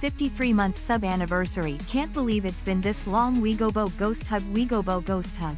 53-month sub anniversary. Can't believe it's been this long. Wegobo Ghost Hug. Wegobo Ghost Hug.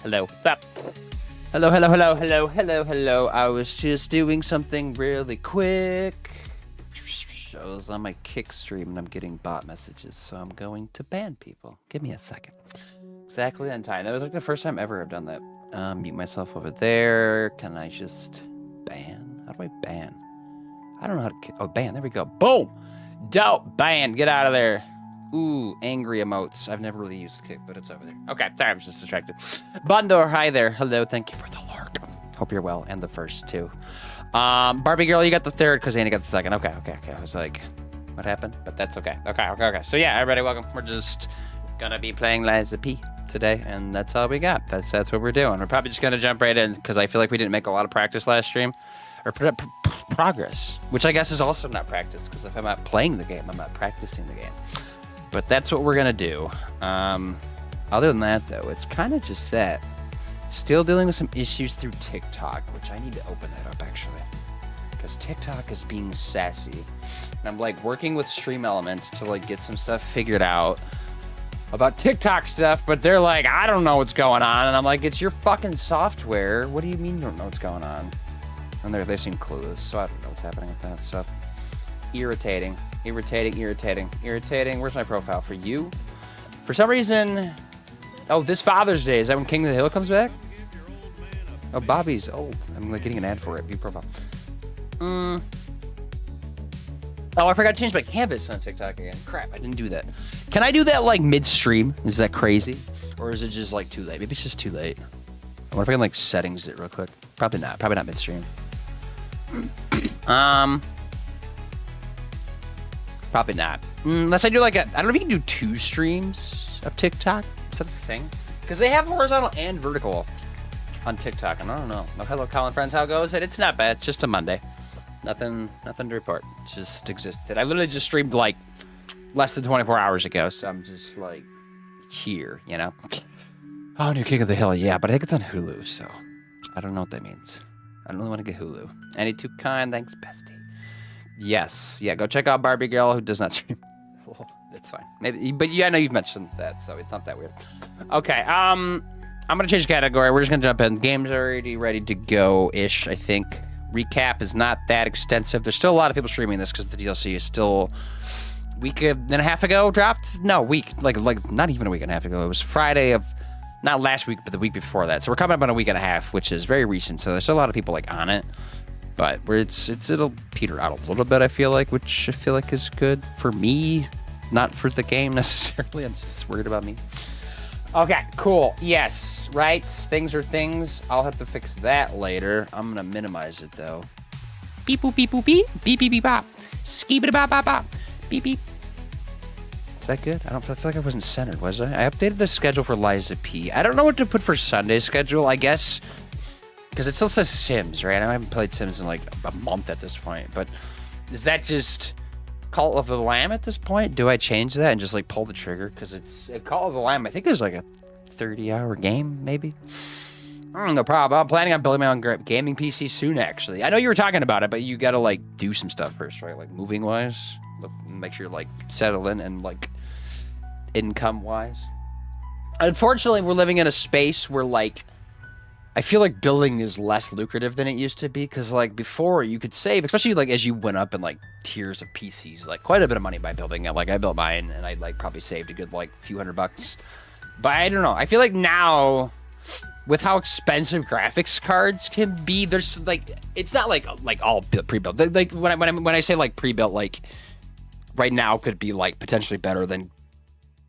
Hello. What's up? Hello, hello, hello, hello, hello, hello. I was just doing something really quick. I was on my Kick stream and I'm getting bot messages, so I'm going to ban people. Give me a second. Exactly on time. That was like the first time ever I've done that. Mute myself over there. Can I just ban? How do I ban? I don't know how to... Oh, ban. There we go. Boom! Dope. Ban. Get out of there. Ooh, angry emotes. I've never really used Kick, but it's over there. Okay, sorry, I was just distracted. Bundor, hi there. Hello, thank you for the lurk. Hope you're well, and the first two. Barbie Girl, you got the third, because Annie got the second. Okay. I was like, what happened? But that's okay. Okay. So yeah, everybody, welcome. We're just gonna be playing Liza P today, and that's all we got. That's what we're doing. We're probably just gonna jump right in, because I feel like we didn't make a lot of practice last stream. Or progress, which I guess is also not practice, because if I'm not playing the game, I'm not practicing the game. But that's what we're gonna do. Other than that, though, it's kind of just that. Still dealing with some issues through TikTok, which I need to open that up, actually. Because TikTok is being sassy. And I'm, like, working with Stream Elements to, like, get some stuff figured out about TikTok stuff, but they're like, I don't know what's going on. And I'm like, it's your fucking software. What do you mean you don't know what's going on? And they seem clueless, so I don't know what's happening with that stuff. Irritating. Where's my profile for you? For some reason... Oh, this Father's Day. Is that when King of the Hill comes back? Oh, Bobby's old. I'm like getting an ad for it. View profile. Oh, I forgot to change my canvas on TikTok again. Crap, I didn't do that. Can I do that like midstream? Is that crazy? Or is it just like too late? Maybe it's just too late. I wonder if I can like settings it real quick. Probably not. Probably not midstream. Probably not. Unless I do like a... I don't know if you can do 2 streams of TikTok. Is that a thing? Because they have horizontal and vertical on TikTok, and I don't know. Oh, hello, Colin friends. How it goes? It's not bad. It's just a Monday. Nothing to report. It just existed. I literally just streamed like less than 24 hours ago, so I'm just like here, you know? Oh, new King of the Hill. Yeah, but I think it's on Hulu, so I don't know what that means. I don't really want to get Hulu. Any too kind? Thanks, bestie. Yes. Yeah, go check out Barbie Girl, who does not stream. It's fine. Maybe, but yeah, I know you've mentioned that, so it's not that weird. Okay, I'm gonna change category. We're just gonna jump in. Game's already ready to go-ish, I think. Recap is not that extensive. There's still a lot of people streaming this because the DLC is still week and a half ago dropped. No, week, like not even a week and a half ago. It was Friday of, not last week, but the week before that. So we're coming up on a week and a half, which is very recent. So there's still a lot of people like on it. But where it'll peter out a little bit, I feel like, which I feel like is good for me, not for the game necessarily. I'm just worried about me. Okay, cool. Yes, right. Things are things. I'll have to fix that later. I'm gonna minimize it though. Beep boop beep boop beep beep beep beep bop. Skeep bop bop bop. Beep beep. Is that good? I feel like I wasn't centered, was I? I updated the schedule for Liza P. I don't know what to put for Sunday's schedule. I guess. Because it still says Sims, right? I haven't played Sims in like a month at this point. But is that just Cult of the Lamb at this point? Do I change that and just like pull the trigger? Because it's Cult of the Lamb, I think is like a 30-hour game, maybe? No problem. I'm planning on building my own gaming PC soon, actually. I know you were talking about it, but you got to like do some stuff first, right? Like moving-wise. Make sure you're like settled in and like income-wise. Unfortunately, we're living in a space where like I feel like building is less lucrative than it used to be, because like before you could save, especially like as you went up in like tiers of PCs, like quite a bit of money by building it. Like I built mine and I like probably saved a good like few $100. But I don't know. I feel like now with how expensive graphics cards can be, there's like it's not like all pre-built. Like when I say like pre-built, like right now could be like potentially better than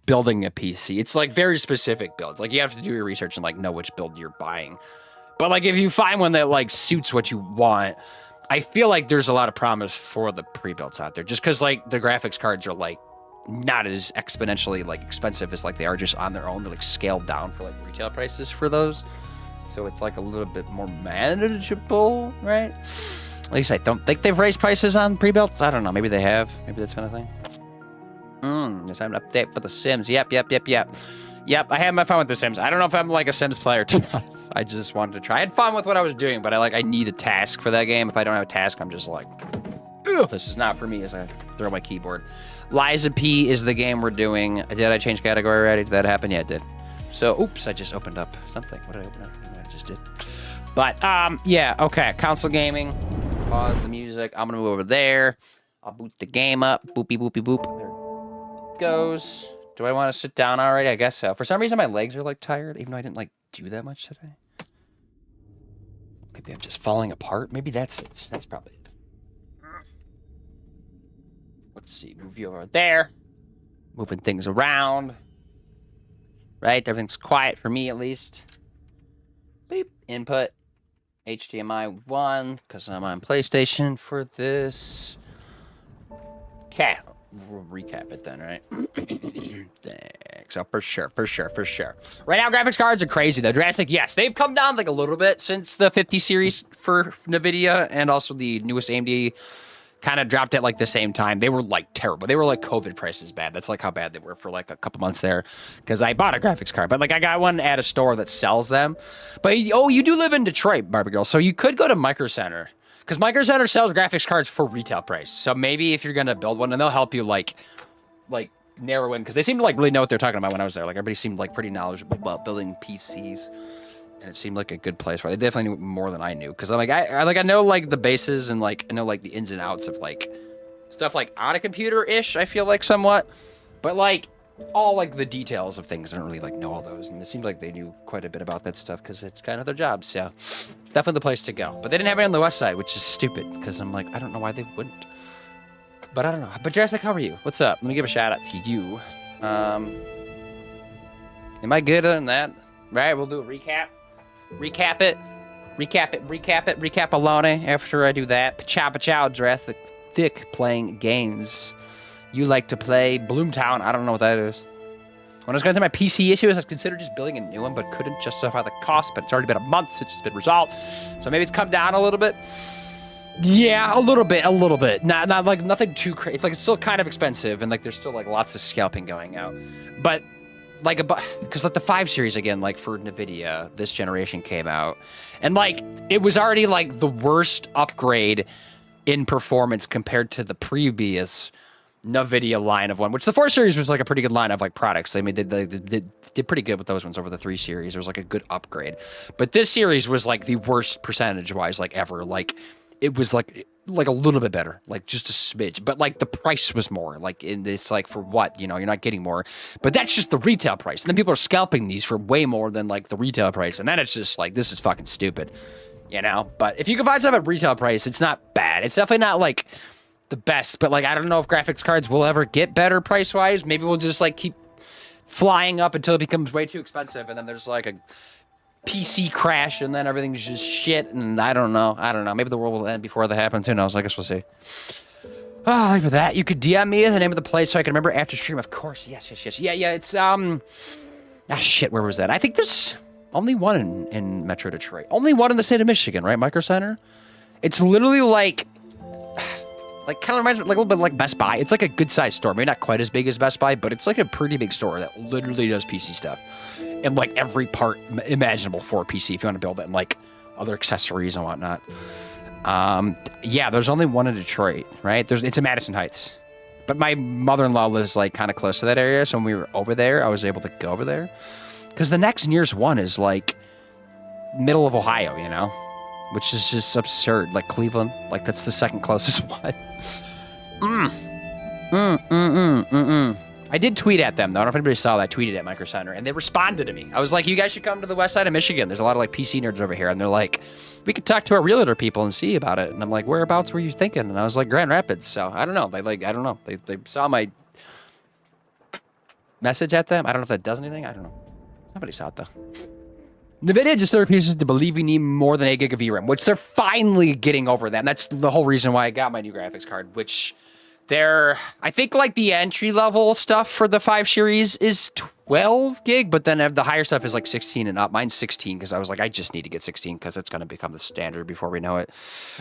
building a PC. It's like very specific builds. Like you have to do your research and like know which build you're buying. But like if you find one that like suits what you want, I feel like there's a lot of promise for the pre-builds out there, just because like the graphics cards are like not as exponentially like expensive as like they are just on their own. They're like scaled down for like retail prices for those. So it's like a little bit more manageable, right? At least I don't think they've raised prices on pre-builds. I don't know. Maybe they have. Maybe that's been a thing. It's time to update for The Sims. Yep. Yep, I had my fun with The Sims. I don't know if I'm like a Sims player, to be honest. I just wanted to try. I had fun with what I was doing, but I need a task for that game. If I don't have a task, I'm just like, ugh, this is not for me as I throw my keyboard. Liza P is the game we're doing. Did I change category already? Did that happen? Yeah, it did. So, oops, I just opened up something. What did I open up? I just did. But, yeah, okay. Console gaming. Pause the music. I'm going to move over there. I'll boot the game up. Boopy, boopy, boop. There it goes. Do I want to sit down already? I guess so. For some reason, my legs are, like, tired, even though I didn't, like, do that much today. Maybe I'm just falling apart. Maybe that's it. That's probably it. Let's see. Move you over there. Moving things around. Right? Everything's quiet for me, at least. Beep. Input. HDMI 1, because I'm on PlayStation for this. Okay. We'll recap it then, right? Thanks. Oh, for sure. Right now, graphics cards are crazy, though. Drastic, yes. They've come down, like, a little bit since the 50 series for NVIDIA, and also the newest AMD kind of dropped at, like, the same time. They were, like, terrible. They were, like, COVID prices bad. That's, like, how bad they were for, like, a couple months there, because I bought a graphics card. But, like, I got one at a store that sells them. But, oh, you do live in Detroit, Barbie Girl, so you could go to Micro Center. Because Micro Center sells graphics cards for retail price. So maybe if you're going to build one, and they'll help you, like narrow in. Because they seem to, like, really know what they're talking about when I was there. Like, everybody seemed, like, pretty knowledgeable about building PCs. And it seemed like a good place for it. They definitely knew more than I knew. Because I'm like, I know, like, the bases and, like, I know, like, the ins and outs of, like, stuff, like, on a computer-ish, I feel like, somewhat. But, like, all, like, the details of things, I don't really, like, know all those. And it seemed like they knew quite a bit about that stuff because it's kind of their job. So, definitely the place to go. But they didn't have it on the west side, which is stupid because I'm like, I don't know why they wouldn't. But I don't know. But Jurassic, how are you? What's up? Let me give a shout out to you. Am I good other than that? Right, we'll do a recap. Recap it. Recap alone after I do that. Pachow, Jurassic Thick playing games. You like to play Bloomtown. I don't know what that is. When I was going through my PC issues, I considered just building a new one, but couldn't justify the cost. But it's already been a month since it's been resolved. So maybe it's come down a little bit. Yeah, a little bit. Not like nothing too crazy. It's like it's still kind of expensive, and like there's still like lots of scalping going out. But like because like the 5 series again, like for NVIDIA, this generation came out, and like it was already like the worst upgrade in performance compared to the previous NVIDIA line of one, which the 4 series was like a pretty good line of like products. They did pretty good with those ones over the 3 series. There was like a good upgrade, but this series was like the worst percentage wise like ever. Like it was like a little bit better, like just a smidge, but like the price was more. Like it's like for what, you know, you're not getting more, but that's just the retail price. And then people are scalping these for way more than like the retail price, and then it's just like this is fucking stupid, you know. But if you can find stuff at retail price, it's not bad. It's definitely not like the best, but like I don't know if graphics cards will ever get better price wise. Maybe we'll just like keep flying up until it becomes way too expensive, and then there's like a PC crash, and then everything's just shit. And I don't know. Maybe the world will end before that happens. Who knows? I guess we'll see. Oh, for that, you could DM me the name of the place so I can remember after stream. Of course, yes. Yeah. It's shit. Where was that? I think there's only one in Metro Detroit. Only one in the state of Michigan, right? Micro Center. It's literally like kind of reminds me like a little bit like Best Buy. It's like a good sized store. Maybe not quite as big as Best Buy, but it's like a pretty big store that literally does PC stuff. And like every part imaginable for a PC if you want to build it, and like other accessories and whatnot. Yeah, there's only one in Detroit, right? It's in Madison Heights. But my mother-in-law lives like kind of close to that area, so when we were over there, I was able to go over there. Because the next nearest one is like middle of Ohio, you know? Which is just absurd. Like Cleveland, like that's the second closest one. I did tweet at them, though. I don't know if anybody saw that. I tweeted at Micro Center, and they responded to me. I was like, you guys should come to the west side of Michigan. There's a lot of, like, PC nerds over here. And they're like, we could talk to our realtor people and see about it. And I'm like, whereabouts were you thinking? And I was like, Grand Rapids. So, I don't know. I don't know. They saw my message at them. I don't know if that does anything. I don't know. Somebody saw it, though. NVIDIA just refuses to believe we need more than 8 gig of VRAM, which they're finally getting over that. And that's the whole reason why I got my new graphics card, which... I think like the entry level stuff for the 5 series is 12 gig, but then the higher stuff is like 16 and up. Mine's 16 because I was like, I just need to get 16 because it's going to become the standard before we know it.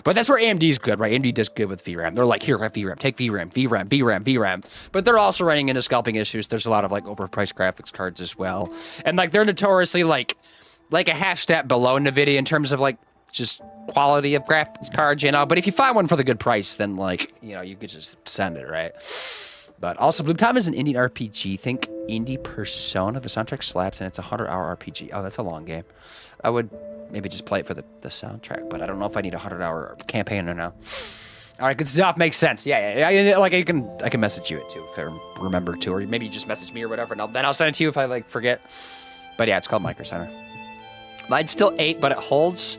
But that's where AMD's good, right? AMD does good with VRAM. They're like, here, have VRAM, take VRAM. But they're also running into scalping issues. There's a lot of like overpriced graphics cards as well. And like they're notoriously like a half step below NVIDIA in terms of like just quality of graphics cards, you know. But if you find one for the good price, then like, you know, you could just send it, right? But also, Blue Time is an indie RPG. Think indie Persona. The soundtrack slaps, and it's a 100-hour RPG. Oh, that's a long game. I would maybe just play it for the soundtrack, but I don't know if I need a 100-hour campaign or no. All right, good stuff. Makes sense. Yeah. Like I can message you it too if I remember to, or maybe you just message me or whatever, and then I'll send it to you if I like forget. But yeah, it's called Micro Center. Mine's still 8, but it holds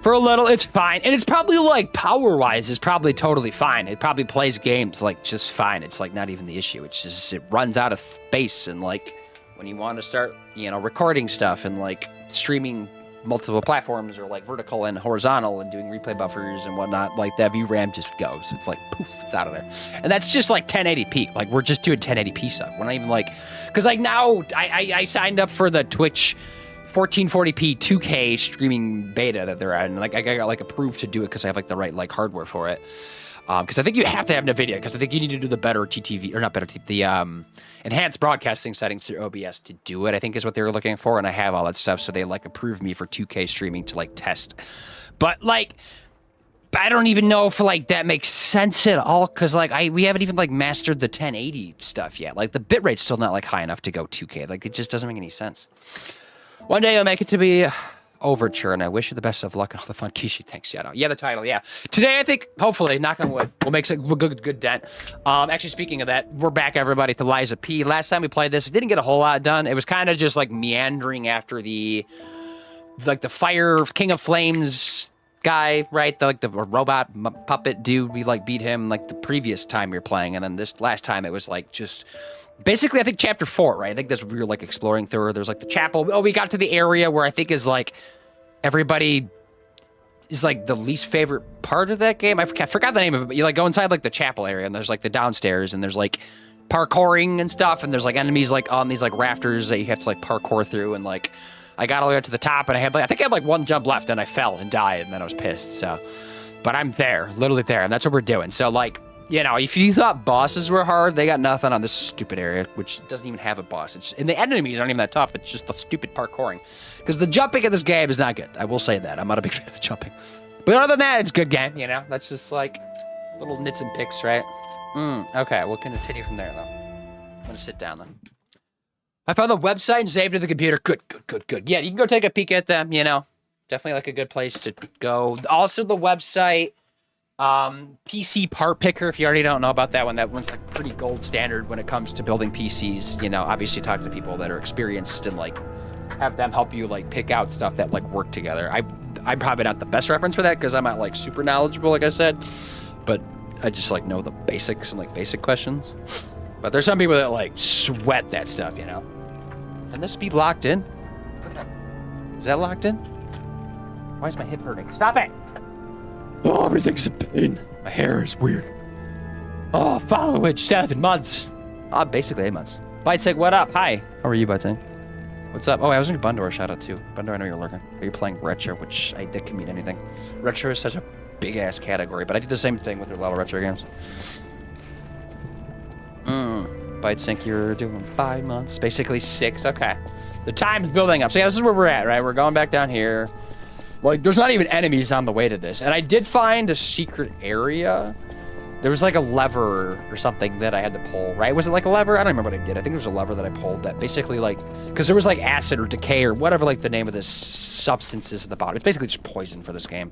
for a little. It's fine, and it's probably like power-wise is probably totally fine. It probably plays games like just fine. It's like not even the issue. It's just it runs out of space, and like when you want to start, recording stuff and like streaming multiple platforms or like vertical and horizontal and doing replay buffers and whatnot, like that VRAM just goes. It's like poof, it's out of there. And that's just like 1080p. Like we're just doing 1080p stuff. We're not even like, because like now I signed up for the Twitch 1440p 2K streaming beta that they're at, and like I got like approved to do it because I have like the right like hardware for it. Because I think you have to have NVIDIA, because I think you need to do the better TTV, or not better, the enhanced broadcasting settings through OBS to do it, I think is what they were looking for, and I have all that stuff, so they like approved me for 2K streaming to like test. But like, I don't even know if like that makes sense at all, because like we haven't even like mastered the 1080 stuff yet. Like the bitrate's still not like high enough to go 2K. Like it just doesn't make any sense. One day I'll make it to be Overture, and I wish you the best of luck and all the fun. Kishi, thanks, Shadow. Yeah, the title, yeah. Today, I think, hopefully, knock on wood, we'll make a good dent. Actually, speaking of that, we're back, everybody, to Lies of P. Last time we played this, it didn't get a whole lot done. It was kind of just, like, meandering after the Fire King of Flames guy, right? The robot puppet dude. We, like, beat him, like, the previous time we were playing, and then this last time, it was, like, just... Basically, I think chapter 4, right? I think that's what we were like exploring through. There's like the chapel. Oh, we got to the area where I think is like everybody is like the least favorite part of that game. I forgot the name of it, but you like go inside like the chapel area, and there's like the downstairs, and there's like parkouring and stuff, and there's like enemies like on these like rafters that you have to like parkour through, and like I got all the way up to the top, and I think I had like one jump left, and I fell and died, and then I was pissed. So, but I'm there, literally there, and that's what we're doing. So like. If you thought bosses were hard, they got nothing on this stupid area, which doesn't even have a boss. And the enemies aren't even that tough. It's just the stupid parkouring. Because the jumping in this game is not good. I will say that. I'm not a big fan of the jumping. But other than that, it's a good game, That's just like little nits and picks, right? Okay, we'll continue from there, though. I'm going to sit down, then. I found the website and saved it to the computer. Good. Yeah, you can go take a peek at them, Definitely like a good place to go. Also, the website... PC part picker, if you already don't know about that one, that one's like pretty gold standard when it comes to building PCs. Obviously talk to people that are experienced and like have them help you like pick out stuff that like work together. I'm probably not the best reference for that because I'm not like super knowledgeable, like I said, but I just like know the basics and like basic questions. But there's some people that like sweat that stuff, Can this be locked in? What's that? Is that locked in? Why is my hip hurting? Stop it! Oh, everything's a pain. My hair is weird. Oh, follow Witch, 7 months. Basically 8 months. Bitesig, what up? Hi. How are you, Bitesig? What's up? Oh, I was in Bundor. Shout out too. Bundor, I know you're lurking. Are you playing Retro, which that can mean anything. Retro is such a big-ass category, but I did the same thing with a lot of retro games. Bitesig, you're doing 5 months. Basically 6. Okay. The time's building up. So yeah, this is where we're at, right? We're going back down here. Like, there's not even enemies on the way to this. And I did find a secret area. There was like a lever or something that I had to pull, right? Was it like a lever? I don't remember what I did. I think there was a lever that I pulled that basically like... Because there was like acid or decay or whatever like the name of this substance is at the bottom. It's basically just poison for this game.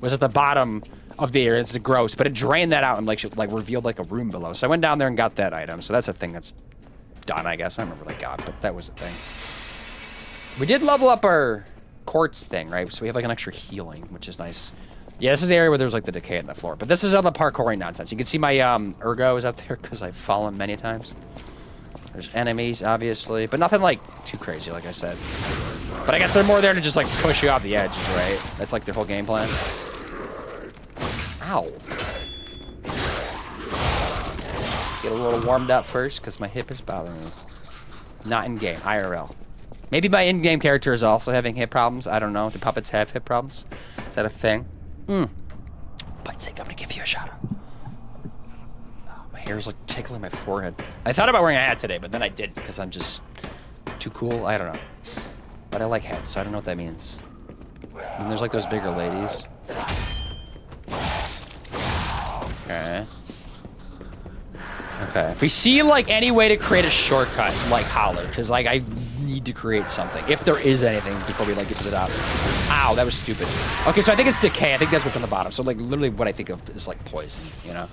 Was at the bottom of the area. It's gross. But it drained that out and like revealed like a room below. So I went down there and got that item. So that's a thing that's done, I guess. I don't remember what I got, but that was a thing. We did level up our... quartz thing, right? So we have like an extra healing, which is nice. Yeah, this is the area where there's like the decay in the floor. But this is all the parkouring nonsense. You can see my ergo is up there because I've fallen many times. There's enemies, obviously, but nothing like too crazy, like I said. But I guess they're more there to just like push you off the edges, right? That's like their whole game plan. Ow. Get a little warmed up first because my hip is bothering me. Not in game, IRL. Maybe my in-game character is also having hip problems. I don't know. Do puppets have hip problems? Is that a thing? Bitesig, I'm gonna give you a shout out. Oh, my hair is like tickling my forehead. I thought about wearing a hat today, but then I didn't because I'm just too cool. I don't know. But I like hats, so I don't know what that means. And there's like those bigger ladies. Okay. Okay. If we see like any way to create a shortcut, like holler, because like I need to create something, if there is anything before we like get to the top. Ow, that was stupid. Okay, so I think it's decay. I think that's what's on the bottom. So like literally what I think of is like poison, you know?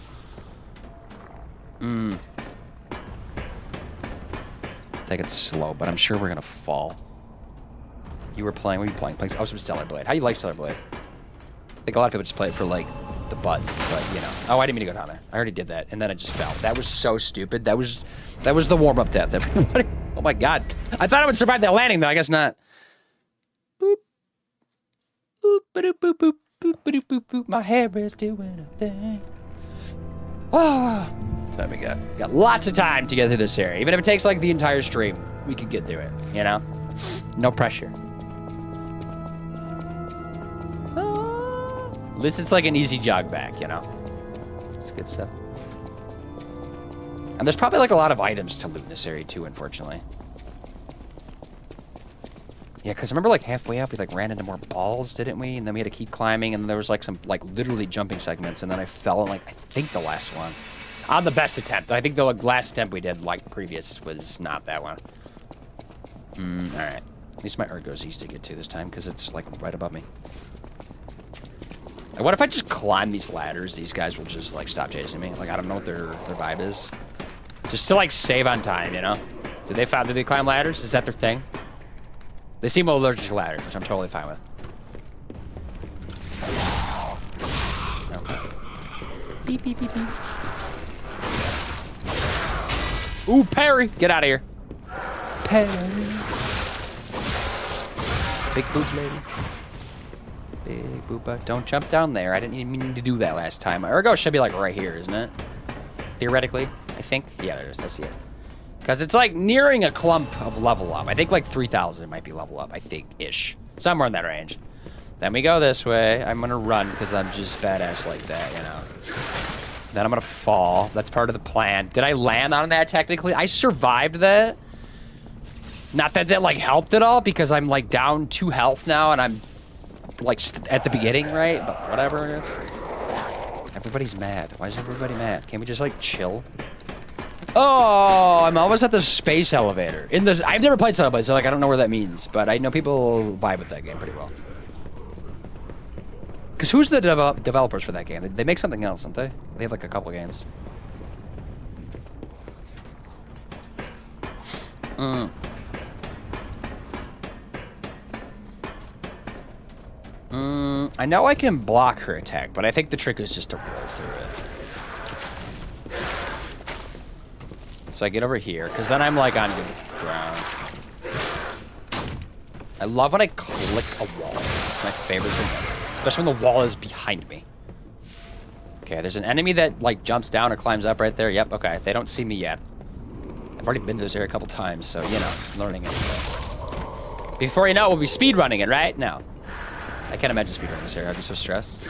Take it slow, but I'm sure we're gonna fall. You were playing. What were you playing? I was with Stellar Blade. How do you like Stellar Blade? I think a lot of people just play it for like the butt, but you know. Oh, I didn't mean to go down there. I already did that, and then I just fell. That was so stupid. That was the warm-up death, everybody. Oh my god. I thought I would survive that landing, though. I guess not. Boop. Boop, ba-doop, boop, boop, boop, ba-doop, boop, boop. My hair is doing a thing. Oh. So we got lots of time to get through this area. Even if it takes like the entire stream, we could get through it, you know? No pressure. At least it's like an easy jog back, you know? It's good stuff. And there's probably like a lot of items to loot in this area too, unfortunately. Yeah, because remember like halfway up we like ran into more balls, didn't we? And then we had to keep climbing, and then there was like some like literally jumping segments, and then I fell on like, I think the last one. On the best attempt. I think the last attempt we did like previous was not that one. Alright. At least my ergo's easy to get to this time, because it's like right above me. Like, what if I just climb these ladders? These guys will just like stop chasing me. Like I don't know what their vibe is. Just to like save on time, you know? Do they climb ladders? Is that their thing? They seem allergic to ladders, which I'm totally fine with. Okay. Beep beep beep beep. Ooh, parry! Get out of here. Parry. Big boop lady. Big boopa. Don't jump down there. I didn't even mean to do that last time. Ergo should be like right here, isn't it? Theoretically, I think. Yeah, there it is. I see it. Because it's like nearing a clump of level up. I think like 3,000 might be level up, I think, ish. Somewhere in that range. Then we go this way. I'm going to run because I'm just badass like that, you know. Then I'm going to fall. That's part of the plan. Did I land on that technically? I survived that. Not that that like helped at all because I'm like down 2 health now and I'm like at the beginning, right? But whatever. Everybody's mad. Why is everybody mad? Can't we just like chill? Oh, I'm almost at the space elevator. In this, I've never played Subway, so like I don't know where that means, but I know people vibe with that game pretty well. Because who's the developers for that game? They make something else, don't they? They have like a couple games. I know I can block her attack, but I think the trick is just to roll through it. So I get over here, because then I'm like on good ground. I love when I click a wall. It's my favorite thing ever. Especially when the wall is behind me. Okay, there's an enemy that like jumps down or climbs up right there. Yep, okay. They don't see me yet. I've already been to this area a couple times, so you know, learning it. Before you know it, we'll be speedrunning it, right? No. I can't imagine speedrunning this area. I'd be so stressed.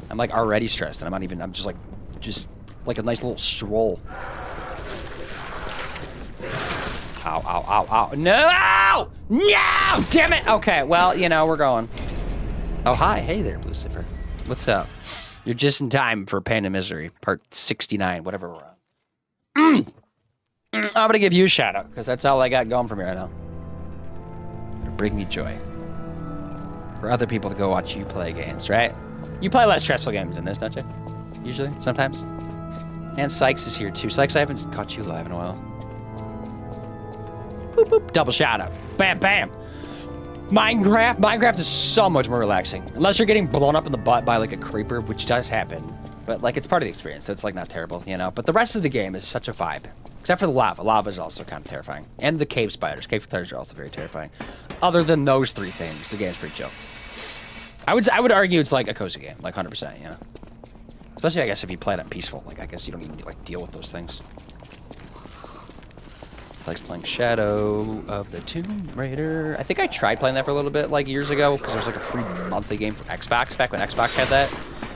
I'm like already stressed, and I'm not even, I'm just like a nice little stroll. Ow, ow, ow, ow. No! No! Damn it! Okay, well, you know, we're going. Oh, hi. Hey there, Lucifer. What's up? You're just in time for Pain and Misery, part 69, whatever we're on. I'm going to give you a shout out, because that's all I got going for me right now. Bring me joy. For other people to go watch you play games, right? You play less stressful games than this, don't you? Usually, sometimes. And Sykes is here too. Sykes, I haven't caught you live in a while. Boop, boop. Double shout out. Bam, bam. Minecraft is so much more relaxing. Unless you're getting blown up in the butt by like a creeper, which does happen. But like, it's part of the experience, so it's like not terrible, you know? But the rest of the game is such a vibe. Except for the lava. Lava is also kind of terrifying. And the cave spiders. Cave spiders are also very terrifying. Other than those 3 things, the game's pretty chill. I would argue it's like a cozy game, like 100%, you know? Especially, I guess, if you play it on peaceful. Like, I guess you don't need to, like, deal with those things. It's like playing Shadow of the Tomb Raider. I think I tried playing that for a little bit, like, years ago, because it was, like, a free monthly game for Xbox, back when Xbox had that.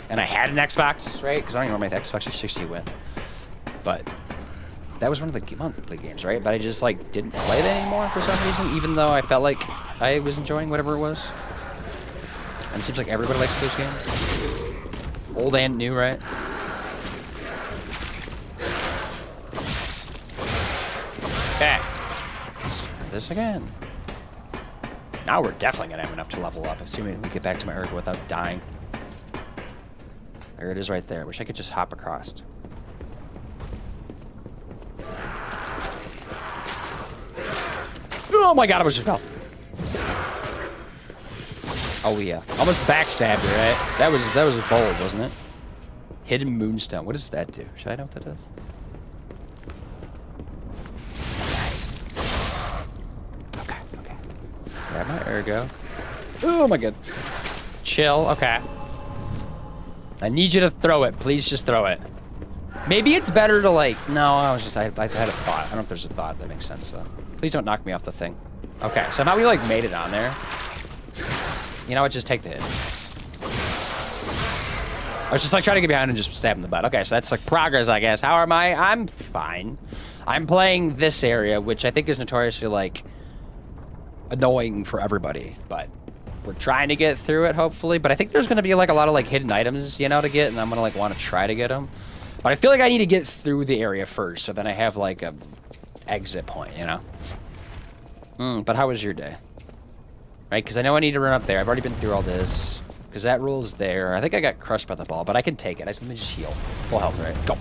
And I had an Xbox, right? Because I don't even know where my Xbox 360 went. But that was one of the monthly games, right? But I just, like, didn't play it anymore for some reason, even though I felt like I was enjoying whatever it was. And it seems like everybody likes those games. Old and new, right? this again. Now we're definitely gonna have enough to level up, assuming we get back to my Ergo without dying. There it is right there. Wish I could just hop across. Oh my god, I almost just fell. Oh yeah. Almost backstabbed her, right? That was bold, wasn't it? Hidden Moonstone. What does that do? Should I know what that does? Okay. Grab my Ergo. Oh my god. Chill, okay. I need you to throw it. Please just throw it. Maybe it's better to like... No, I had a thought. I don't know if there's a thought that makes sense though. Please don't knock me off the thing. Okay, somehow we like made it on there. You know what? Just take the hit. I was just like trying to get behind and just stab in the butt. Okay, so that's like progress, I guess. How am I? I'm fine. I'm playing this area, which I think is notoriously like annoying for everybody, but we're trying to get through it, hopefully. But I think there's going to be like a lot of like hidden items, you know, to get, and I'm going to like want to try to get them. But I feel like I need to get through the area first, so then I have like a exit point, you know? But how was your day? Right, because I know I need to run up there. I've already been through all this. Because that rule's there. I think I got crushed by the ball, but I can take it. Let me just heal. Full health, right? Go.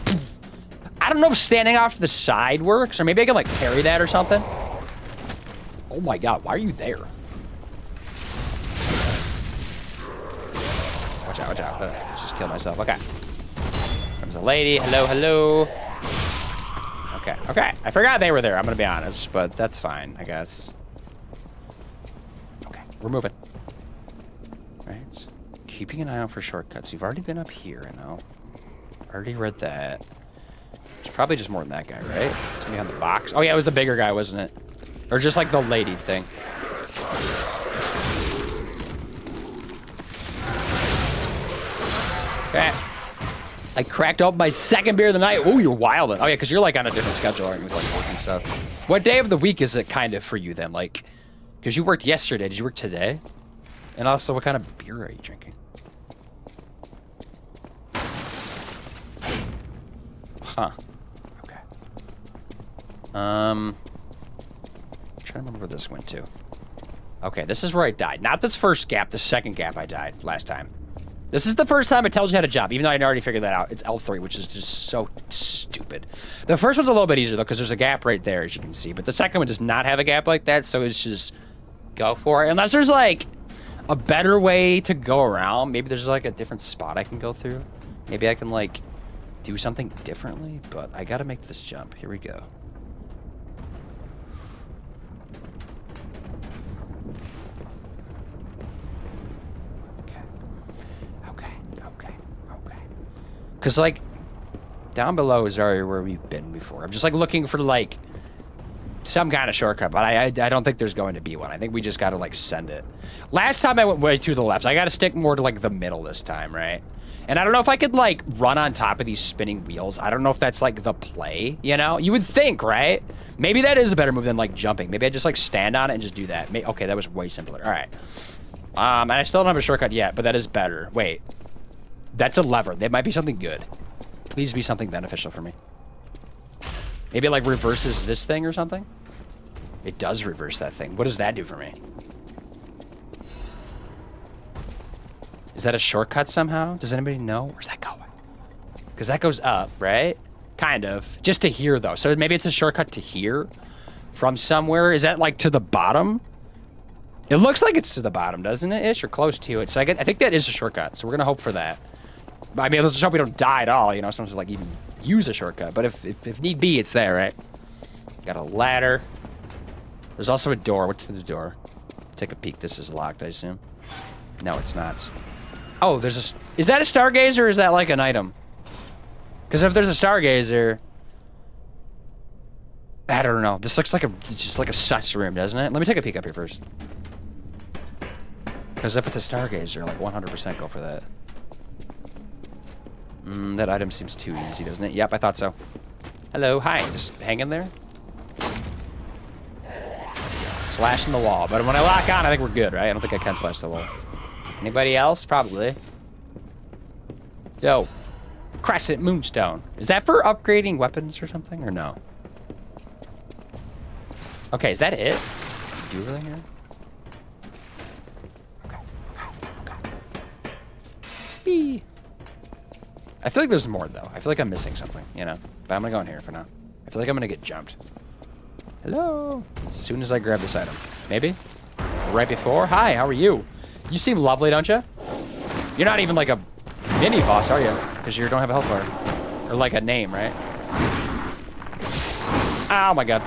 I don't know if standing off the side works, or maybe I can like parry that or something. Oh my god, why are you there? Watch out, watch out. Just kill myself. Okay. There's a lady. Hello, hello. Okay, okay. I forgot they were there, I'm gonna be honest, but that's fine, I guess. Okay, we're moving. Right. Keeping an eye out for shortcuts. You've already been up here, I know. Already read that. It's probably just more than that guy, right? It's me on the box. Oh yeah, it was the bigger guy, wasn't it? Or just like the lady thing. Okay. I cracked open my second beer of the night. Oh, you're wildin'. Oh yeah, because you're like on a different schedule, aren't you, with like work and stuff. What day of the week is it kind of for you then? Like, because you worked yesterday. Did you work today? And also, what kind of beer are you drinking? Huh. Okay. I'm trying to remember where this went to. Okay, this is where I died. Not this first gap, the second gap I died last time. This is the first time it tells you how to jump, even though I'd already figured that out. It's L3, which is just so stupid. The first one's a little bit easier, though, because there's a gap right there, as you can see. But the second one does not have a gap like that, so it's just go for it. Unless there's, like, a better way to go around. Maybe there's, like, a different spot I can go through. Maybe I can, like, do something differently. But I gotta make this jump. Here we go. Because, like, down below is already where we've been before. I'm just, like, looking for, like, some kind of shortcut. But I don't think there's going to be one. I think we just got to, like, send it. Last time I went way to the left. So I got to stick more to, like, the middle this time, right? And I don't know if I could, like, run on top of these spinning wheels. I don't know if that's, like, the play, you know? You would think, right? Maybe that is a better move than, like, jumping. Maybe I just, like, stand on it and just do that. Okay, that was way simpler. All right. And I still don't have a shortcut yet, but that is better. Wait. That's a lever. That might be something good. Please be something beneficial for me. Maybe it, like, reverses this thing or something? It does reverse that thing. What does that do for me? Is that a shortcut somehow? Does anybody know? Where's that going? Because that goes up, right? Kind of. Just to here, though. So maybe it's a shortcut to here from somewhere. Is that, like, to the bottom? It looks like it's to the bottom, doesn't it, ish? Or close to it. So I think that is a shortcut. So we're going to hope for that. I mean, let's just hope we don't die at all, you know? Sometimes, like, even use a shortcut. But if need be, it's there, right? Got a ladder. There's also a door. What's in the door? Take a peek. This is locked, I assume. No, it's not. Oh, there's a... Is that a stargazer or is that, like, an item? Because if there's a stargazer... I don't know. This looks like just like a sus room, doesn't it? Let me take a peek up here first. Because if it's a stargazer, like, 100% go for that. That item seems too easy, doesn't it? Yep, I thought so. Hello, hi. Just hang in there. Slashing the wall. But when I lock on, I think we're good, right? I don't think I can slash the wall. Anybody else? Probably. Yo. Crescent Moonstone. Is that for upgrading weapons or something? Or no? Okay, is that it? do everything here? Okay. I feel like there's more, though. I feel like I'm missing something, you know? But I'm gonna go in here for now. I feel like I'm gonna get jumped. Hello? As soon as I grab this item. Maybe? Right before? Hi, how are you? You seem lovely, don't you? You're not even like a mini boss, are you? Because you don't have a health bar. Or like a name, right? Oh my god.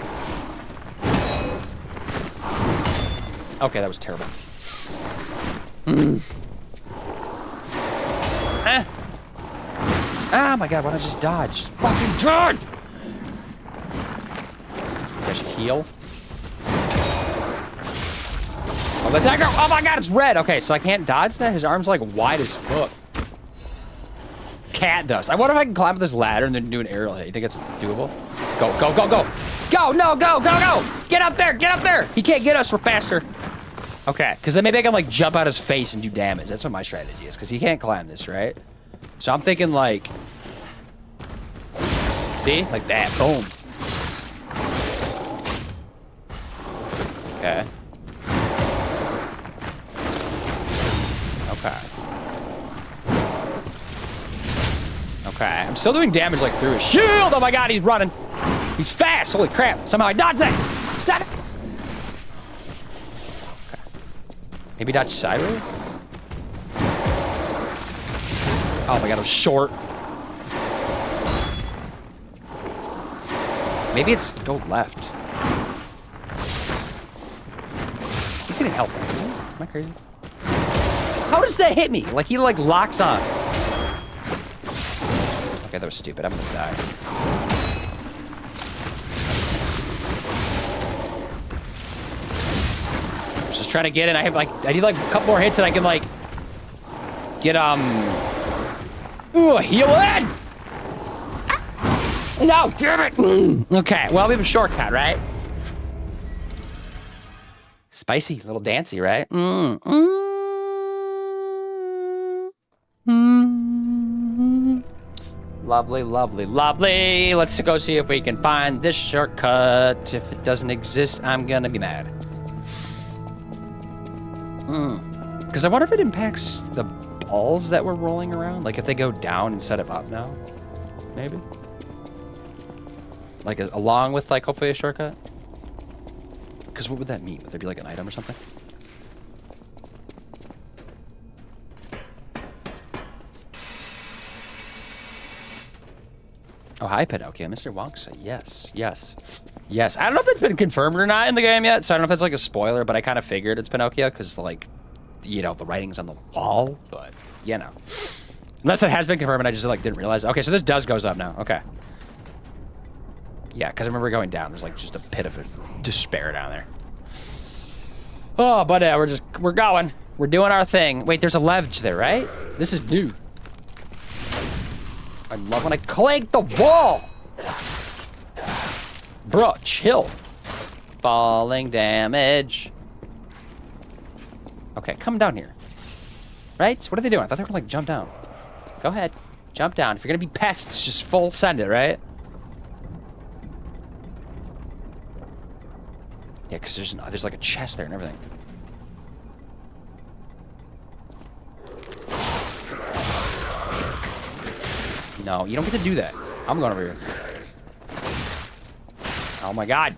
Okay, that was terrible. Ah, my god, why don't I just dodge? Just fucking dodge! I should heal. Oh, let's aggro! Oh my god, it's red! Okay, so I can't dodge that? His arm's like wide as fuck. Cat does. I wonder if I can climb up this ladder and then do an aerial hit. You think it's doable? Go, go, go, go! Go! No, go, go, go! Get up there! Get up there! He can't get us, we're faster. Okay, because then maybe I can like jump out his face and do damage. That's what my strategy is, because he can't climb this, right? So I'm thinking like, see? Like that, boom. Okay. Okay. Okay, I'm still doing damage like through his shield. Oh my god, he's running. He's fast, holy crap. Somehow I dodged it. Stop it. Okay. Maybe dodge sideways? Oh my god, I'm short. Maybe it's go left. He's getting help. Am I crazy? How does that hit me? Like he like locks on. Okay, that was stupid. I'm gonna die. Just trying to get in. I need like a couple more hits and I can like get ooh, heal in! No, damn it! Okay, well, we have a shortcut, right? Spicy, a little dancey, right? Lovely, lovely, lovely. Let's go see if we can find this shortcut. If it doesn't exist, I'm gonna be mad. Because I wonder if it impacts the balls that we're rolling around. Like if they go down instead of up now, maybe. Like along with like hopefully a shortcut. Because what would that mean? Would there be like an item or something? Oh, hi, Pinocchio. Mr. Wonka. Yes, yes, yes. I don't know if it's been confirmed or not in the game yet, so I don't know if that's like a spoiler, but I kind of figured it's Pinocchio because, like, you know, the writing's on the wall, but, you know. Unless it has been confirmed and I just, like, didn't realize. Okay, so this goes up now. Okay. Yeah, because I remember going down. There's, like, just a pit of despair down there. Oh, but we're going. We're doing our thing. Wait, there's a ledge there, right? This is new. I love when I clank the wall. Bro, chill. Falling damage. Okay, come down here. Right? What are they doing? I thought they were gonna like jump down. Go ahead. Jump down. If you're gonna be pests, just full send it, right? Yeah, because there's like a chest there and everything. No, you don't get to do that. I'm going over here. Oh my god.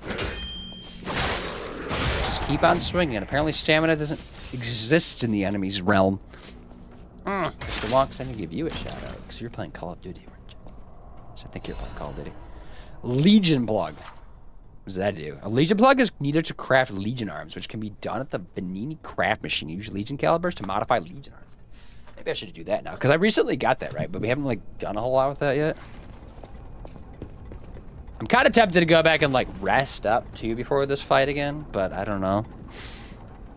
Just keep on swinging. Apparently stamina doesn't exist in the enemy's realm. Mr. Wonks, I'm going to give you a shout out because you're playing Call of Duty, weren't you? So I think you're playing Call of Duty. Legion plug. What does that do? A Legion plug is needed to craft Legion arms, which can be done at the Benini craft machine. Use Legion calibers to modify Legion arms. Maybe I should do that now, because I recently got that, right? But we haven't, like, done a whole lot with that yet. I'm kind of tempted to go back and, like, rest up, too, before this fight again, but I don't know.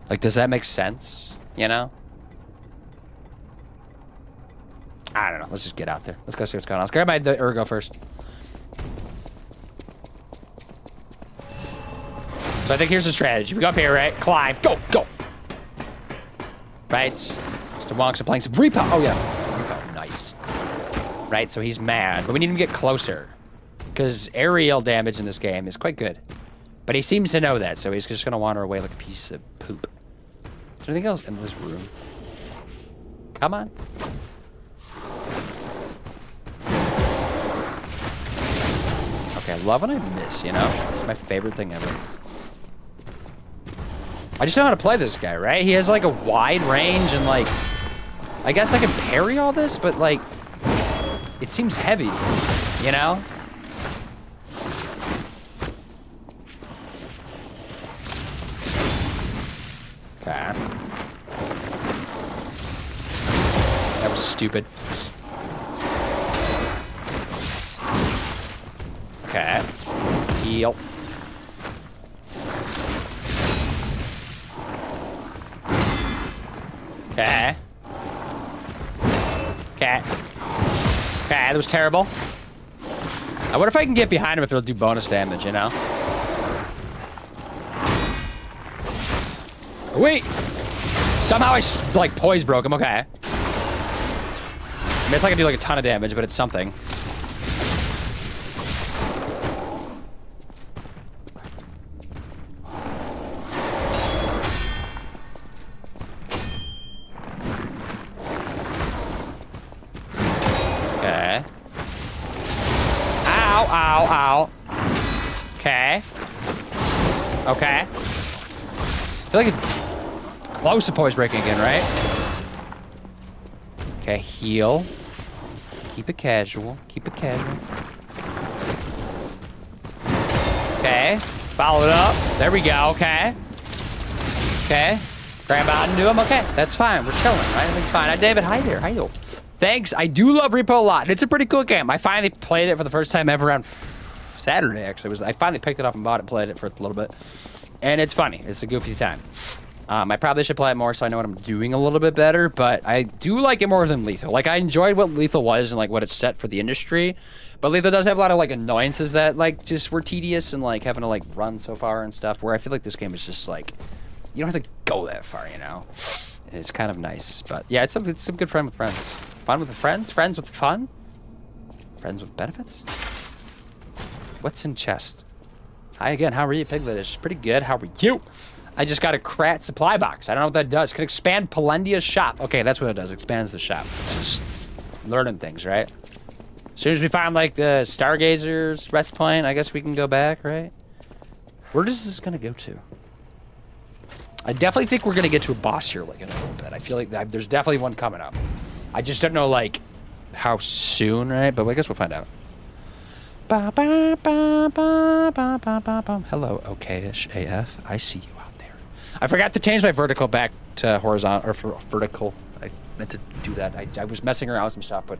Like, does that make sense? You know? I don't know. Let's just get out there. Let's go see what's going on. Let's grab the Ergo first. So I think here's the strategy. We go up here, right? Climb. Go, go. Right? Mr. Wonks are playing some repo. Oh, yeah. Repo. Nice. Right? So he's mad. But we need him to get closer. Because aerial damage in this game is quite good. But he seems to know that, so he's just gonna wander away like a piece of poop. Is there anything else in this room? Come on. Okay, I love when I miss, you know? It's my favorite thing ever. I just know how to play this guy, right? He has like a wide range and like... I guess I can parry all this, but like... It seems heavy, you know? Okay. That was stupid. Okay. Heal. Okay. Okay. Okay, that was terrible. I wonder if I can get behind him if it'll do bonus damage, you know? Wait! Somehow I, like, poise broke him. Okay. I mean, it's not gonna do, like, a ton of damage, but it's something. Okay. Ow, ow, ow. Okay. Okay. I feel like it's close to poise breaking again, right? Okay, heal. Keep it casual. Keep it casual. Okay. Follow it up. There we go. Okay. Okay. Grab out into him. Okay. That's fine. We're chilling, right? Everything's fine. Hi, David. Hi there. Hi, yo. Thanks. I do love Repo a lot. It's a pretty cool game. I finally played it for the first time ever on Saturday, actually. I finally picked it up and bought it and played it for a little bit. And it's funny. It's a goofy time. I probably should play it more so I know what I'm doing a little bit better, but I do like it more than Lethal. Like, I enjoyed what Lethal was and, like, what it set for the industry, but Lethal does have a lot of, like, annoyances that, like, just were tedious and, like, having to, like, run so far and stuff, where I feel like this game is just, like, you don't have to go that far, you know? It's kind of nice, but, yeah, it's some good fun with friends. Fun with the friends? Friends with fun? Friends with benefits? What's in chest? Hi again, how are you, Pigletish? Pretty good, how are you? I just got a Krat supply box. I don't know what that does. Can expand Palendia's shop. Okay, that's what it does. Expands the shop. Just learning things, right? As soon as we find, like, the Stargazer's rest point, I guess we can go back, right? Where is this gonna go to? I definitely think we're gonna get to a boss here, like, in a little bit. I feel like there's definitely one coming up. I just don't know, like, how soon, right? But I guess we'll find out. Ba, ba, ba, ba, ba, ba, ba, ba. Hello, okay-ish AF. I see you out there. I forgot to change my vertical back to horizontal, or for vertical. I meant to do that. I was messing around with some stuff, but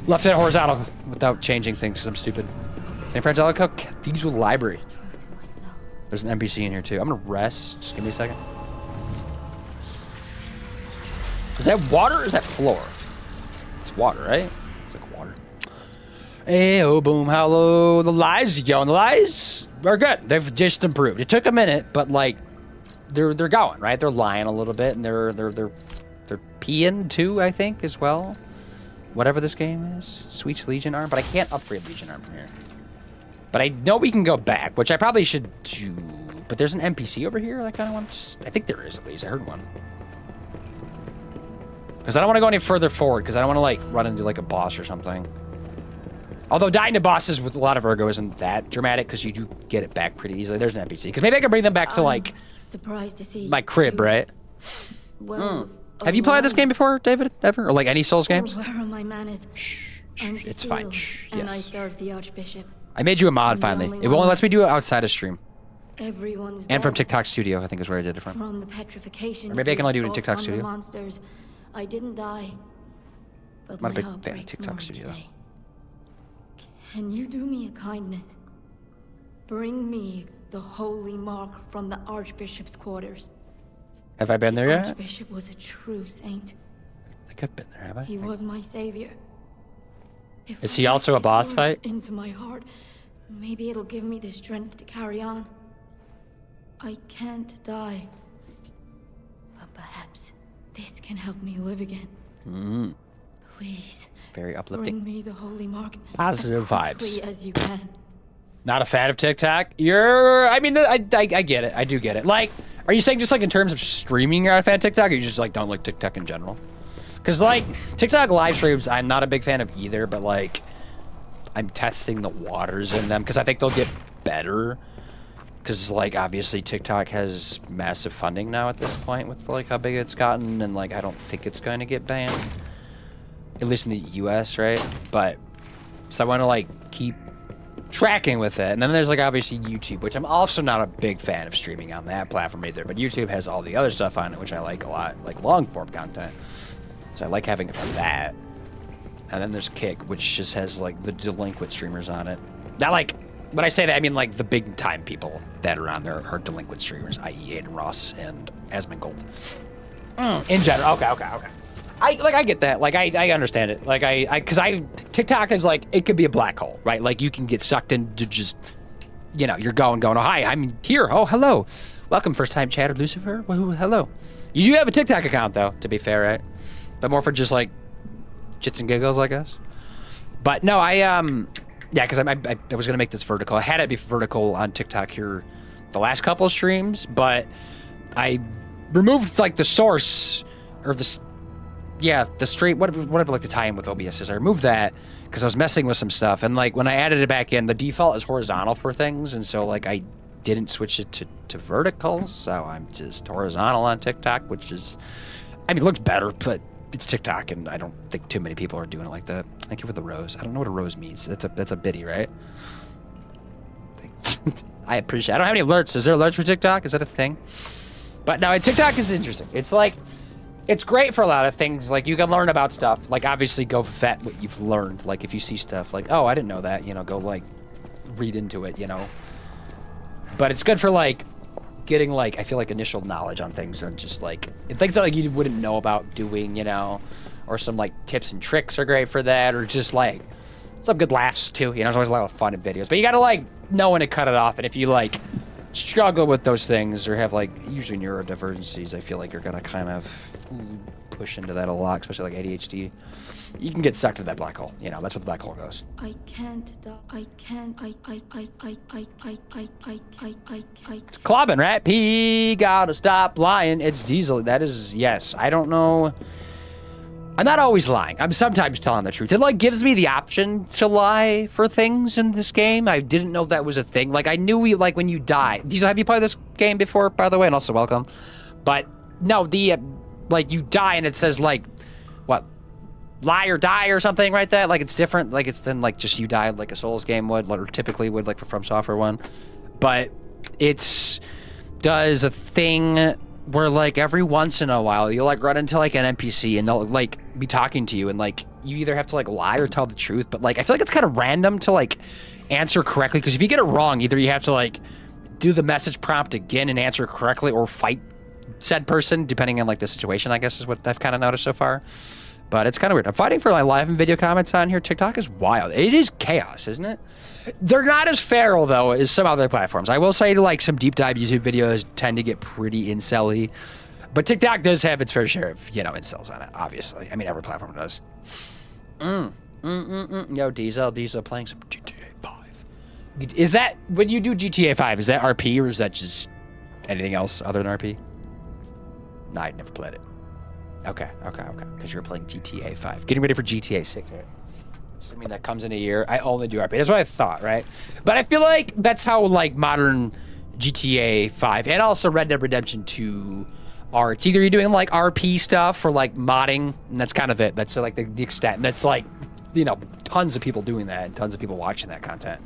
left it horizontal without changing things because I'm stupid. St. Frangelico Cathedral Library. There's an NPC in here too. I'm gonna rest. Just give me a second. Is that water or is that floor? It's water, right? It's like water. Hey, oh, boom, hello. The lies, yo, the lies are good. They've just improved. It took a minute, but like, they're going, right? They're lying a little bit, and they're peeing too, I think, as well. Whatever this game is. Sweet Legion arm, but I can't upgrade Legion arm from here. But I know we can go back, which I probably should do. But there's an NPC over here. I kind of want to just... I think there is, at least. I heard one. Because I don't want to go any further forward, because I don't want to, like, run into, like, a boss or something. Although dying to bosses with a lot of Ergo isn't that dramatic, because you do get it back pretty easily. There's an NPC. Because maybe I can bring them back to, like, surprised to see my crib, right? Well, Have you played this game before, David? Ever? Or, like, any Souls games? Where are my manners? Shh. I'm It's Cecile, fine. Shh. and I Yes. serve the Archbishop. I made you a mod, I'm the finally. only It only one. lets me do it outside of stream. Everyone's And from dead. TikTok Studio, I think is where I did it from. From the petrification. Or maybe I can only do it in disease TikTok brought on Studio. the monsters. I didn't die. But I'm not a my big heart fan of breaks TikTok more Studio, though. today. Can you do me a kindness? Bring me the holy mark from the Archbishop's quarters. Have I been there The yet? Archbishop was a true saint. I think I've been there, have I? He was my savior. If Is I he let also a his boss words fight? into my heart, maybe it'll give me the strength to carry on. I can't die. But perhaps this can help me live again. Please, Very uplifting. bring me the holy mark Positive as quickly vibes. as you can. Not a fan of TikTok? I mean, I get it. I do get it. Like, are you saying just like in terms of streaming you're not a fan of TikTok, or you just like don't like TikTok in general? Because like TikTok live streams, I'm not a big fan of either, but like I'm testing the waters in them because I think they'll get better. Because like obviously TikTok has massive funding now at this point with like how big it's gotten, and like I don't think it's going to get banned, at least in the US, right? But so I want to like keep tracking with it. And then there's like obviously YouTube, which I'm also not a big fan of streaming on that platform either, but YouTube has all the other stuff on it, which I like a lot, like long form content. So I like having it for that. And then there's Kick, which just has like the delinquent streamers on it. Not like, when I say that, I mean like the big time people that are on there are delinquent streamers, i.e. Aiden Ross and Asmongold. In general, okay. I get that. Like, I understand it. Like, because TikTok is like, it could be a black hole, right? Like, you can get sucked into just, you know, you're going, oh, hi, I'm here. Oh, hello. Welcome, first time chatter, Lucifer. Well, hello. You do have a TikTok account, though, to be fair, right? But more for just, like, shits and giggles, I guess. But, no, yeah, because I was going to make this vertical. I had it be vertical on TikTok here the last couple of streams, but I removed, like, the source, or the... Yeah, the straight, whatever like to tie in with OBS is, I removed that because I was messing with some stuff. And like when I added it back in, the default is horizontal for things. And so like I didn't switch it to vertical. So I'm just horizontal on TikTok, which is, I mean, it looks better, but it's TikTok. And I don't think too many people are doing it like that. Thank you for the rose. I don't know what a rose means. That's a biddy, right? I appreciate it. I don't have any alerts. Is there alerts for TikTok? Is that a thing? But no, TikTok is interesting. It's like, it's great for a lot of things. Like, you can learn about stuff. Like, obviously, go vet what you've learned. Like, if you see stuff like, oh, I didn't know that, you know, go, like, read into it, you know. But it's good for, like, getting, like, I feel like initial knowledge on things and just, like, things that, like, you wouldn't know about doing, you know. Or some, like, tips and tricks are great for that. Or just, like, some good laughs, too. You know, there's always a lot of fun in videos. But you gotta, like, know when to cut it off. And if you, like, struggle with those things or have like usually neurodivergencies, I feel like you're gonna kind of push into that a lot, especially like ADHD. You can get sucked into that black hole. You know, that's where the black hole goes. I can't die. I can't. It's Clobbin, right? P gotta stop lying. It's Diesel. That is, yes. I don't know. I'm not always lying. I'm sometimes telling the truth. It, like, gives me the option to lie for things in this game. I didn't know that was a thing. Like, I knew like, when you die... Diesel, have you played this game before, by the way? And also, welcome. But, no, like, you die and it says, like, what? Lie or die or something, right? That? Like, it's different. Like, it's then, like, just you die like a Souls game would, or typically would, like, for From Software one. But it's... does a thing... where like every once in a while you'll like run into like an NPC and they'll like be talking to you and like you either have to like lie or tell the truth, but like I feel like it's kind of random to like answer correctly, because if you get it wrong, either you have to like do the message prompt again and answer correctly or fight said person, depending on like the situation, I guess is what I've kind of noticed so far. But it's kind of weird. I'm fighting for like live and video comments on here. TikTok is wild. It is chaos, isn't it? They're not as feral, though, as some other platforms. I will say, like, some deep dive YouTube videos tend to get pretty incel-y. But TikTok does have its fair share of, you know, incels on it, obviously. I mean, every platform does. Yo, Diesel playing some GTA 5. Is that, when you do GTA 5, is that RP or is that just anything else other than RP? No, I'd never played it. Okay. Because you're playing GTA 5. Getting ready for GTA 6, right? Assuming that comes in a year. I only do RP. That's what I thought, right? But I feel like that's how, like, modern GTA 5 and also Red Dead Redemption 2 are. It's either you're doing, like, RP stuff or, like, modding, and that's kind of it. That's, like, the extent. And that's, like, you know, tons of people doing that and tons of people watching that content.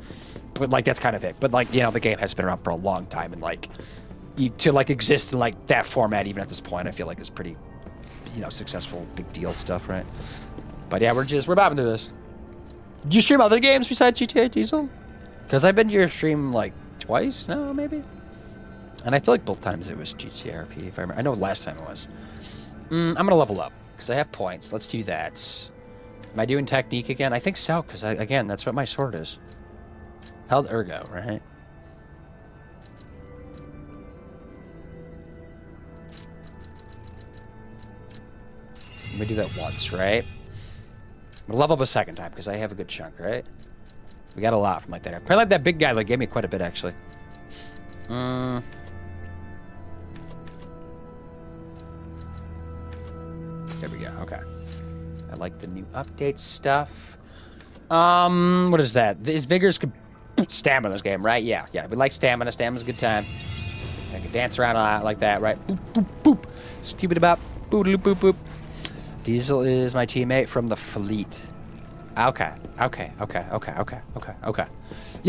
But, like, that's kind of it. But, like, you know, the game has been around for a long time, and, like, to, like, exist in, like, that format even at this point, I feel like is pretty... you know, successful, big deal stuff, right? But yeah, we're bobbing through this. Do you stream other games besides GTA, Diesel? Because I've been to your stream like twice now, maybe. And I feel like both times it was GTA RP. If I remember, I know last time it was. I'm gonna level up because I have points. Let's do that. Am I doing technique again? I think so, because again, that's what my sword is. Held ergo, right? Let me do that once, right? I'm gonna level up a second time because I have a good chunk, right? We got a lot from like that. Probably like that big guy like gave me quite a bit actually. There we go. Okay. I like the new update stuff. What is that? Is vigorous stamina in this game, right? Yeah, yeah. We like stamina. Stamina's a good time. I can dance around a lot like that, right? Boop, boop, boop. Skip it about. Boop, boop, boop, boop. Diesel is my teammate from the fleet. Okay. Yeah,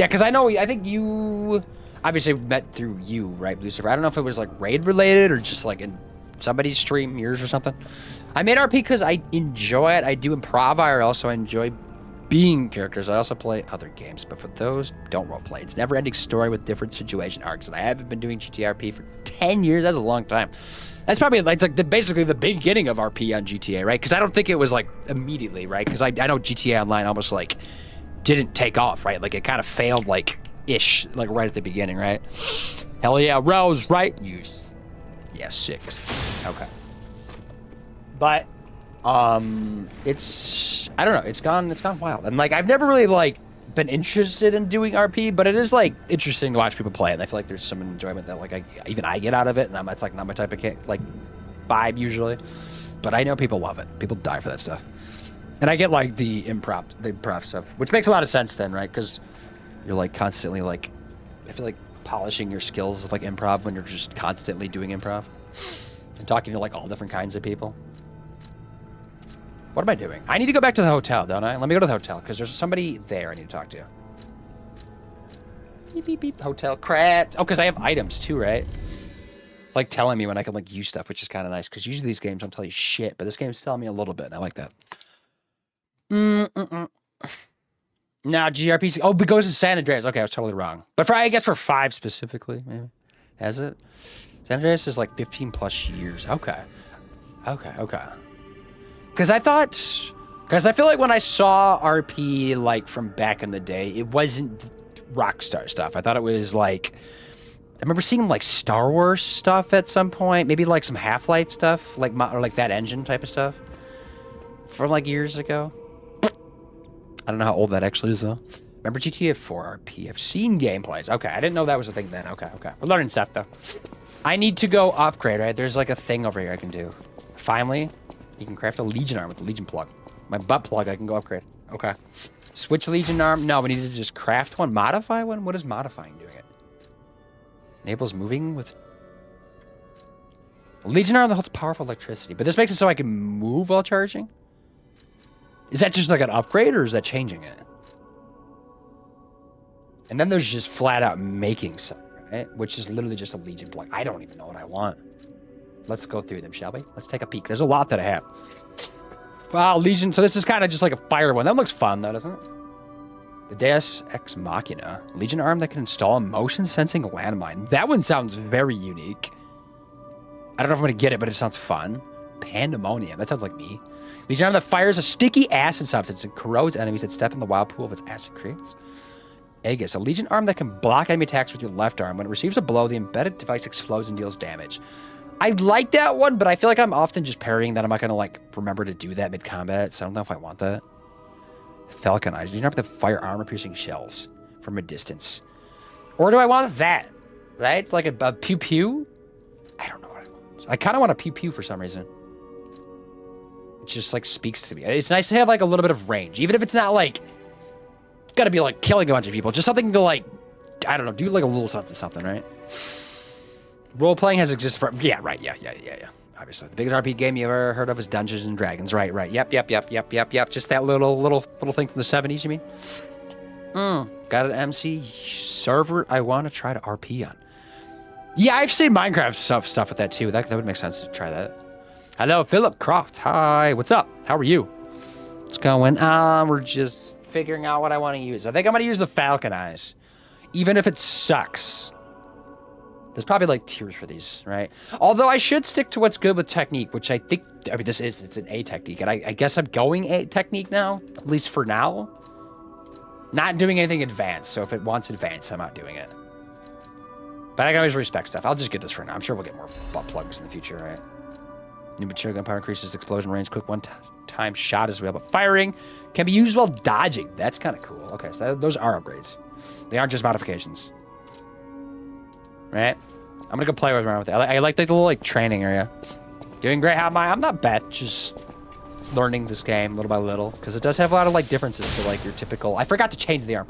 because I think you obviously met through you, right, Lucifer? I don't know if it was like raid related or just like in somebody's stream, yours or something. I made RP because I enjoy it. I do improv. I also enjoy being characters. I also play other games, but for those, don't roleplay. It's never-ending story with different situation arcs, and I haven't been doing GTRP for 10 years. That's a long time. That's probably it's like basically the beginning of RP on GTA, right? Because I don't think it was like immediately, right? Because I know GTA Online almost like didn't take off, right? Like it kind of failed like ish, like right at the beginning, right? Hell yeah, Rose, right? Use. Yeah, 6. Okay. But it's I don't know, it's gone wild. And like I've never really like been interested in doing RP, but it is like interesting to watch people play it. And I feel like there's some enjoyment that like even I get out of it, and it's like not my type of like vibe usually. But I know people love it. People die for that stuff. And I get like the improv stuff, which makes a lot of sense then, right? Because you're like constantly like, I feel like polishing your skills of like improv when you're just constantly doing improv and talking to like all different kinds of people. What am I doing? I need to go back to the hotel, don't I? Let me go to the hotel because there's somebody there I need to talk to. Beep, beep, beep. Hotel craft. Oh, because I have items too, right? Like telling me when I can like use stuff, which is kind of nice because usually these games don't tell you shit, but this game's telling me a little bit, and I like that. Now GRPC. Oh, but it goes to San Andreas. Okay, I was totally wrong. But for I guess for 5 specifically, maybe. Has it? San Andreas is like 15 plus years. Okay. Because I feel like when I saw RP like from back in the day, it wasn't Rockstar stuff. I thought it was like, I remember seeing like Star Wars stuff at some point, maybe like some Half-Life stuff, like or like that engine type of stuff from like years ago. I don't know how old that actually is though. Remember GTA 4 RP? I've seen gameplays. Okay, I didn't know that was a thing then. Okay. We're learning stuff though. I need to go upgrade, right? There's like a thing over here I can do. Finally. You can craft a Legion arm with the Legion plug. My butt plug, I can go upgrade. Okay. Switch Legion arm. No, we need to just craft one. Modify one? What is modifying doing it? Enables moving with... A Legion arm that holds powerful electricity. But this makes it so I can move while charging? Is that just like an upgrade or is that changing it? And then there's just flat out making something, right? Which is literally just a Legion plug. I don't even know what I want. Let's go through them, shall we? Let's take a peek. There's a lot that I have. Wow, Legion. So this is kind of just like a fire one. That looks fun, though, doesn't it? The Deus Ex Machina. Legion arm that can install a motion sensing landmine. That one sounds very unique. I don't know if I'm going to get it, but it sounds fun. Pandemonium. That sounds like me. Legion arm that fires a sticky acid substance and corrodes enemies that step in the wild pool of its acid creates. Aegis. A Legion arm that can block enemy attacks with your left arm. When it receives a blow, the embedded device explodes and deals damage. I like that one, but I feel like I'm often just parrying that. I'm not going to, like, remember to do that mid-combat, so I don't know if I want that. Falcon Eyes. You don't have to fire armor-piercing shells from a distance. Or do I want that? Right? Like a pew-pew? I don't know what I want. I kind of want a pew-pew for some reason. It just, like, speaks to me. It's nice to have, like, a little bit of range. Even if it's not, like, it's got to be, like, killing a bunch of people. Just something to, like, I don't know, do, like, a little something, right? Role-playing has existed for... Yeah, right. Yeah. Obviously. The biggest RP game you ever heard of is Dungeons & Dragons. Right. Yep. Just that little thing from the 70s, you mean? Got an MC server I want to try to RP on. Yeah, I've seen Minecraft stuff with that, too. That would make sense to try that. Hello, Philip Croft. Hi. What's up? How are you? What's going on? We're just figuring out what I want to use. I think I'm going to use the Falcon Eyes. Even if it sucks. There's probably like tiers for these, right? Although I should stick to what's good with technique, which I think, I mean, it's an A technique. And I guess I'm going A technique now, at least for now. Not doing anything advanced. So if it wants advanced, I'm not doing it. But I can always respect stuff. I'll just get this for now. I'm sure we'll get more butt plugs in the future, right? New material gunpowder increases explosion range. Quick one-time time shot as well, but firing can be used while dodging. That's kind of cool. Okay, so those are upgrades. They aren't just modifications. Right? I'm gonna go play around with it. I like the little like training area. Doing great. How am I? I'm not bad. Just learning this game little by little because it does have a lot of like differences to like your typical. I forgot to change the arm.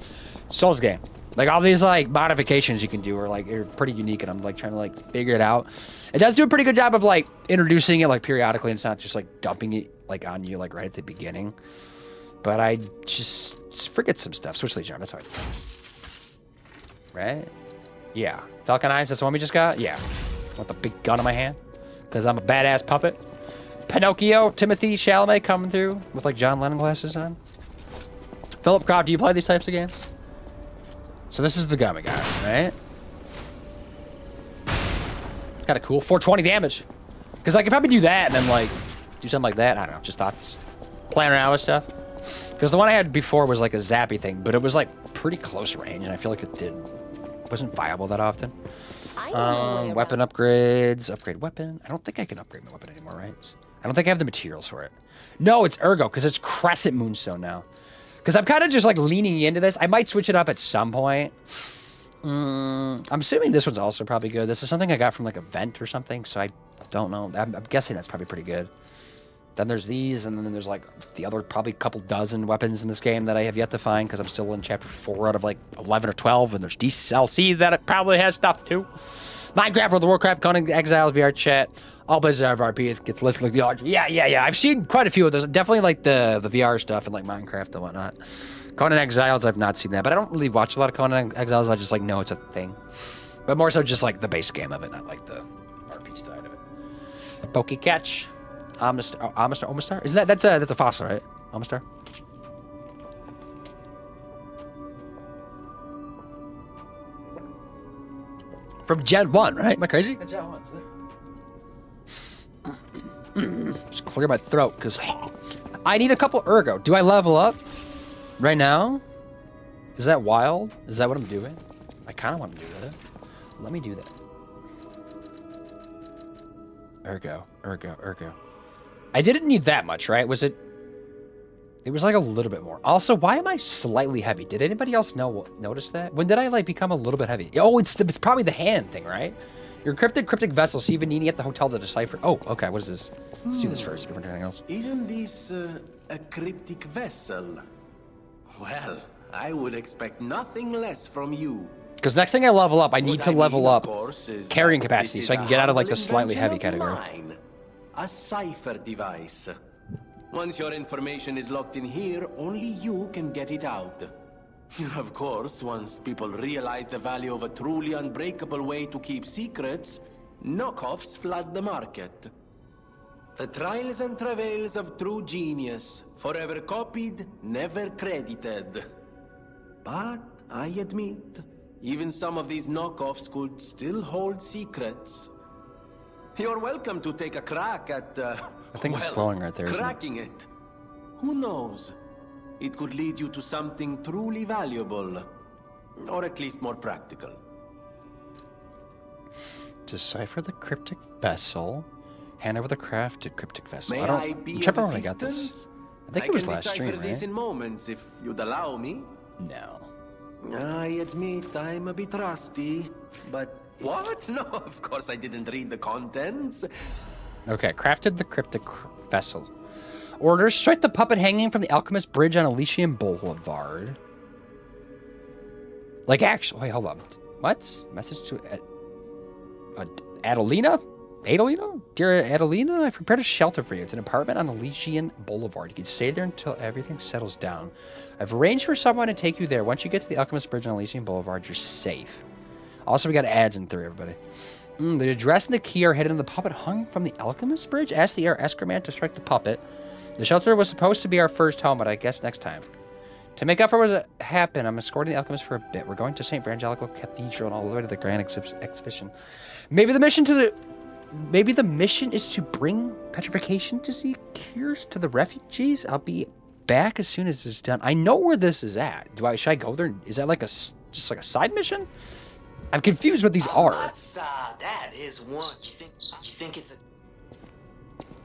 Souls game. Like all these like modifications you can do are pretty unique, and I'm like trying to like figure it out. It does do a pretty good job of like introducing it like periodically, and it's not just like dumping it like on you like right at the beginning. But I just forget some stuff. Switch Legion arm. That's hard. Right? Yeah. Falcon Eyes. That's the one we just got. Yeah. With the big gun in my hand because I'm a badass puppet. Pinocchio, Timothy Chalamet coming through with like John Lennon glasses on. Philip Croft, do you play these types of games? So this is the gun we got, right? It's kind of cool. 420 damage. Because I could probably do that and then like do something like that. I don't know. Just thoughts. Playing around with stuff. Because the one I had before was like a zappy thing, but it was like pretty close range, and I feel like it wasn't viable that often. Weapon upgrades. Upgrade weapon. I don't think I can upgrade my weapon anymore, right? I don't think I have the materials for it. No, it's Ergo, because it's Crescent Moonstone now. Because I'm kind of just like leaning into this. I might switch it up at some point. I'm assuming this one's also probably good. This is something I got from like a vent or something, so I don't know. I'm guessing that's probably pretty good. Then there's these, and then there's like the other probably couple dozen weapons in this game that I have yet to find because I'm still in chapter 4 out of like 11 or 12, and there's DLC that it probably has stuff too. Minecraft, World of Warcraft, Conan Exiles, VR chat, all Blizzard RP. It gets listed like the RG. Yeah. I've seen quite a few of those. Definitely like the VR stuff and like Minecraft and whatnot. Conan Exiles, I've not seen that, but I don't really watch a lot of Conan Exiles. I just like know it's a thing, but more so just like the base game of it, not like the RP side of it. Pokecatch. Omastar? Isn't that's a fossil, right? Omastar? From Gen 1, right? Am I crazy? That's Gen 1, isn't it? Just clear my throat, because I need a couple Ergo. Do I level up right now? Is that wild? Is that what I'm doing? I kind of want to do that. Let me do that. Ergo. I didn't need that much, right? Was it? It was like a little bit more. Also, why am I slightly heavy? Did anybody else notice that? When did I like become a little bit heavy? Oh, it's probably the hand thing, right? Your cryptic vessel. See Vanini at the hotel to decipher. Oh, okay. What is this? Let's do this first before anything else. Isn't this a cryptic vessel? Well, I would expect nothing less from you. Because next thing I level up, I need to level up is carrying capacity so I can get out of like the slightly heavy category. A cipher device. Once your information is locked in here, only you can get it out. Of course, once people realize the value of a truly unbreakable way to keep secrets, knockoffs flood the market. The trials and travails of true genius, forever copied, never credited. But I admit, even some of these knockoffs could still hold secrets. You're welcome to take a crack at, I think it's glowing right there, isn't it? cracking it. Who knows? It could lead you to something truly valuable. Or at least more practical. Decipher the cryptic vessel. Hand over the crafted cryptic vessel. May I be whichever of one I got this. assistance? I think it was last can stream, decipher this right? in moments if you'd allow me. No. I admit I'm a bit rusty, but... What? No, of course I didn't read the contents. Okay, crafted the cryptic vessel. Order, strike the puppet hanging from the Alchemist Bridge on Elysian Boulevard. Like, actually, wait, hold on. What? Message to Adelina? Adelina? Dear Adelina, I've prepared a shelter for you. It's an apartment on Elysian Boulevard. You can stay there until everything settles down. I've arranged for someone to take you there. Once you get to the Alchemist Bridge on Elysian Boulevard, you're safe. Also, we got ads in 3, everybody. The address and the key are hidden in the puppet hung from the Alchemist Bridge. Ask the air escort to strike the puppet. The shelter was supposed to be our first home, but I guess next time. To make up for what happened, I'm escorting the Alchemist for a bit. We're going to St. Evangelical Cathedral and all the way to the Grand Exhibition. Maybe the mission is to bring petrification to seek cures to the refugees. I'll be back as soon as it's done. I know where this is at. Should I go there? Is that like just like a side mission? I'm confused what these are. That is one. You think it's a...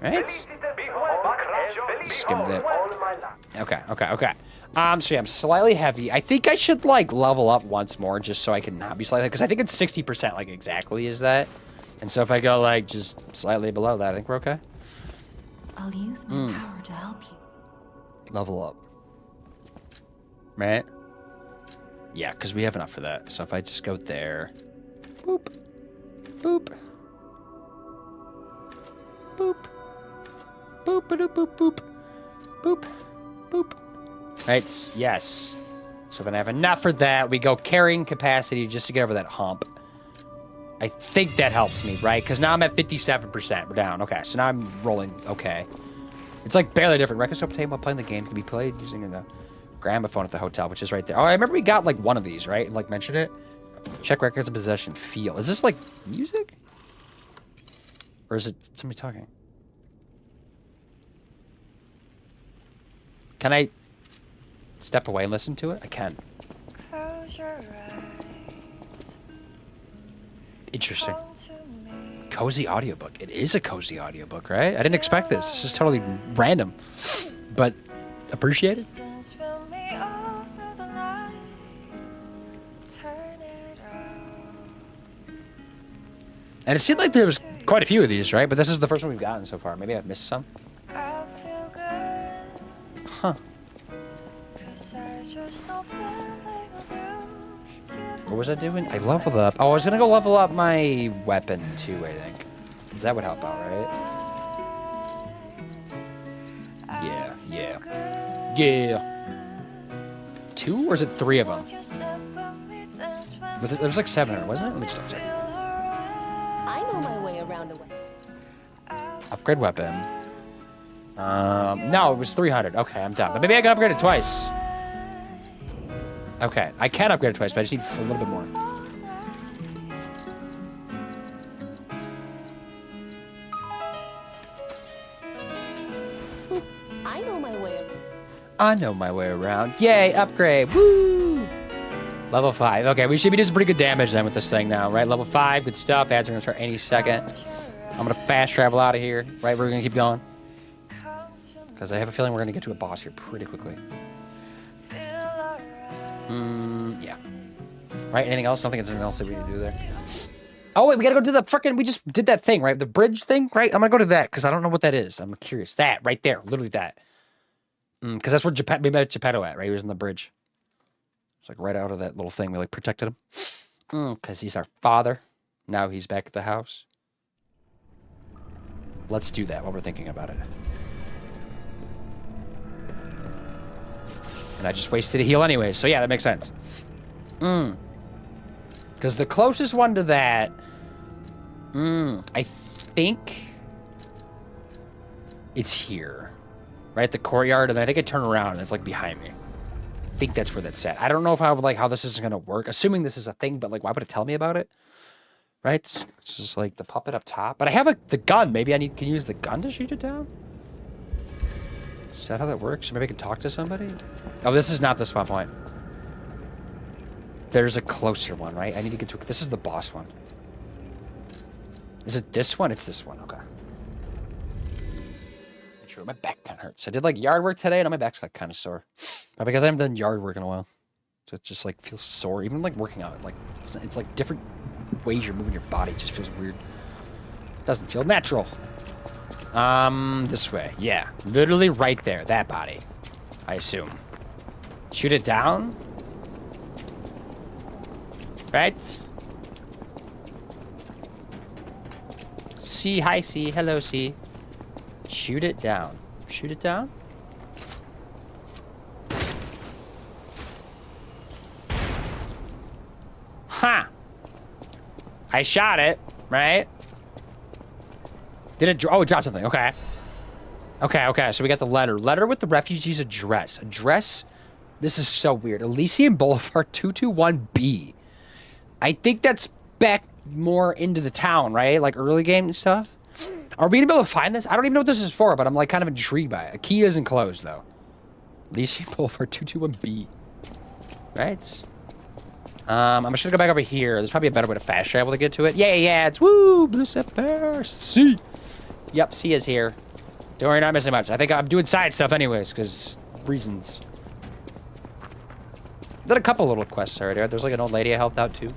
Right? Skim that. Okay. So yeah, I'm slightly heavy. I think I should like level up once more just so I can not be slightly, because I think it's 60% like exactly is that. And so if I go like just slightly below that, I think we're okay. I'll use my power to help you. Level up. Right? Yeah, because we have enough for that. So if I just go there. Boop. Boop. Boop. Boop, boop, boop, boop. Boop. Boop. Right? Yes. So then I have enough for that. We go carrying capacity just to get over that hump. I think that helps me, right? Because now I'm at 57%. We're down. Okay, so now I'm rolling. Okay. It's like barely different. Record stop tape while playing the game can be played using a gramophone at the hotel, which is right there. Oh, I remember we got like one of these, right? And like mentioned it. Check records in possession. Feel. Is this like music? Or is it somebody talking? Can I step away and listen to it? I can. Close your eyes. Interesting. Come to me. Cozy audiobook. It is a cozy audiobook, right? I didn't expect this. This is totally random. But appreciated. Distance fill me all through the night. Turn it out. And it seemed like there was quite a few of these, right? But this is the first one we've gotten so far. Maybe I've missed some. I feel good. Huh. 'Cause I just know feeling of you. What was I doing? I leveled up. Oh, I was going to go level up my weapon too, I think. Because that would help out, right? Yeah. 2? Or is it 3 of them? There was like 7 or wasn't it? Let me just double check. I know my way around a way. Upgrade weapon. No, it was 300. Okay, I'm done. But maybe I can upgrade it twice. Okay, I can upgrade it twice, but I just need a little bit more. I know my way around. I know my way around. Yay, upgrade. Woo! Level 5. Okay, we should be doing some pretty good damage then with this thing now, right? Level 5, good stuff. Ads are going to start any second. I'm going to fast travel out of here, right? We're going to keep going. Because I have a feeling we're going to get to a boss here pretty quickly. Yeah. Right? Anything else? I don't think there's anything else that we need to do there. Oh, wait, we got to go do the frickin'... We just did that thing, right? The bridge thing, right? I'm going to go to that because I don't know what that is. I'm curious. That, right there. Literally that. Because that's where we met Geppetto at, right? He was on the bridge. It's like right out of that little thing. We like protected him. Because he's our father. Now he's back at the house. Let's do that while we're thinking about it. And I just wasted a heal anyway, so yeah, that makes sense. Because the closest one to that... I think... It's here. Right at the courtyard, and then I think I turn around and it's like behind me. I think that's where that's at. I don't know if I would like how this is gonna work. Assuming this is a thing, but like why would it tell me about it? Right? It's just like the puppet up top. But I have the gun. Maybe I can use the gun to shoot it down? Is that how that works? Maybe I can talk to somebody? Oh, this is not the spawn point. There's a closer one, right? I need to get to... This is the boss one. Is it this one? It's this one. Okay. True. My back kind of hurts. I did like yard work today, and my back's like kind of sore. But because I haven't done yard work in a while. So it just like feels sore. Even like working out. Like it's like different ways you're moving your body. It just feels weird. Doesn't feel natural. This way. Yeah. Literally right there. That body. I assume. Shoot it down? Right? C. Hi, C. Hello, C. Shoot it down. Shoot it down? Huh. I shot it, right? Did it... Oh, it dropped something. Okay. Okay. So we got the letter. Letter with the refugee's address. Address... This is so weird. Elysian Boulevard 221B. I think that's back more into the town, right? Like early game and stuff. Are we gonna be able to find this? I don't even know what this is for, but I'm like kind of intrigued by it. A key isn't closed though. Elysian Boulevard 221B. Right? I'm just gonna go back over here. There's probably a better way to fast travel to get to it. Yeah, it's woo! Blue Sapphire! C! Yep, C is here. Don't worry, not missing much. I think I'm doing side stuff anyways, because reasons. Did a couple little quests already. Right? There's like an old lady I helped out too.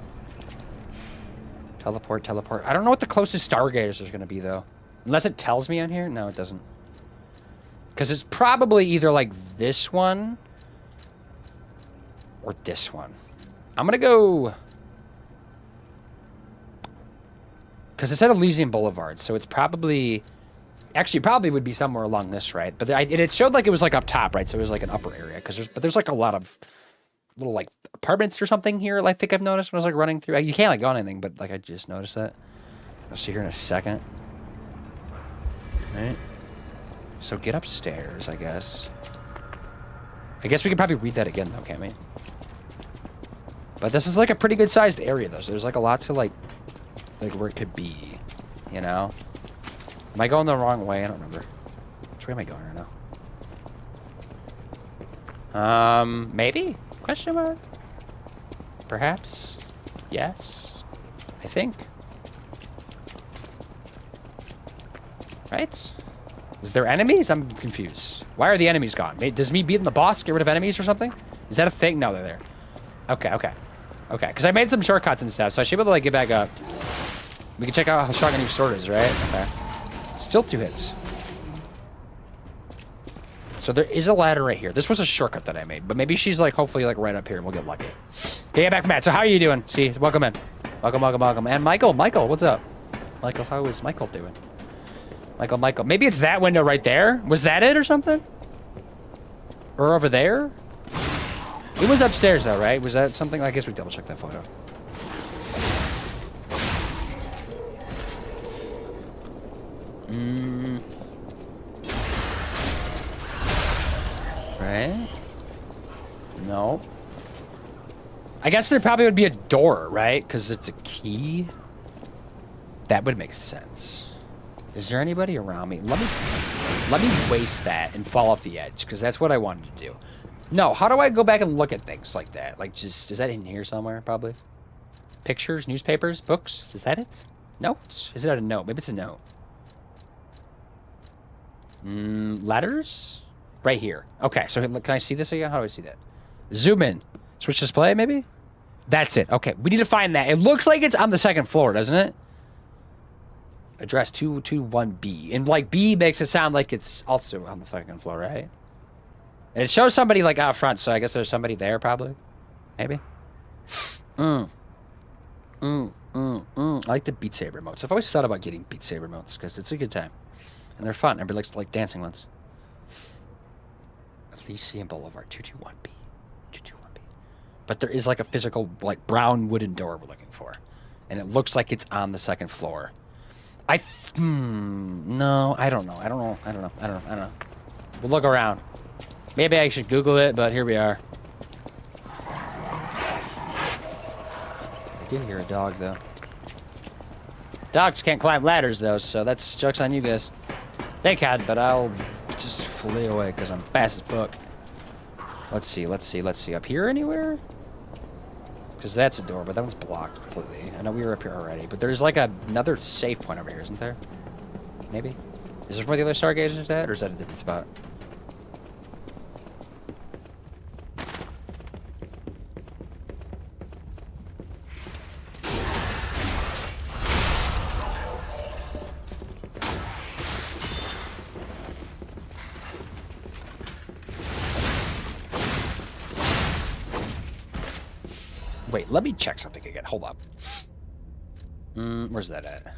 Teleport, teleport. I don't know what the closest Stargazers is going to be though. Unless it tells me on here. No, it doesn't. Because it's probably either like this one or this one. I'm going to go... Because it said Elysian Boulevard, so it's probably... Actually, probably would be somewhere along this, right? But it showed like it was like up top, right? So it was like an upper area. But there's like a lot of little like apartments or something here. I think I've noticed when I was like running through. You can't like go on anything, but like I just noticed that. I'll see here in a second. All right. So get upstairs, I guess. I guess we could probably read that again, though, can't we? But this is like a pretty good sized area, though. So there's like a lot to like where it could be, you know? Am I going the wrong way? I don't remember. Which way am I going right now? Maybe? Question mark? Perhaps? Yes? I think. Right? Is there enemies? I'm confused. Why are the enemies gone? Does me beating the boss get rid of enemies or something? Is that a thing? No, they're there. Okay, okay. Okay, because I made some shortcuts and stuff, so I should be able to like get back up. We can check out how strong a new sword is, right? Okay. Still 2 hits. So there is a ladder right here. This was a shortcut that I made, but maybe she's like hopefully like right up here and we'll get lucky. Okay, yeah, back from Matt. So how are you doing? See, welcome in. Welcome, welcome, welcome. And Michael, what's up? Michael, how is Michael doing? Michael. Maybe it's that window right there. Was that it or something? Or over there? It was upstairs though, right? Was that something? I guess we double check that photo. Right? No. I guess there probably would be a door, right? Because it's a key. That would make sense. Is there anybody around me? Let me waste that and fall off the edge, because that's what I wanted to do. No, how do I go back and look at things like that? Like, just, is that in here somewhere, probably? Pictures, newspapers, books? Is that it? Notes? Is it a note? Maybe it's a note. Letters? Right here. Okay, so can I see this again? How do I see that? Zoom in. Switch display, maybe? That's it. Okay, we need to find that. It looks like it's on the 2nd floor, doesn't it? Address 221B. And, like, B makes it sound like it's also on the 2nd floor, right? And it shows somebody, like, out front, so I guess there's somebody there, probably. Maybe? I like the Beat Saber modes. I've always thought about getting Beat Saber modes, because it's a good time. And they're fun. Everybody likes, like, dancing ones. Elysian Boulevard, 221B. 221B. But there is, like, a physical, like, brown wooden door we're looking for. And it looks like it's on the 2nd floor. No, I don't know. We'll look around. Maybe I should Google it, but here we are. I did hear a dog, though. Dogs can't climb ladders, though, so that's joke's on you guys. They can, but I'll just flee away because I'm fast as fuck. Let's see. Up here anywhere? Because that's a door, but that one's blocked completely. I know we were up here already, but there's like another safe point over here, isn't there? Maybe? Is this where the other Stargazers is at, or is that a different spot? Wait, let me check something again. Hold up. Where's that at?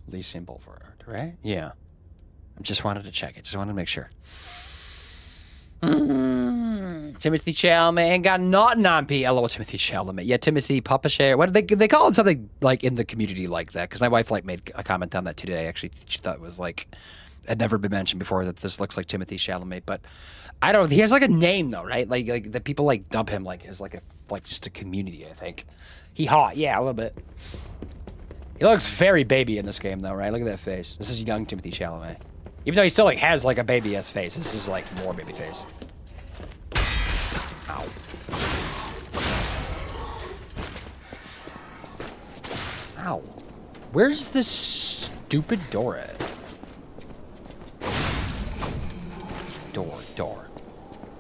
Elysian Boulevard, right? Yeah. I just wanted to check it. Just wanted to make sure. Timothy Chalamet ain't got nothing on P. LOL, Timothy Chalamet. Yeah, Timothy Papachet. What do they call him something like in the community like that? Because my wife like made a comment on that today. Actually, she thought it was like had never been mentioned before that this looks like Timothy Chalamet, but I don't know. He has like a name though, right? Like the people like dump him like as like just a community. I think he hot, yeah, a little bit. He looks very baby in this game though, right? Look at that face. This is young Timothy Chalamet, even though he still like has like a baby ass face. This is like more baby face. Ow. Ow. Where's this stupid door at? Door.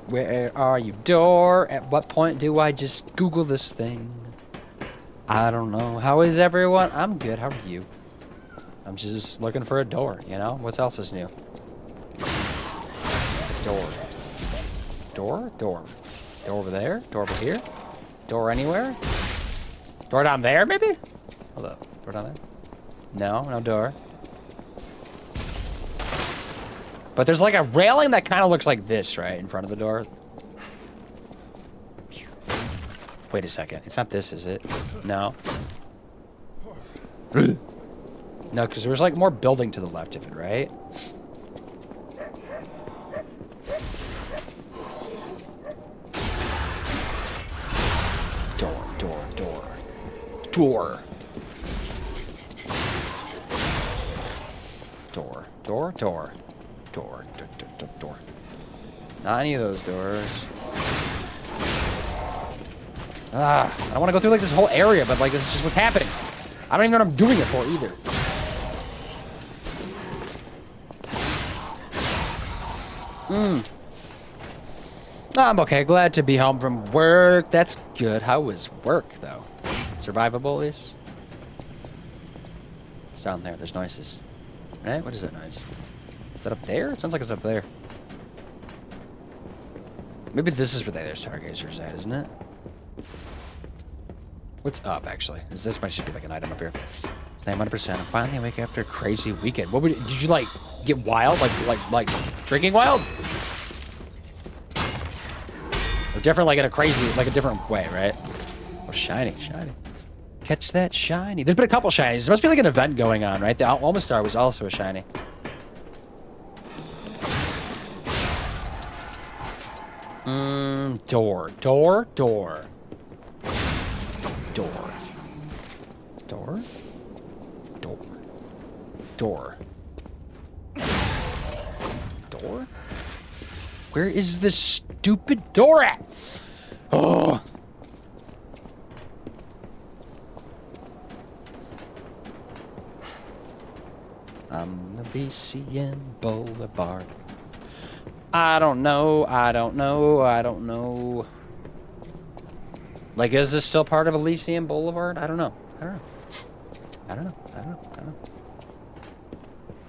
Where are you, door? At what point do I just Google this thing? I don't know. How is everyone? I'm good. How are you? I'm just looking for a door, you know? What else is new? Door. Door? Door. Door over there? Door over here? Door anywhere? Door down there, maybe? Hold up. Door down there? No door. But there's like a railing that kind of looks like this, right? In front of the door. Wait a second. It's not this, is it? No. No, because there's like more building to the left of it, right? Door. Not any of those doors. I don't want to go through like this whole area, but like this is just what's happening. I don't even know what I'm doing it for either. I'm okay. Glad to be home from work. That's good. How was work, though? Survivable, at least? It's down there. There's noises. Right? What is that noise? Is that up there? It sounds like it's up there. Maybe this is where the other stargazer's at, isn't it? What's up, actually? This might just be like an item up here. It's 100%. I'm finally awake after a crazy weekend. What did you like get wild? Like drinking wild? Or different, like in a crazy, like a different way, right? Oh, shiny. Catch that shiny. There's been a couple shinies. There must be like an event going on, right? The Almastar was also a shiny. Door. Where is this stupid door at? Oh. Elysian Boulevard. I don't know. Like, is this still part of Elysian Boulevard? I don't know.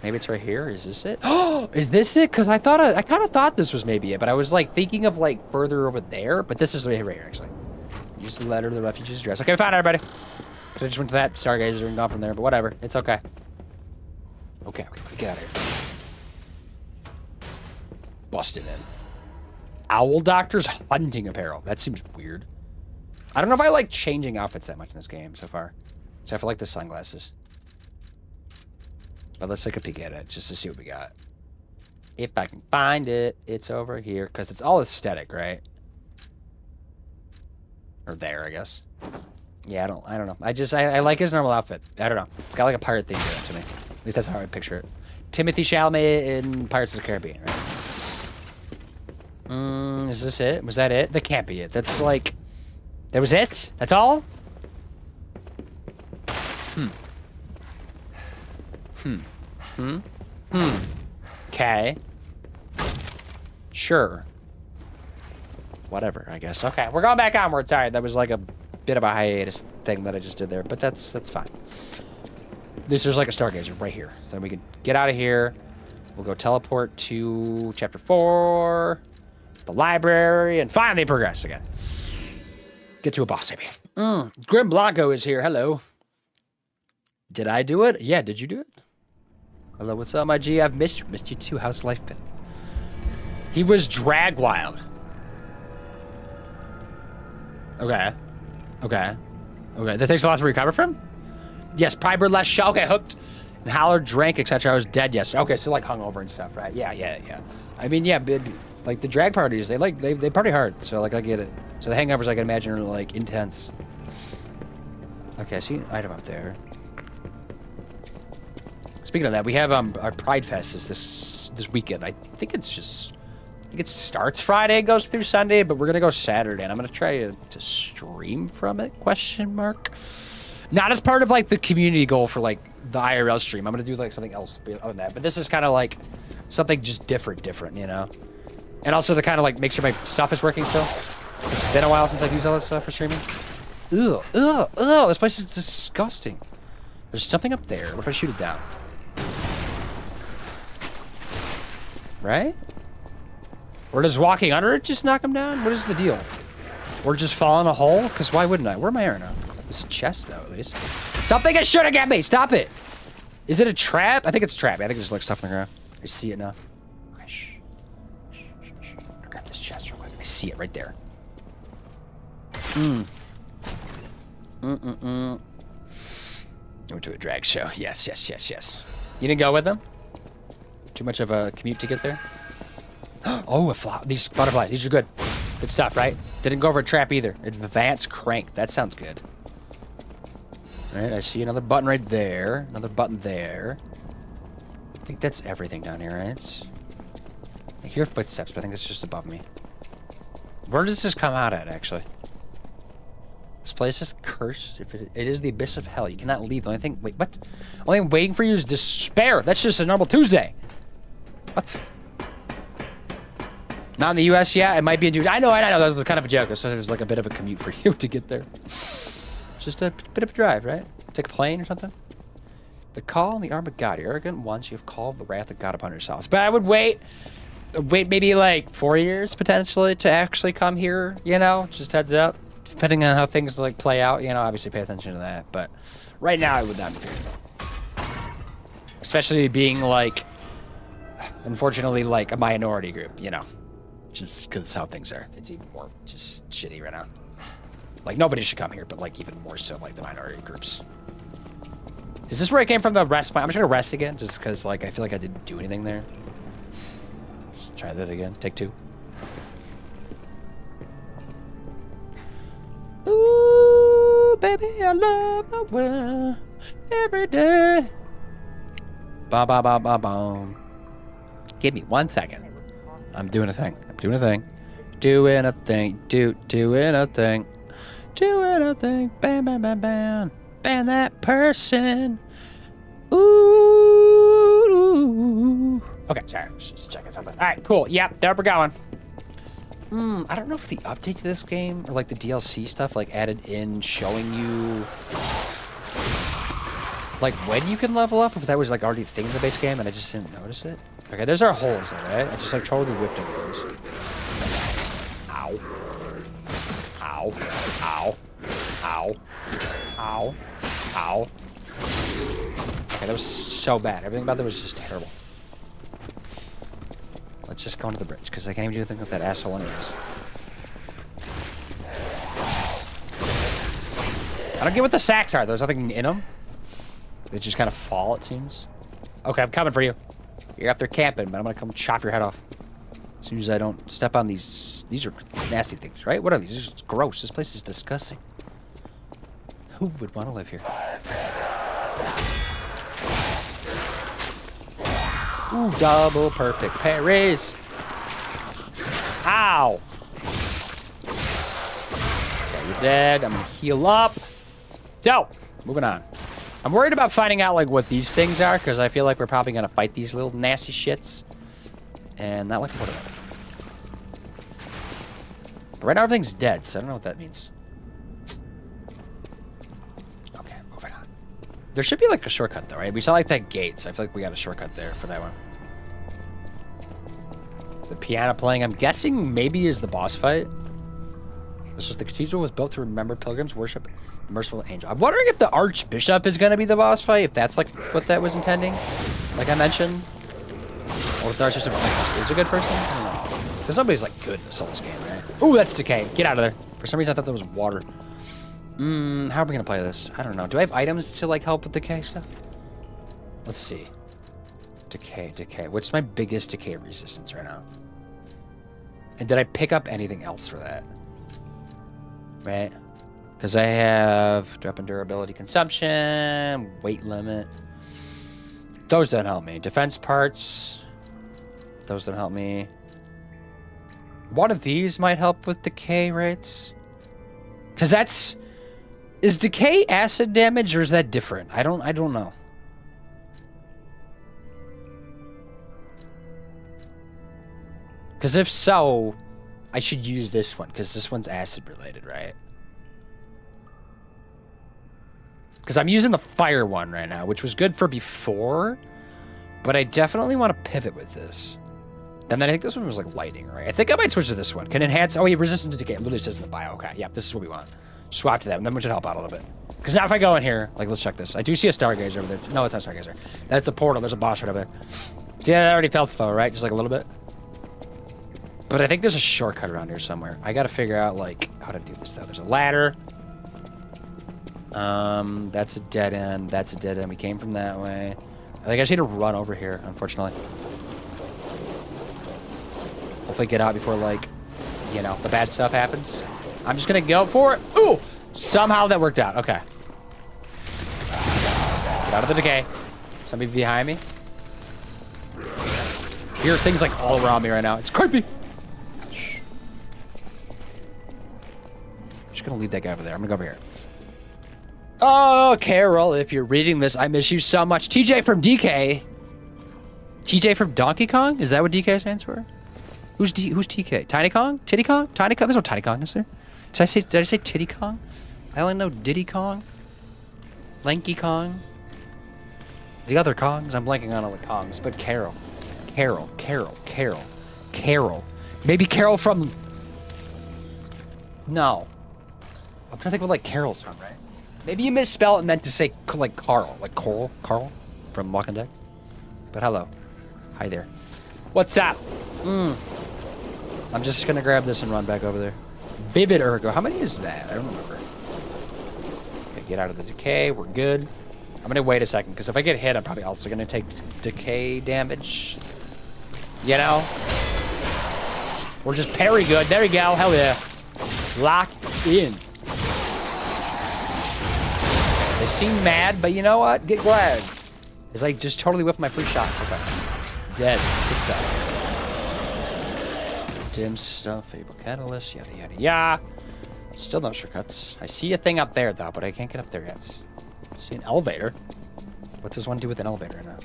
Maybe it's right here. Is this it? Oh, is this it? Because I kind of thought this was maybe it, but I was like thinking of like further over there. But this is right here, actually. Use the letter to the refugee's address. Okay, fine, everybody. Because I just went to that stargazer and gone from there, but whatever. It's okay. Okay, get out of here. Busted in. Owl Doctor's hunting apparel. That seems weird. I don't know if I like changing outfits that much in this game so far. Except for like the sunglasses. But let's take a peek at it just to see what we got. If I can find it, it's over here. Because it's all aesthetic, right? Or there, I guess. Yeah, I don't know. I like his normal outfit. I don't know. It's got like a pirate theme to it to me. At least that's how I picture it. Timothy Chalamet in Pirates of the Caribbean, right? Is this it? Was that it? That can't be it. That's like... That was it? That's all? Okay. Sure. Whatever, I guess. Okay, we're going back onward. Sorry, that was like a bit of a hiatus thing that I just did there, but that's fine. There's like a stargazer right here. So we can get out of here. We'll go teleport to chapter 4, the library, and finally progress again. Get to a boss, maybe. Grim Blanco is here. Hello. Did I do it? Yeah, did you do it? Hello, what's up, my G? I've missed you too. How's life been? He was drag wild. Okay. That takes a lot to recover from? Yes, Piper less shot. Okay, hooked. And Howler drank, etc. I was dead yesterday. Okay, so like hungover and stuff, right? Yeah. I mean, yeah, like the drag parties, they party hard. So like I get it. So the hangovers I can imagine are like intense. Okay, I see an item up there. Speaking of that, we have our Pride Fest is this weekend. I think it starts Friday, goes through Sunday, but we're gonna go Saturday, and I'm gonna try to stream from it? ? Not as part of like the community goal for like the IRL stream. I'm gonna do like something else other than that. But this is kind of like something just different, you know? And also to kind of like make sure my stuff is working still. It's been a while since I've used all this stuff for streaming. Ugh, ugh, ugh, this place is disgusting. There's something up there. What if I shoot it down? Right? Or does walking under it just knock him down? What is the deal? Or just fall in a hole? Because why wouldn't I? Where am I now? It's a chest, though, at least. Something is shooting at me! Stop it! Is it a trap? I think it's a trap. I think there's like stuff on the ground. I see it now. Okay, shh. Shh, shh, shh. I'll grab this chest real quick. I see it right there. I went to a drag show. Yes, yes, yes, yes. You didn't go with them? Too much of a commute to get there? Oh, these butterflies. These are good. Good stuff, right? Didn't go over a trap either. Advanced crank. That sounds good. All right, I see another button right there. Another button there. I think that's everything down here, right? I hear footsteps, but I think it's just above me. Where does this come out at, actually? This place is cursed. If it is the abyss of hell, you cannot leave. The only thing... Wait, what? Only thing waiting for you is despair. That's just a normal Tuesday. What? Not in the U.S. yet. It might be in Tuesday. I know. That was kind of a joke. So it was like a bit of a commute for you to get there. Just a bit of a drive, right? Take a plane or something. The call and the arm of God. You're arrogant once. You have called the wrath of God upon yourselves. But I would wait maybe like 4 years potentially to actually come here. You know, just heads up. Depending on how things like play out, you know, obviously pay attention to that. But right now, I would not fear it. Especially being like, unfortunately, like a minority group, you know, just because how things are. It's even more just shitty right now. Like nobody should come here, but like even more so like the minority groups. Is this where I came from? The rest? I'm just gonna rest again, just because like I feel like I didn't do anything there. Just try that again. Take 2. Ooh, baby, I love my world every day. Ba ba ba ba boom. Give me 1 second. I'm doing a thing. Doing a thing. Doing a thing. Doing a thing. Bam, bam, bam, bam. Ban that person. Ooh. Okay, sorry. Just checking something. All right, cool. Yep, there we're going. I don't know if the update to this game or like the DLC stuff like added in showing you like when you can level up, if that was like already a thing in the base game and I just didn't notice it. Okay, there's our holes there, right? I just like totally whipped into those. Ow. Ow. Ow. Ow. Ow. Ow. Okay, that was so bad. Everything about that was just terrible. Let's just go into the bridge, because I can't even do anything with that asshole anyways. I don't get what the sacks are. There's nothing in them. They just kind of fall, it seems. Okay, I'm coming for you. You're up there camping, but I'm going to come chop your head off. As soon as I don't step on these... These are nasty things, right? What are these? This is gross. This place is disgusting. Who would want to live here? Ooh, double perfect parries. Ow. Okay, you're dead. I'm gonna heal up. So, moving on. I'm worried about finding out like what these things are, because I feel like we're probably gonna fight these little nasty shits. And not like what of them. But right now everything's dead, so I don't know what that means. Okay, moving on. There should be like a shortcut though, right? We saw like that gate, so I feel like we got a shortcut there for that one. The piano playing, I'm guessing maybe is the boss fight. This was the cathedral was built to remember pilgrims worship the merciful angel. I'm wondering if the archbishop is going to be the boss fight, if that's like what that was intending, like I mentioned. Or if the archbishop is a good person. I don't know. Because somebody's like good in a Souls game, right? Ooh, that's decay. Get out of there. For some reason I thought that was water. How are we going to play this? I don't know. Do I have items to like help with decay stuff? Let's see. Decay. What's my biggest decay resistance right now? And did I pick up anything else for that? Right? Because I have drop in durability consumption, weight limit. Those don't help me. Defense parts. Those don't help me. One of these might help with decay rates. Because that's Is decay acid damage or is that different? I don't know. Because if so, I should use this one because this one's acid related, right? Because I'm using the fire one right now, which was good for before, but I definitely want to pivot with this. And then I think this one was like lighting, right? I think I might switch to this one. Can enhance. Oh, yeah, resistant to decay. It literally says in the bio. Okay, yeah, this is what we want. Swap to that, and then we should help out a little bit. Because now if I go in here, like, let's check this. I do see a Stargazer over there. No, it's not Stargazer. That's a portal. There's a boss right over there. See, that already felt slow, right? Just like a little bit. But I think there's a shortcut around here somewhere. I gotta figure out, like, how to do this, though. There's a ladder. That's a dead end. That's a dead end. We came from that way. I think I just need to run over here, unfortunately. Hopefully get out before, like, you know, the bad stuff happens. I'm just gonna go for it. Ooh! Somehow that worked out. Okay. Get out of the decay. Somebody behind me. Hear things like all around me right now. It's creepy. Shh. I'm just gonna leave that guy over there. I'm gonna go over here. Oh, Carol, if you're reading this, I miss you so much. TJ from DK. TJ from Donkey Kong? Is that what DK stands for? Who's TK? Tiny Kong? Titty Kong? Tiny Kong? There's no Tiny Kong, is there? Did I say Titty Kong? I only know Diddy Kong. Lanky Kong. The other Kongs? I'm blanking on all the Kongs. But Carol. Carol. Maybe Carol from... No. I'm trying to think of like Carol's from, right? Maybe you misspell it and meant to say like Carl. Like Carl from Walking Dead. But hello. Hi there. What's up? I'm just gonna grab this and run back over there. Vivid Ergo. How many is that? I don't remember. Okay, get out of the decay. We're good. I'm gonna wait a second, because if I get hit, I'm probably also gonna take decay damage. You know? We're just parry good. There we go. Hell yeah. Lock in. They seem mad, but you know what? Get glad. It's like just totally whiffed my free shots. Okay. Dead. Good stuff. Dim stuff, Fable Catalyst, yada yada yada. Still no shortcuts. I see a thing up there though, but I can't get up there yet. I see an elevator. What does one do with an elevator now?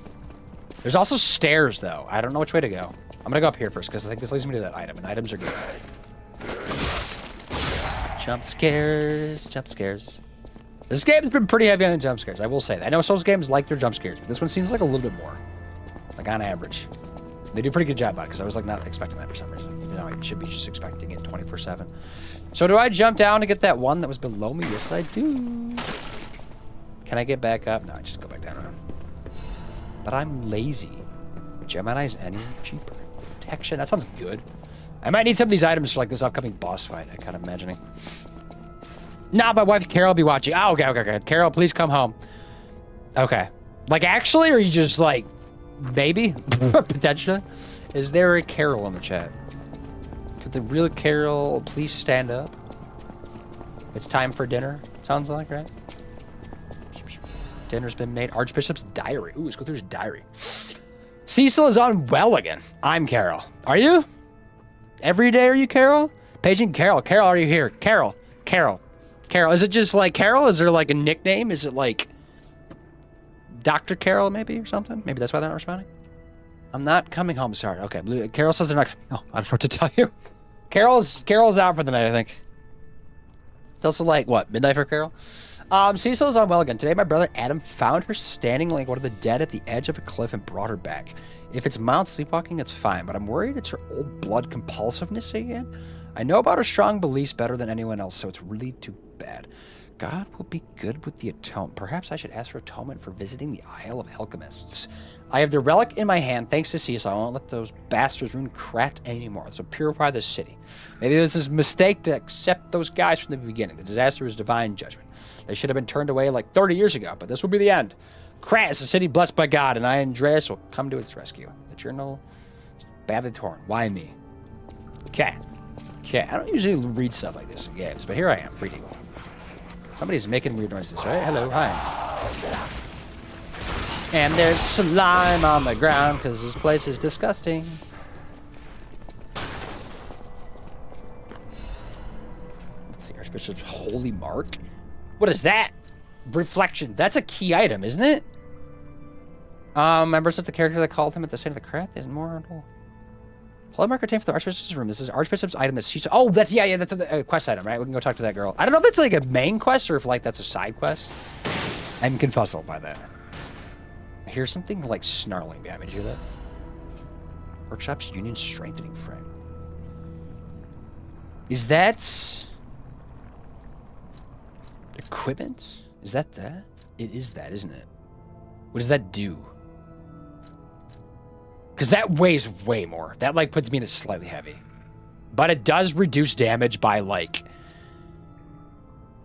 There's also stairs though. I don't know which way to go. I'm gonna go up here first because I think this leads me to that item, and items are good. Jump scares, jump scares. This game's been pretty heavy on jump scares, I will say that. I know Souls games like their jump scares, but this one seems like a little bit more. Like on average. They do a pretty good job on it, because I was like not expecting that for some reason. You know, I should be just expecting it 24/7. So do I jump down to get that one that was below me? Yes, I do. Can I get back up? No, I just go back down. But I'm lazy. Gemini's any cheaper. Protection, that sounds good. I might need some of these items for like this upcoming boss fight, I'm kind of imagining. Nah, my wife Carol will be watching. Oh, okay. Carol, please come home. Okay. Like actually, or are you just like, maybe? Potentially? Is there a Carol in the chat? Could the real Carol please stand up? It's time for dinner, sounds like, right? Dinner's been made. Archbishop's diary. Ooh, let's go through his diary. Cecil is unwell again. I'm Carol. Are you? Every day are you Carol? Paging Carol. Carol, are you here? Carol. Is it just like Carol? Is there like a nickname? Is it like Dr. Carol maybe or something? Maybe that's why they're not responding. I'm not coming home. Sorry. Okay. Carol says they're not coming. Oh, I don't know what to tell you. Carol's out for the night, I think. It's also like, what, midnight for Carol? Cecil's unwell again. Today, my brother Adam found her standing like one of the dead at the edge of a cliff and brought her back. If it's mild sleepwalking, it's fine, but I'm worried it's her old blood compulsiveness again. I know about her strong beliefs better than anyone else, so it's really too bad. God will be good with the atonement. Perhaps I should ask for atonement for visiting the Isle of Alchemists. I have the relic in my hand, thanks to Cecil. I won't let those bastards ruin Krat anymore, so purify the city. Maybe this is a mistake to accept those guys from the beginning. The disaster was divine judgment. They should have been turned away like 30 years ago, but this will be the end. Krat is a city blessed by God, and I, Andreas, will come to its rescue. The journal is badly torn. Why me? Okay. I don't usually read stuff like this in games, but here I am, reading. Somebody's making weird noises, right? Hello, hi. And there's slime on the ground, because this place is disgusting. Let's see, Archbishop's Holy Mark. What is that? Reflection. That's a key item, isn't it? Remember the character that called him at the site of the crack? There's more. Holy marker obtained for the Archbishop's room. This is Archbishop's item that she's. Oh, that's that's a quest item, right? We can go talk to that girl. I don't know if that's like a main quest or if like that's a side quest. I'm confuzzled by that. I hear something like snarling behind me. Did you hear that? Workshop's Union Strengthening Frame. Is that equipment? Is that that? It is that, isn't it? What does that do? Because that weighs way more. That, like, puts me in slightly heavy. But it does reduce damage by, like...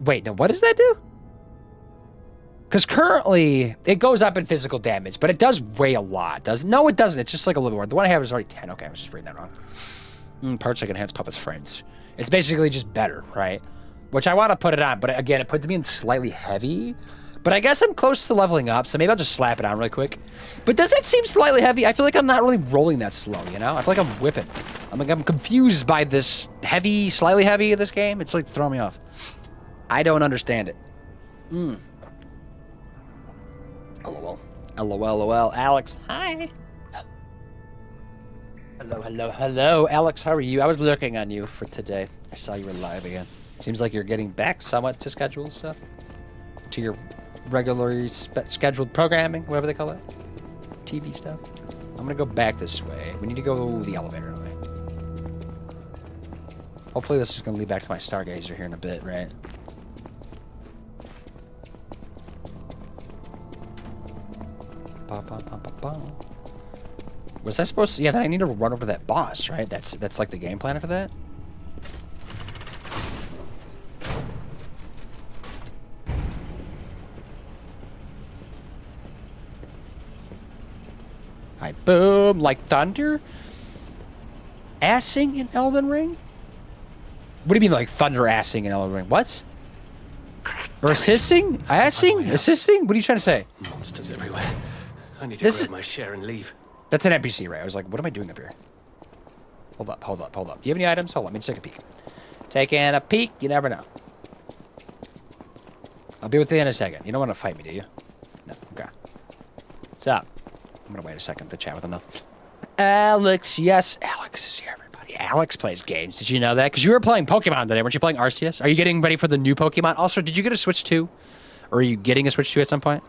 Wait, now what does that do? Because currently, it goes up in physical damage, but it does weigh a lot. No, it doesn't. It's just, like, a little more. The one I have is already 10. Okay, I was just reading that wrong. Parts I can enhance Puppet's friends. It's basically just better, right? Which I want to put it on, but again, it puts me in slightly heavy. But I guess I'm close to leveling up, so maybe I'll just slap it on really quick. But does that seem slightly heavy? I feel like I'm not really rolling that slow, you know? I feel like I'm whipping. I'm confused by this heavy, slightly heavy of this game. It's like throwing me off. I don't understand it. LOL. LOL. Alex, hi. Hello. Alex, how are you? I was looking on you for today. I saw you were live again. Seems like you're getting back somewhat to scheduled stuff. To your regularly scheduled programming, whatever they call it. TV stuff. I'm gonna go back this way. We need to go the elevator way. Hopefully this is gonna lead back to my Stargazer here in a bit, right? Was I supposed to? Yeah, then I need to run over to that boss, right? That's like the game plan for that. Hi, boom, like thunder? Assing in Elden Ring? What do you mean, like thunder assing in Elden Ring? What? Or assisting? Assing? Assisting? What are you trying to say? Monsters everywhere. I need to grab my share and leave. That's an NPC, right? I was like, what am I doing up here? Hold up. Do you have any items? Hold on, let me just take a peek. Taking a peek, you never know. I'll be with you in a second. You don't want to fight me, do you? No, okay. What's up? I'm gonna wait a second to chat with him now. Alex, yes. Alex is here, everybody. Alex plays games. Did you know that? Because you were playing Pokemon today. Weren't you playing Arceus? Are you getting ready for the new Pokemon? Also, did you get a Switch 2? Or are you getting a Switch 2 at some point?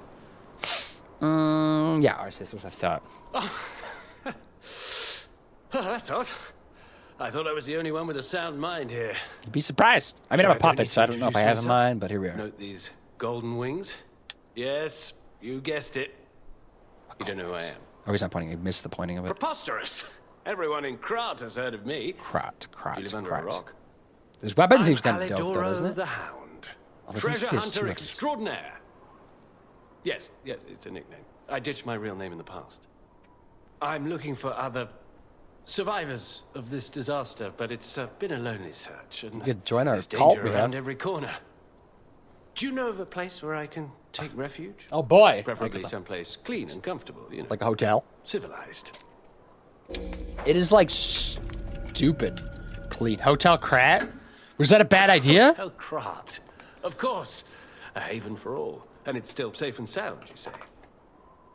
Yeah, Arceus was a thought. Oh, that's odd. I thought I was the only one with a sound mind here. You'd be surprised. I mean, I'm a puppet, so I don't know if I have a mind, but here we are. Note these golden wings. Yes, you guessed it. You don't know who I am. Oh, he's not pointing. He missed the pointing of it. Preposterous. Everyone in Krat has heard of me. Krat. You live under a rock. His weapon I'm seems kind of dope, though, Alidoro doesn't it? the Hound. Oh, Treasure he has two hunter weapons. extraordinaire. Yes, it's a nickname. I ditched my real name in the past. I'm looking for other survivors of this disaster, but it's been a lonely search, and You could join our there's cult danger we around have. every corner. Do you know of a place where I can take refuge? Oh, boy. Preferably someplace clean and comfortable, you know, Like a hotel. civilized. It is like stupid clean. Hotel Krat? Was that a bad idea? Hotel Krat. Of course. A haven for all. And it's still safe and sound, you say.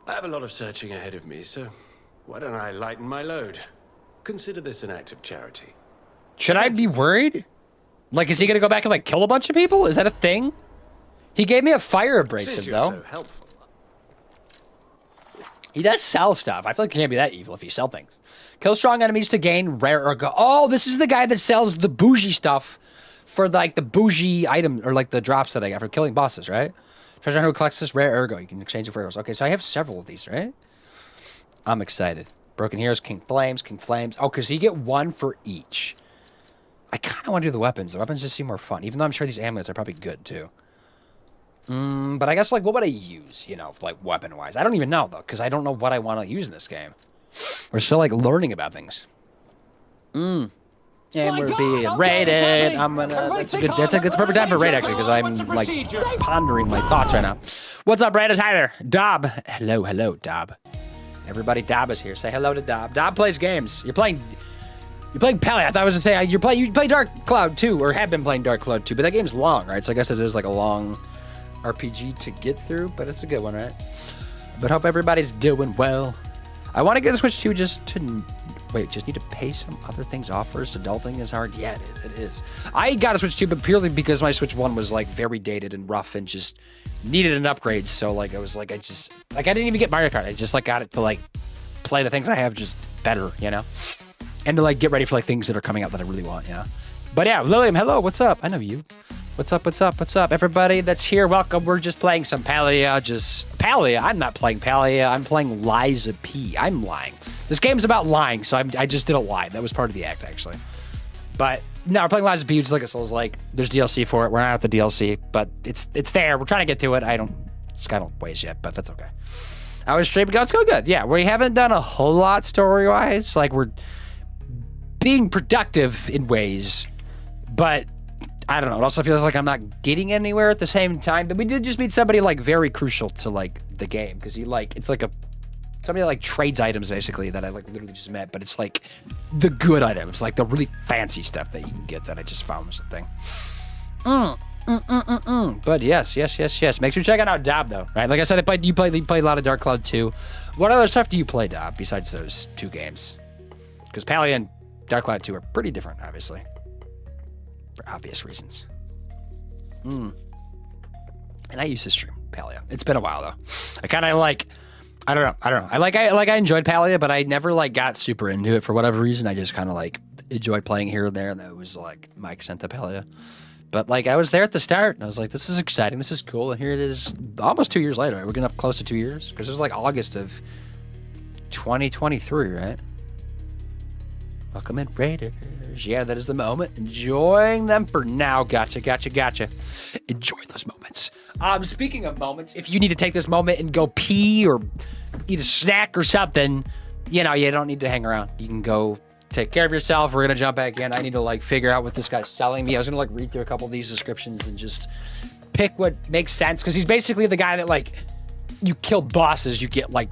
I have a lot of searching ahead of me, so why don't I lighten my load? Consider this an act of charity. Should I be worried? Like, is he gonna go back and like kill a bunch of people? Is that a thing? He gave me a fire Since abrasive you're though. so helpful. He does sell stuff. I feel like he can't be that evil if he sell things. Kill strong enemies to gain rare ergo. Oh, this is the guy that sells the bougie stuff for like the bougie item or like the drops that I got for killing bosses, right? Treasure hunter who collects this rare ergo. You can exchange it for ergos. Okay, so I have several of these, right? I'm excited. Broken Heroes, King Flames. Oh, because you get one for each. I kind of want to do the weapons. The weapons just seem more fun, even though I'm sure these amulets are probably good too. But I guess, like, what would I use, you know, like, weapon-wise? I don't even know, though, because I don't know what I want to use in this game. We're still, like, learning about things. And we're being raided. I'm gonna... That's a good perfect time for raid, actually, because I'm, like, pondering my thoughts right now. What's up, raiders? Hi there. Dob. Hello, Dob. Everybody, Dob is here. Say hello to Dob. Dob plays games. You're playing Pally. I thought I was going to say, you play Dark Cloud 2, or have been playing Dark Cloud 2, but that game's long, right? So I guess it is, like, a long... RPG to get through, but it's a good one, right? But hope everybody's doing well. I want to get a Switch 2 just need to pay some other things off first. Adulting is hard. Yeah, it is. I got a Switch 2, but purely because my Switch 1 was like very dated and rough and just needed an upgrade. So like I was like, I didn't even get Mario Kart. I just like got it to like play the things I have just better, you know? And to like get ready for like things that are coming out that I really want, you know? But yeah, Lilliam, hello, what's up? I know you. What's up, what's up, what's up? Everybody that's here, welcome. We're just playing some Palia. Palia, I'm not playing Palia. I'm playing Lies of P. I'm lying. This game's about lying, so I just didn't lie. That was part of the act, actually. But no, we're playing Lies of P, which is like a Souls-like. There's DLC for it. We're not at the DLC, but it's there. We're trying to get to it. It's got no ways yet, but that's okay. I was streaming. It's going good. Yeah, we haven't done a whole lot story-wise. Like, we're being productive in ways, but I don't know. It also feels like I'm not getting anywhere at the same time. But we did just meet somebody like very crucial to like the game because it's like somebody that like trades items basically that I like literally just met. But it's like the good items, like the really fancy stuff that you can get that I just found was a thing. But yes. Make sure you check out Dob though, right? Like I said, you played a lot of Dark Cloud 2. What other stuff do you play, Dob, besides those two games? Because Palia and Dark Cloud 2 are pretty different, obviously. For obvious reasons. And I used to stream Palia. It's been a while though. I kind of like, I don't know. I enjoyed Palia, but I never like got super into it for whatever reason. I just kind of like enjoyed playing here and there, and that was like my extent to Palia. But like I was there at the start, and I was like, this is exciting, this is cool, and here it is, almost 2 years later. Right? We're getting up close to 2 years because it was like August of 2023, right? Welcome in, Raiders. Yeah, that is the moment. Enjoying them for now. Gotcha. Enjoy those moments. Speaking of moments, if you need to take this moment and go pee or eat a snack or something, you know, you don't need to hang around. You can go take care of yourself. We're going to jump back in. I need to like figure out what this guy's selling me. I was going to like read through a couple of these descriptions and just pick what makes sense. Cause he's basically the guy that like, you kill bosses, you get like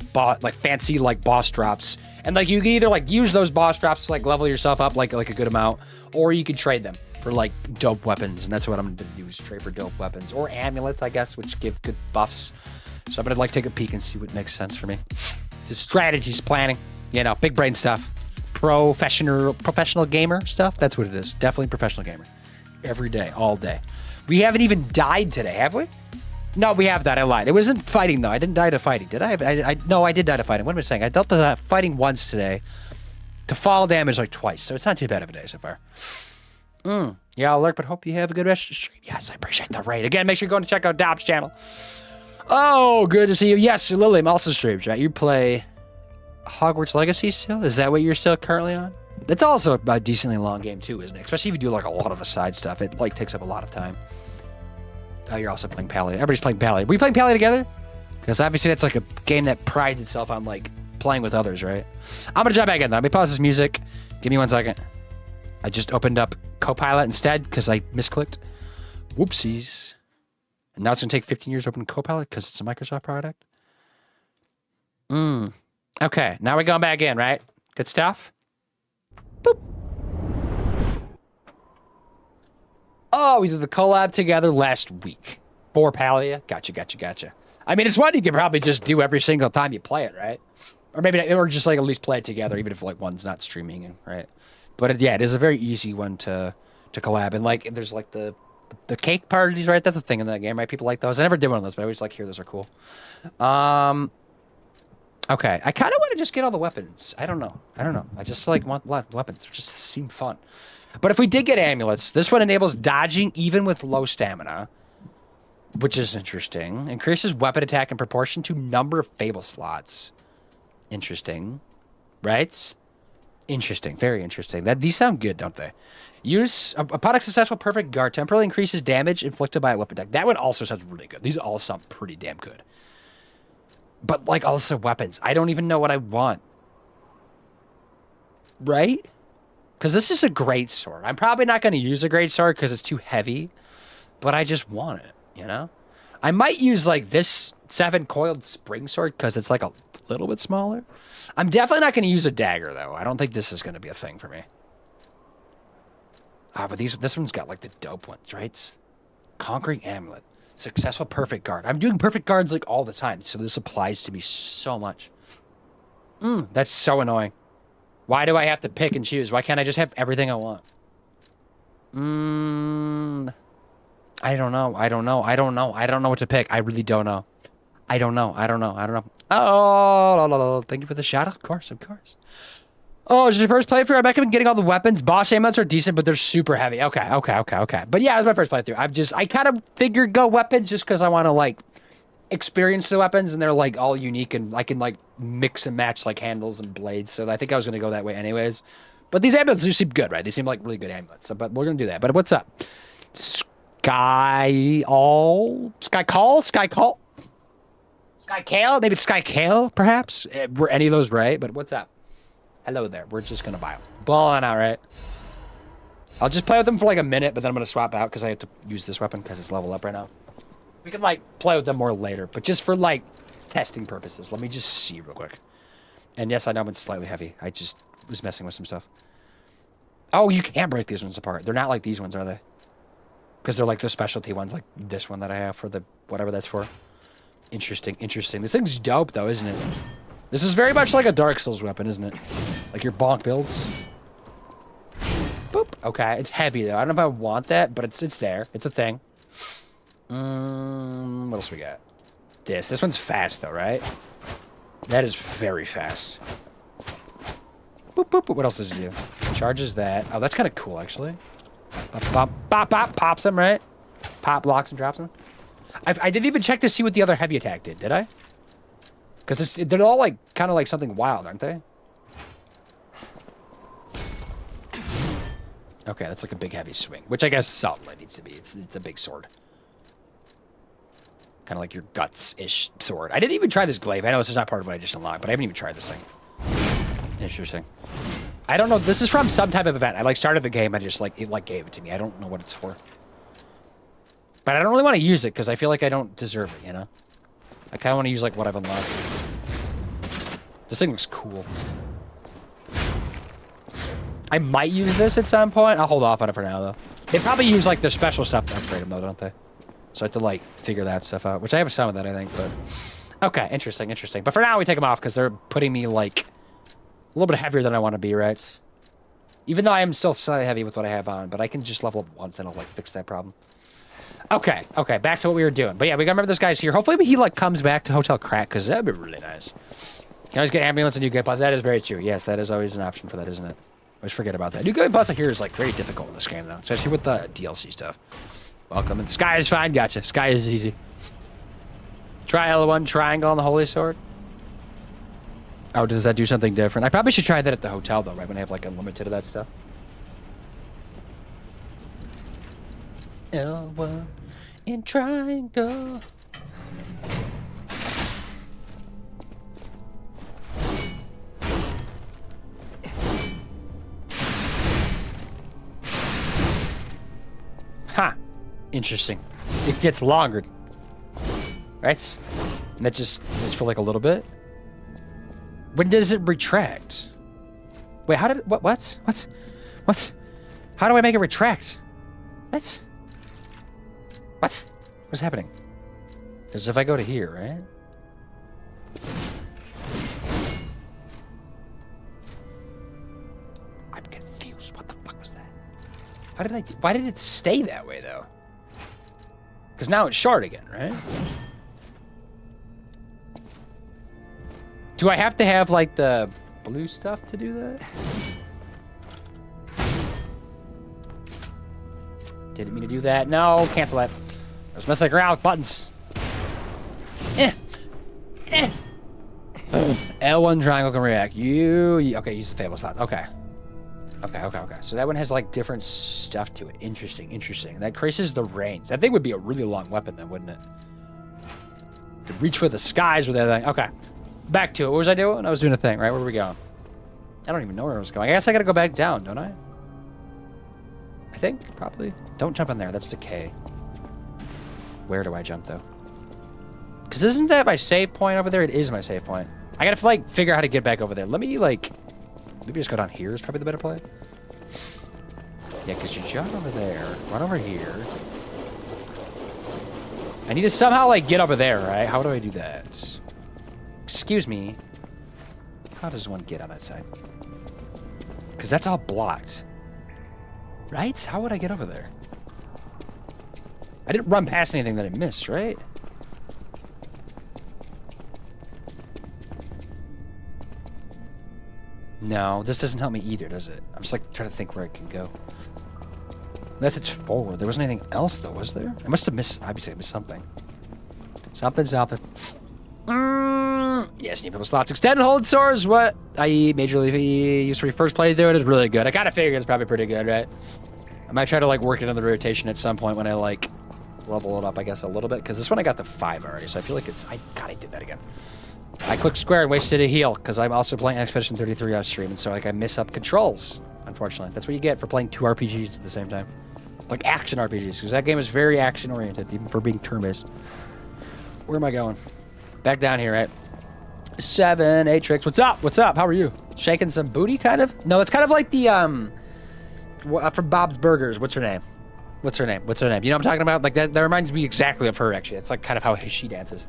fancy like boss drops, and like you can either like use those boss drops to like level yourself up like a good amount, or you could trade them for like dope weapons, and that's what I'm gonna do, is trade for dope weapons or amulets, I guess, which give good buffs. So I'm gonna like take a peek and see what makes sense for me. Just strategies, planning, you know, big brain stuff, professional gamer stuff. That's what it is. Definitely professional gamer. Every day, all day. We haven't even died today, have we? No, we have that. I lied. It wasn't fighting, though. I didn't die to fighting. Did I? No, I did die to fighting. What am I saying? I dealt to fighting once today. To fall damage like twice. So it's not too bad of a day so far. Yeah, I'll lurk, but hope you have a good rest of the stream. Yes, I appreciate the raid. Again, make sure you're going to check out Dob's channel. Oh, good to see you. Yes, Lilium also streams, right? You play Hogwarts Legacy still? Is that what you're still currently on? It's also a decently long game, too, isn't it? Especially if you do like a lot of the side stuff. It like takes up a lot of time. Oh, you're also playing Palia. Everybody's playing Palia. Are we playing Palia together? Because obviously that's like a game that prides itself on like playing with others, right? I'm going to jump back in though. Let me pause this music. Give me 1 second. I just opened up Copilot instead because I misclicked. Whoopsies. And now it's going to take 15 years to open Copilot because it's a Microsoft product. Okay, now we're going back in, right? Good stuff? Boop. Oh, we did the collab together last week for Palia. Gotcha. I mean, it's one you can probably just do every single time you play it, right? Or maybe, or just like at least play it together, even if like one's not streaming, right? But yeah, it is a very easy one to collab. And like, there's like the cake parties, right? That's a thing in that game, right? People like those. I never did one of those, but I always like hear those are cool. Okay, I kind of want to just get all the weapons. I don't know. I just like want weapons. They just seem fun. But if we did get amulets, this one enables dodging even with low stamina, which is interesting. Increases weapon attack in proportion to number of Fable slots. Interesting, right? Interesting, very interesting. These sound good, don't they? Use upon a successful perfect guard, temporarily increases damage inflicted by a weapon attack. That one also sounds really good. These all sound pretty damn good. But like also weapons, I don't even know what I want. Right? Because this is a great sword. I'm probably not going to use a great sword because it's too heavy, but I just want it, you know? I might use like this 7-coiled spring sword because it's like a little bit smaller. I'm definitely not going to use a dagger though. I don't think this is going to be a thing for me. Ah, but this one's got like the dope ones, right? Conquering Amulet. Successful perfect guard. I'm doing perfect guards like all the time, so this applies to me so much. That's so annoying. Why do I have to pick and choose? Why can't I just have everything I want? I don't know. I don't know. I don't know. I don't know what to pick. I really don't know. I don't know. I don't know. I don't know. Oh, thank you for the shout out. Of course, of course. Oh, is it your first playthrough? I recommend getting all the weapons. Boss aimlets are decent, but they're super heavy. Okay. But yeah, it was my first playthrough. I kind of figured go weapons just because I want to, like, experience the weapons, and they're, like, all unique, and I can, like, mix and match, like, handles and blades. So I think I was going to go that way anyways. But these amulets do seem good, right? They seem like really good amulets. So, but we're going to do that. But what's up? Sky Call? Sky Kale? Maybe it's Sky Kale, perhaps? Were any of those right? But what's up? Hello there. We're just going to buy them. Balling out, right? I'll just play with them for like a minute, but then I'm going to swap out because I have to use this weapon because it's level up right now. We can, like, play with them more later, but just for, like, testing purposes. Let me just see real quick. And yes, I know it's slightly heavy. I just was messing with some stuff. Oh, you can't break these ones apart. They're not like these ones, are they? Because they're like the specialty ones, like this one that I have for the whatever that's for. Interesting. This thing's dope, though, isn't it? This is very much like a Dark Souls weapon, isn't it? Like your bonk builds. Boop. Okay, it's heavy, though. I don't know if I want that, but it's there. It's a thing. What else we got? This one's fast, though, right? That is very fast. Boop, boop, boop. What else does it do? Charges that. Oh, that's kind of cool, actually. Bop, bop, bop, bop. Pops them, right? Pop, blocks, and drops them. I didn't even check to see what the other heavy attack did I? Because they're all, like, kind of like something wild, aren't they? Okay, that's like a big heavy swing, which I guess is all it needs to be. It's a big sword. Kind of like your guts-ish sword. I didn't even try this glaive. I know this is not part of what I just unlocked, but I haven't even tried this thing. Interesting. I don't know. This is from some type of event. I, like, started the game. I just, like, it, like, gave it to me. I don't know what it's for. But I don't really want to use it because I feel like I don't deserve it, you know? I kind of want to use, like, what I've unlocked. This thing looks cool. I might use this at some point. I'll hold off on it for now, though. They probably use, like, the special stuff to upgrade them, though, don't they? So I have to, like, figure that stuff out. Which I have some of that, I think, but... Okay, interesting. But for now, we take them off because they're putting me, like, a little bit heavier than I want to be, right? Even though I am still slightly heavy with what I have on, but I can just level up once and I'll, like, fix that problem. Okay, back to what we were doing. But yeah, we gotta remember this guy's here. Hopefully he, like, comes back to Hotel Krat, because that'd be really nice. You can always get ambulance and new Game Plus. That is very true. Yes, that is always an option for that, isn't it? Always forget about that. New Game Plus, I hear, is, like, very difficult in this game, though. Especially with the DLC stuff. Welcome. And Sky is fine. Gotcha. Sky is easy. Try L1 triangle on the Holy Sword. Oh, does that do something different? I probably should try that at the hotel, though, right? When I have, like, unlimited of that stuff. L1 in triangle. Ha! Interesting. It gets longer. Right? And that just is for like a little bit. When does it retract? Wait, how did it... What? How do I make it retract? What? What's happening? Because if I go to here, right? I'm confused. What the fuck was that? Why did it stay that way, though? Because now it's short again, right? Do I have to have, like, the blue stuff to do that? Didn't mean to do that. No, cancel that. I was messing around with buttons. L1 triangle can react. Okay, use the Fable slot. Okay. So that one has, like, different stuff to it. Interesting. That increases the range. That thing would be a really long weapon then, wouldn't it? Could reach for the skies with that thing. Okay. Back to it. What was I doing? I was doing a thing, right? Where were we going? I don't even know where I was going. I guess I gotta go back down, don't I? I think, probably. Don't jump in there. That's decay. Where do I jump, though? Because isn't that my save point over there? It is my save point. I gotta, like, figure out how to get back over there. Let me, like... Maybe just go down here is probably the better play. Yeah, because you jump over there, run over here. I need to somehow, like, get over there, right? How do I do that? Excuse me. How does one get on that side? Because that's all blocked. Right? How would I get over there? I didn't run past anything that I missed, right? No, this doesn't help me either, does it? I'm just like trying to think where I can go. Unless it's forward. There wasn't anything else though, was there? I must have missed, obviously I missed something. Something. Yes, new purple slots. Extended hold swords, what I majorly used for your first playthrough. It is really good. I kind of figured it's probably pretty good, right? I might try to like work it on the rotation at some point when I like level it up, I guess, a little bit. Because this one I got the 5 already, so I feel like it's... God, I did that again. I clicked square and wasted a heal because I'm also playing Expedition 33 off stream, and so like I miss up controls, unfortunately. That's what you get for playing 2 RPGs at the same time. Like action RPGs, because that game is very action-oriented, even for being turn-based. Where am I going? Back down here at 7, Atrix. What's up? What's up? How are you? Shaking some booty, kind of? No, it's kind of like the, from Bob's Burgers. What's her name? What's her name? You know what I'm talking about? Like, that reminds me exactly of her, actually. It's like kind of how she dances.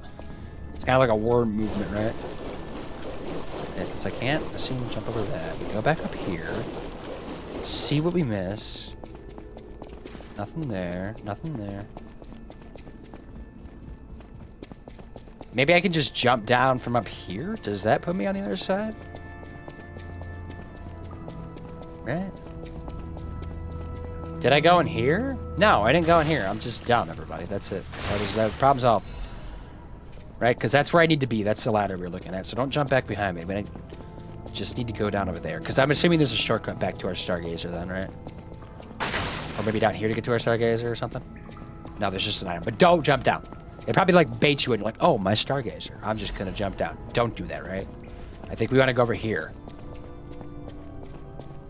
It's kind of like a worm movement, right? And since I can't assume jump over that, we go back up here. See what we miss. Nothing there. Nothing there. Maybe I can just jump down from up here? Does that put me on the other side? Right? Did I go in here? No, I didn't go in here. I'm just down, everybody. That's it. That problem solved. Right? Because that's where I need to be. That's the ladder we're looking at. So don't jump back behind me. But I just need to go down over there. Because I'm assuming there's a shortcut back to our Stargazer then, right? Or maybe down here to get to our Stargazer or something? No, there's just an item. But don't jump down. It probably like baits you in, like, oh, my Stargazer. I'm just gonna jump down. Don't do that, right? I think we want to go over here.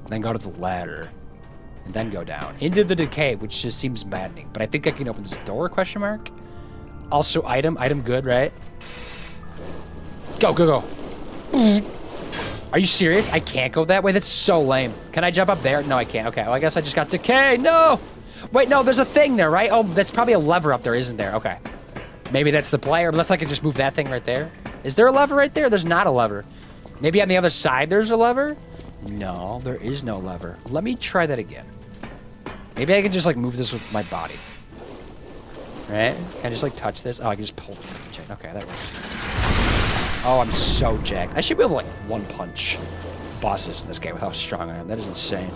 Then go to the ladder. And then go down. Into the decay, which just seems maddening. But I think I can open this door, question mark? Also, item. Item good, right? Go, go, go. Are you serious? I can't go that way? That's so lame. Can I jump up there? No, I can't. Okay, well, I guess I just got decay. No! Wait, no, there's a thing there, right? Oh, that's probably a lever up there, isn't there? Okay. Maybe that's the player, unless I can just move that thing right there. Is there a lever right there? There's not a lever. Maybe on the other side there's a lever? No, there is no lever. Let me try that again. Maybe I can just, like, move this with my body. Right? Can I just, like, touch this? Oh, I can just pull the freaking chain. Okay, that works. Oh, I'm so jacked. I should be able to, like, one-punch bosses in this game with how strong I am. That is insane.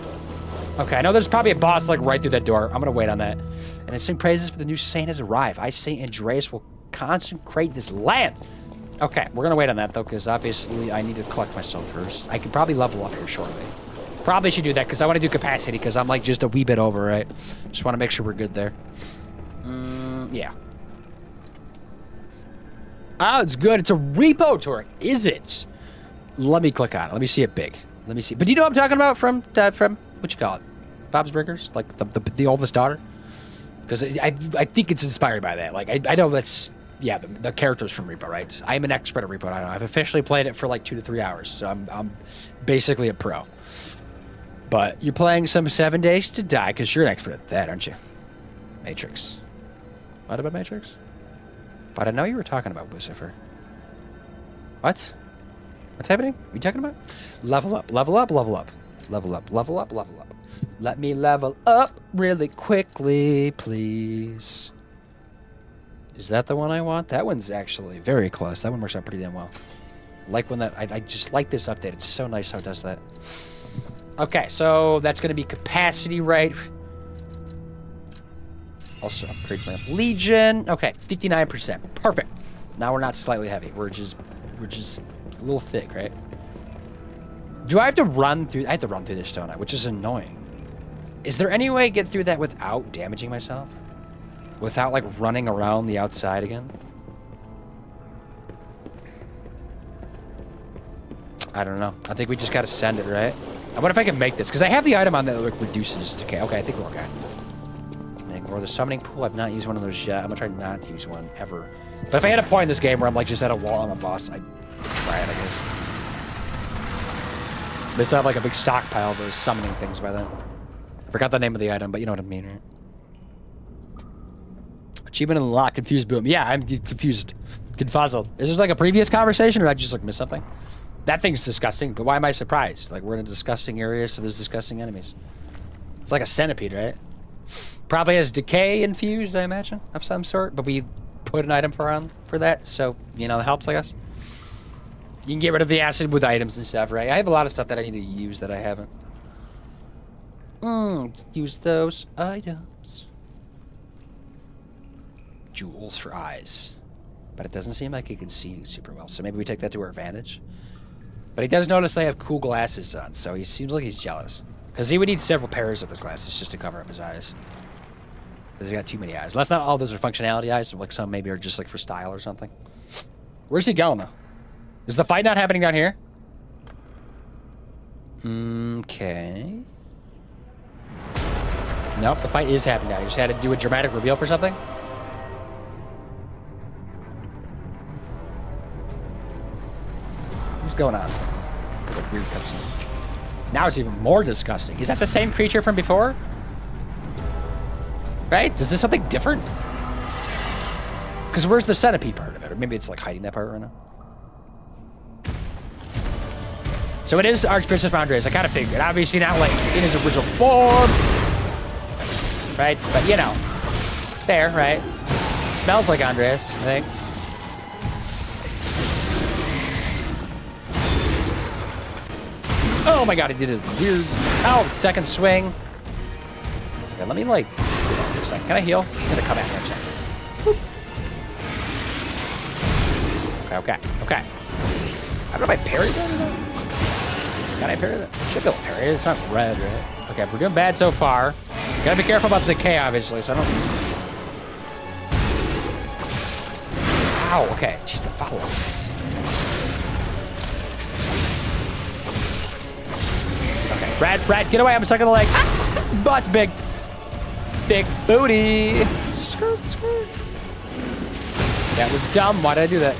Okay, I know there's probably a boss, like, right through that door. I'm gonna wait on that. And I sing praises for the new saint has arrived. I, Saint Andreas, will consecrate this land. Okay, we're gonna wait on that, though, because obviously I need to collect myself first. I can probably level up here shortly. Probably should do that, because I want to do capacity, because I'm, like, just a wee bit over, right? Just want to make sure we're good there. Yeah. Oh, it's good. It's a repo tour. Is it? Let me click on it. Let me see it big. Let me see. But do you know what I'm talking about from what you call it? Bob's Burgers? Like the oldest daughter? Because I think it's inspired by that. Like, I know that's, yeah, the characters from Repo, right? I'm an expert at Repo. I know. I've officially played it for like 2 to 3 hours. So I'm basically a pro. But you're playing some 7 Days to Die because you're an expert at that, aren't you? Matrix. What about Matrix? But I know you were talking about Lucifer. What? What's happening? What are you talking about? Level up, level up, level up. Level up, level up, level up. Let me level up really quickly, please. Is that the one I want? That one's actually very close. That one works out pretty damn well. Like when that... I just like this update. It's so nice how it does that. Okay, so that's going to be capacity, right? Also upgrades my Legion. Okay, 59%. Perfect. Now we're not slightly heavy. We're just a little thick, right? Do I have to run through? I have to run through this, don't I? Which is annoying. Is there any way to get through that without damaging myself? Without, like, running around the outside again? I don't know. I think we just gotta send it, right? I wonder if I can make this, because I have the item on that like reduces decay. Okay, I think we're okay. Or the summoning pool. I've not used one of those yet. I'm gonna try not to use one ever. But if I had a point in this game where I'm like just at a wall on a boss, I'd try it, I guess. They still have like a big stockpile of those summoning things by then. I forgot the name of the item, but you know what I mean, right? Achievement unlocked. Confused boom. Yeah, I'm confused. Confuzzled. Is there like a previous conversation or did I just like miss something? That thing's disgusting, but why am I surprised? Like we're in a disgusting area, so there's disgusting enemies. It's like a centipede, right? Probably has decay infused, I imagine, of some sort, but we put an item for that, so, you know, it helps, I guess. You can get rid of the acid with items and stuff, right? I have a lot of stuff that I need to use that I haven't. Use those items. Jewels for eyes. But it doesn't seem like he can see super well, so maybe we take that to our advantage. But he does notice they have cool glasses on, so he seems like he's jealous. Because he would need several pairs of those glasses just to cover up his eyes. Because he got too many eyes. Unless not all those are functionality eyes, like some maybe are just like for style or something. Where's he going, though? Is the fight not happening down here? Okay. Nope, the fight is happening now. You just had to do a dramatic reveal for something? What's going on? Like weird cutscene. Now it's even more disgusting. Is that the same creature from before? Right? Is this something different? Because where's the centipede part of it? Or maybe it's like hiding that part right now. So it is Archbishop Andres. I kind of figured. Obviously not like in his original form. Right? But you know. There, right? Smells like Andres, I think. Oh my god, he did a weird... Oh, second swing. Okay, let me like... For a second. Can I heal? I'm gonna come out here and check. Okay. I don't know if I parried that or not. Can I parry that? Should be able to parry it. It's not red, right? Okay, we're doing bad so far. Gotta be careful about the decay, obviously, so I don't... Ow, okay. Jeez, the follow-up. Okay, Brad, get away. I'm stuck on the leg. Ah, his butt's big. Big booty. Skirt. That was dumb. Why did I do that?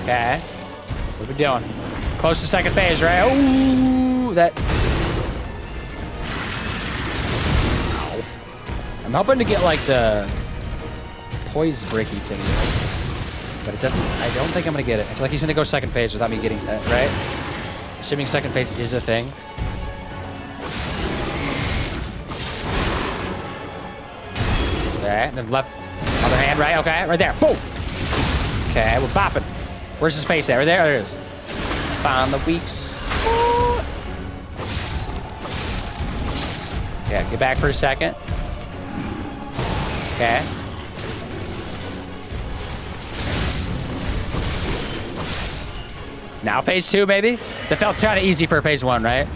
Okay. What are we doing? Close to second phase, right? Ooh, that... Ow. I'm hoping to get, like, the poise breaky thing. But it doesn't... I don't think I'm going to get it. I feel like he's going to go second phase without me getting that, right? Assuming second phase is a thing. Okay, and then left... Other hand, right? Okay, right there. Boom! Okay, we're bopping. Where's his face at? Right there? There it is. Find the weak spot. Yeah, get back for a second. Okay. Now phase 2, maybe? That felt kind of easy for phase 1, right?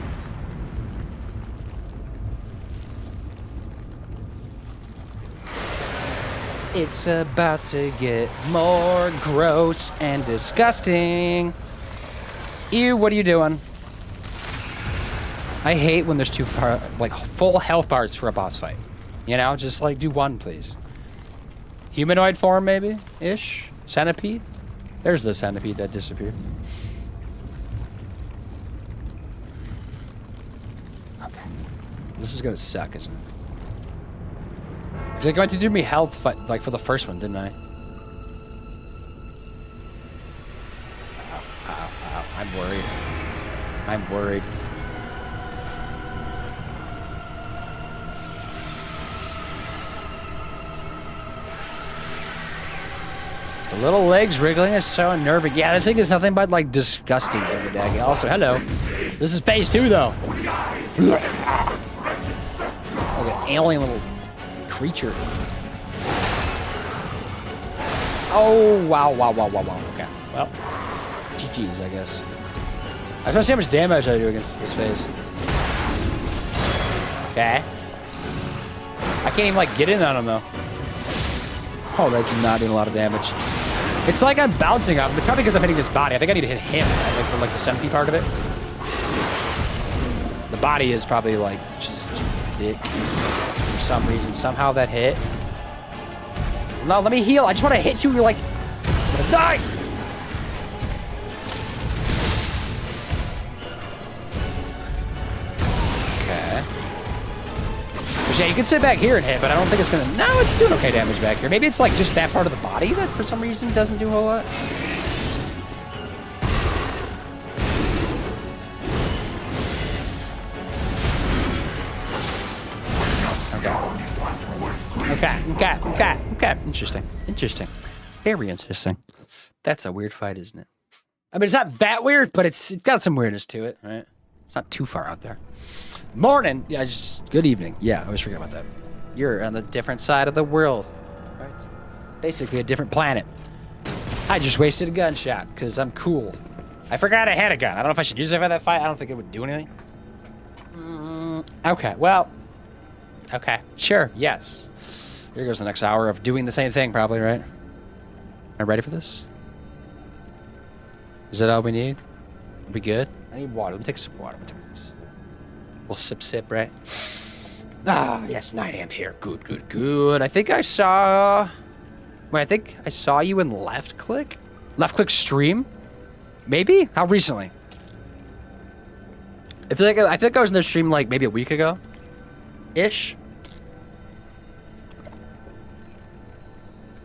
It's about to get more gross and disgusting. Ew, what are you doing? I hate when there's too far, like, full health bars for a boss fight. You know, just, like, do one, please. Humanoid form, maybe? Ish? Centipede? There's the centipede that disappeared. Okay. This is gonna suck, isn't it? They're going to do me health fight, like for the first one, didn't I? Ow. I'm worried. The little legs wriggling is so unnerving. Yeah, this thing is nothing but like disgusting. Also, hello. This is phase 2 though. Like an alien little creature. Oh, wow. Okay. Well, GG's, I guess. I just want to see how much damage I do against this phase. Okay. I can't even, like, get in on him, though. Oh, that's not doing a lot of damage. It's like I'm bouncing up. It's probably because I'm hitting this body. I think I need to hit him, right? Like, for, like, the centipede part of it. The body is probably, like, just thick. For some reason, somehow that hit. No, let me heal. I just want to hit you. You're like, I'm gonna die. Okay. damage. Yeah, you can sit back here and hit, but I don't think it's gonna. No, it's doing okay damage back here. Maybe it's like just that part of the body that for some reason doesn't do a whole lot. Okay. Interesting. Very interesting. That's a weird fight, isn't it? I mean, it's not that weird, but it's got some weirdness to it, right? It's not too far out there. Morning. Yeah, just good evening. Yeah, I always forget about that. You're on the different side of the world, right? Basically a different planet. I just wasted a gunshot because I'm cool. I forgot I had a gun. I don't know if I should use it for that fight. I don't think it would do anything. Okay, well. Okay, sure, yes. Here goes the next hour of doing the same thing, probably, right? Am I ready for this? Is that all we need? Are we good? I need water. Let me take some water. Just a little sip, right? Ah, yes, 9 amp here. Good. I think I saw... Wait, I think I saw you in Left Click? Left Click stream? Maybe? How recently? I feel like I was in their stream like maybe a week ago. Ish.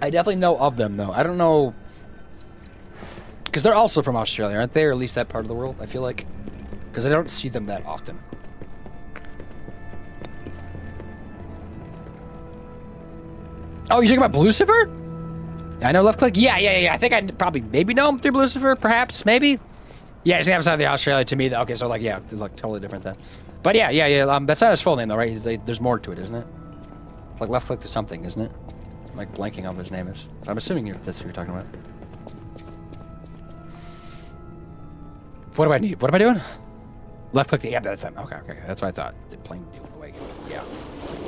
I definitely know of them, though. I don't know... Because they're also from Australia, aren't they? Or at least that part of the world, I feel like. Because I don't see them that often. Oh, you're talking about Lucifer? I know Left Click. Yeah. I think I probably maybe know him through Lucifer, perhaps, maybe. Yeah, he's outside of the Australia to me. Okay, so like, yeah, they look totally different then. But yeah. That's not his full name though, right? There's more to it, isn't it? Like Left Click to something, isn't it? I'm like blanking on what his name is. I'm assuming that's who you're talking about. What do I need? What am I doing? Left click to, yeah, that's him. Okay. That's what I thought. The plane doing away. Yeah.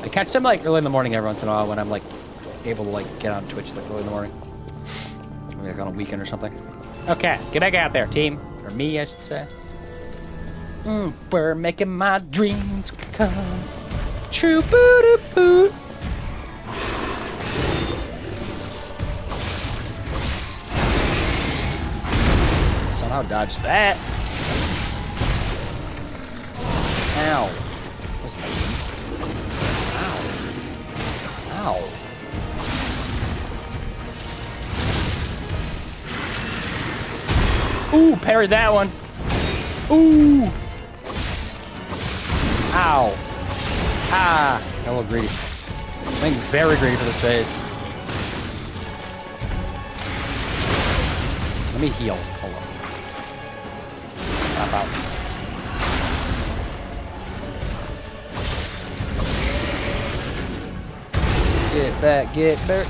I catch them like early in the morning every once in a while when I'm like able to like get on Twitch like early in the morning. Maybe like on a weekend or something. Okay, get back out there, team. Or me, I should say. We're making my dreams come true. Boo-doo-boo. Somehow dodged that. Ow. What's my Ow. Ooh, parried that one. Ooh. Ow. Ah. Got a little greedy. I'm being very greedy for this phase. Let me heal. Hold on. Pop out. Get back, get back.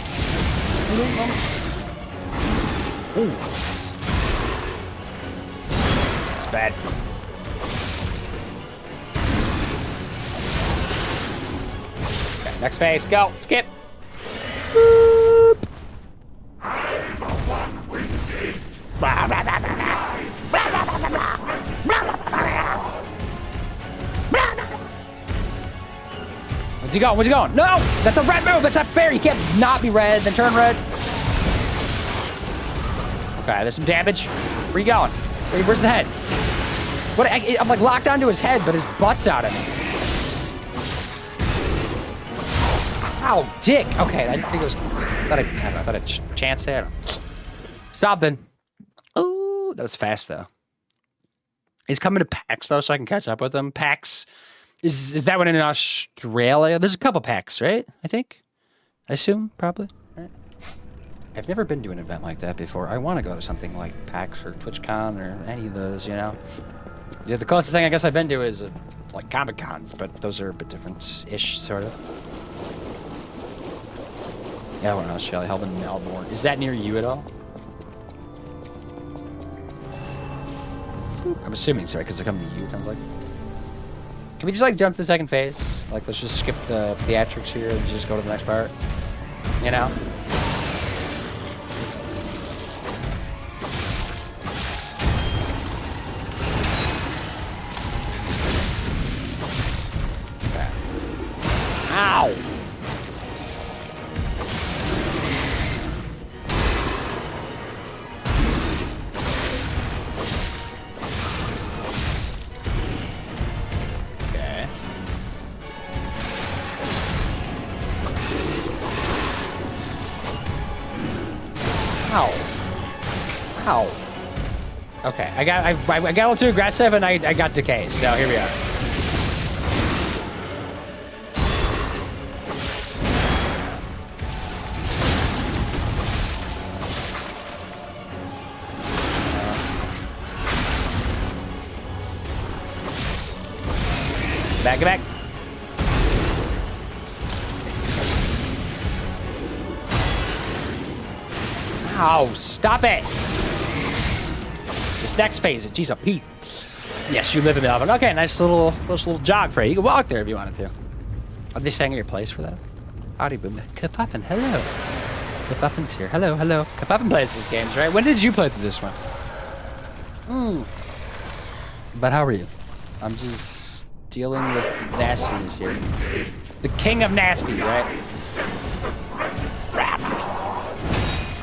Ooh. It's bad. Okay, next phase, go. Skip. Boop. Blah, blah, blah, blah. Where's he going? Where's he going? No! That's a red move! That's not fair! You can't not be red, then turn red. Okay, there's some damage. Where are you going? Where's the head? What? I'm like locked onto his head, but his butt's out of me. Ow, dick! Okay, I think it was... I thought I chanced there. Something. Oh, that was fast, though. He's coming to PAX, though, so I can catch up with him. PAX... Is that one in Australia? There's a couple packs, right? I think. I assume, probably. Right? I've never been to an event like that before. I want to go to something like PAX or TwitchCon or any of those, you know? Yeah, the closest thing I guess I've been to is like Comic Cons, but those are a bit different-ish, sort of. Yeah, I went to Australia, held in Melbourne. Is that near you at all? I'm assuming so, because they're coming to you, it sounds like. Can we just like jump to the second phase? Like let's just skip the theatrics here and just go to the next part. You know? Okay. Ow! Ow. Ow. Okay, I got a little too aggressive and I got decay, so here we are. Get back. Ow, stop it. Just next phase it. Jeez, a Pete. Yes, you live in Melbourne. Okay, nice little jog for you. You can walk there if you wanted to. Are they staying at your place for that? Howdy, boom. Kapuffin, hello. Kapuffin's here. Hello. Kapuffin plays these games, right? When did you play through this one? But how are you? I'm just dealing with nastiness here. The king of nasty, right?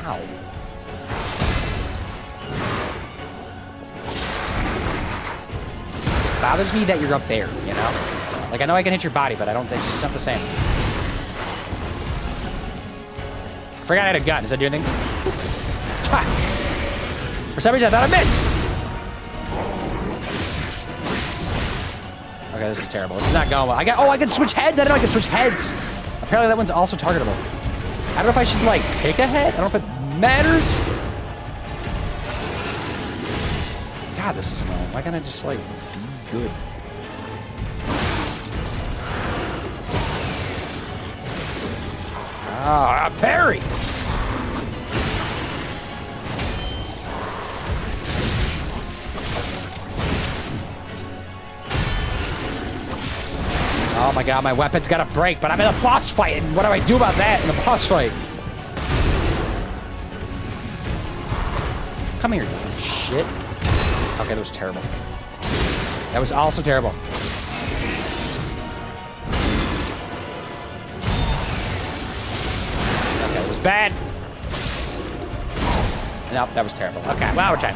Ow. Bothers me that you're up there, you know? Like, I know I can hit your body, but I don't think it's just not the same. Forgot I had a gun. Does that do anything? For some reason, I thought I missed. Okay, this is terrible. This is not going well. I can switch heads. I didn't know I could switch heads. Apparently, that one's also targetable. I don't know if I should, like, pick a head. I don't know if it matters. God, this is annoying. Why can't I just, like, be good? Ah, parry! Oh my god, my weapon's got a break, but I'm in a boss fight, and what do I do about that in a boss fight? Come here, you shit. Okay, that was terrible. That was also terrible. Okay, that was bad. Nope, that was terrible. Okay, well, we're trying.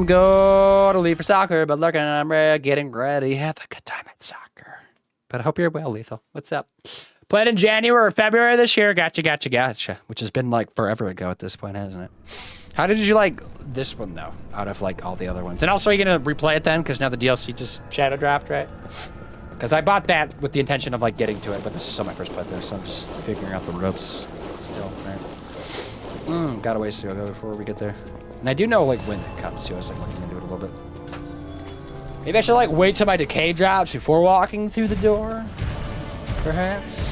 Go to leave for soccer, but looking, I'm getting ready. Have a good time at soccer. But I hope you're well, Lethal. What's up? Played in January or February this year. Gotcha. Which has been like forever ago at this point, hasn't it? How did you like this one, though, out of like all the other ones? And also, are you going to replay it then? Because now the DLC just shadow dropped, right? Because I bought that with the intention of like getting to it, but this is still my first playthrough, so I'm just figuring out the ropes still, right? Got a ways to go before we get there. And I do know like when it comes to us, like looking into it a little bit. Maybe I should like wait till my decay drops before walking through the door, perhaps.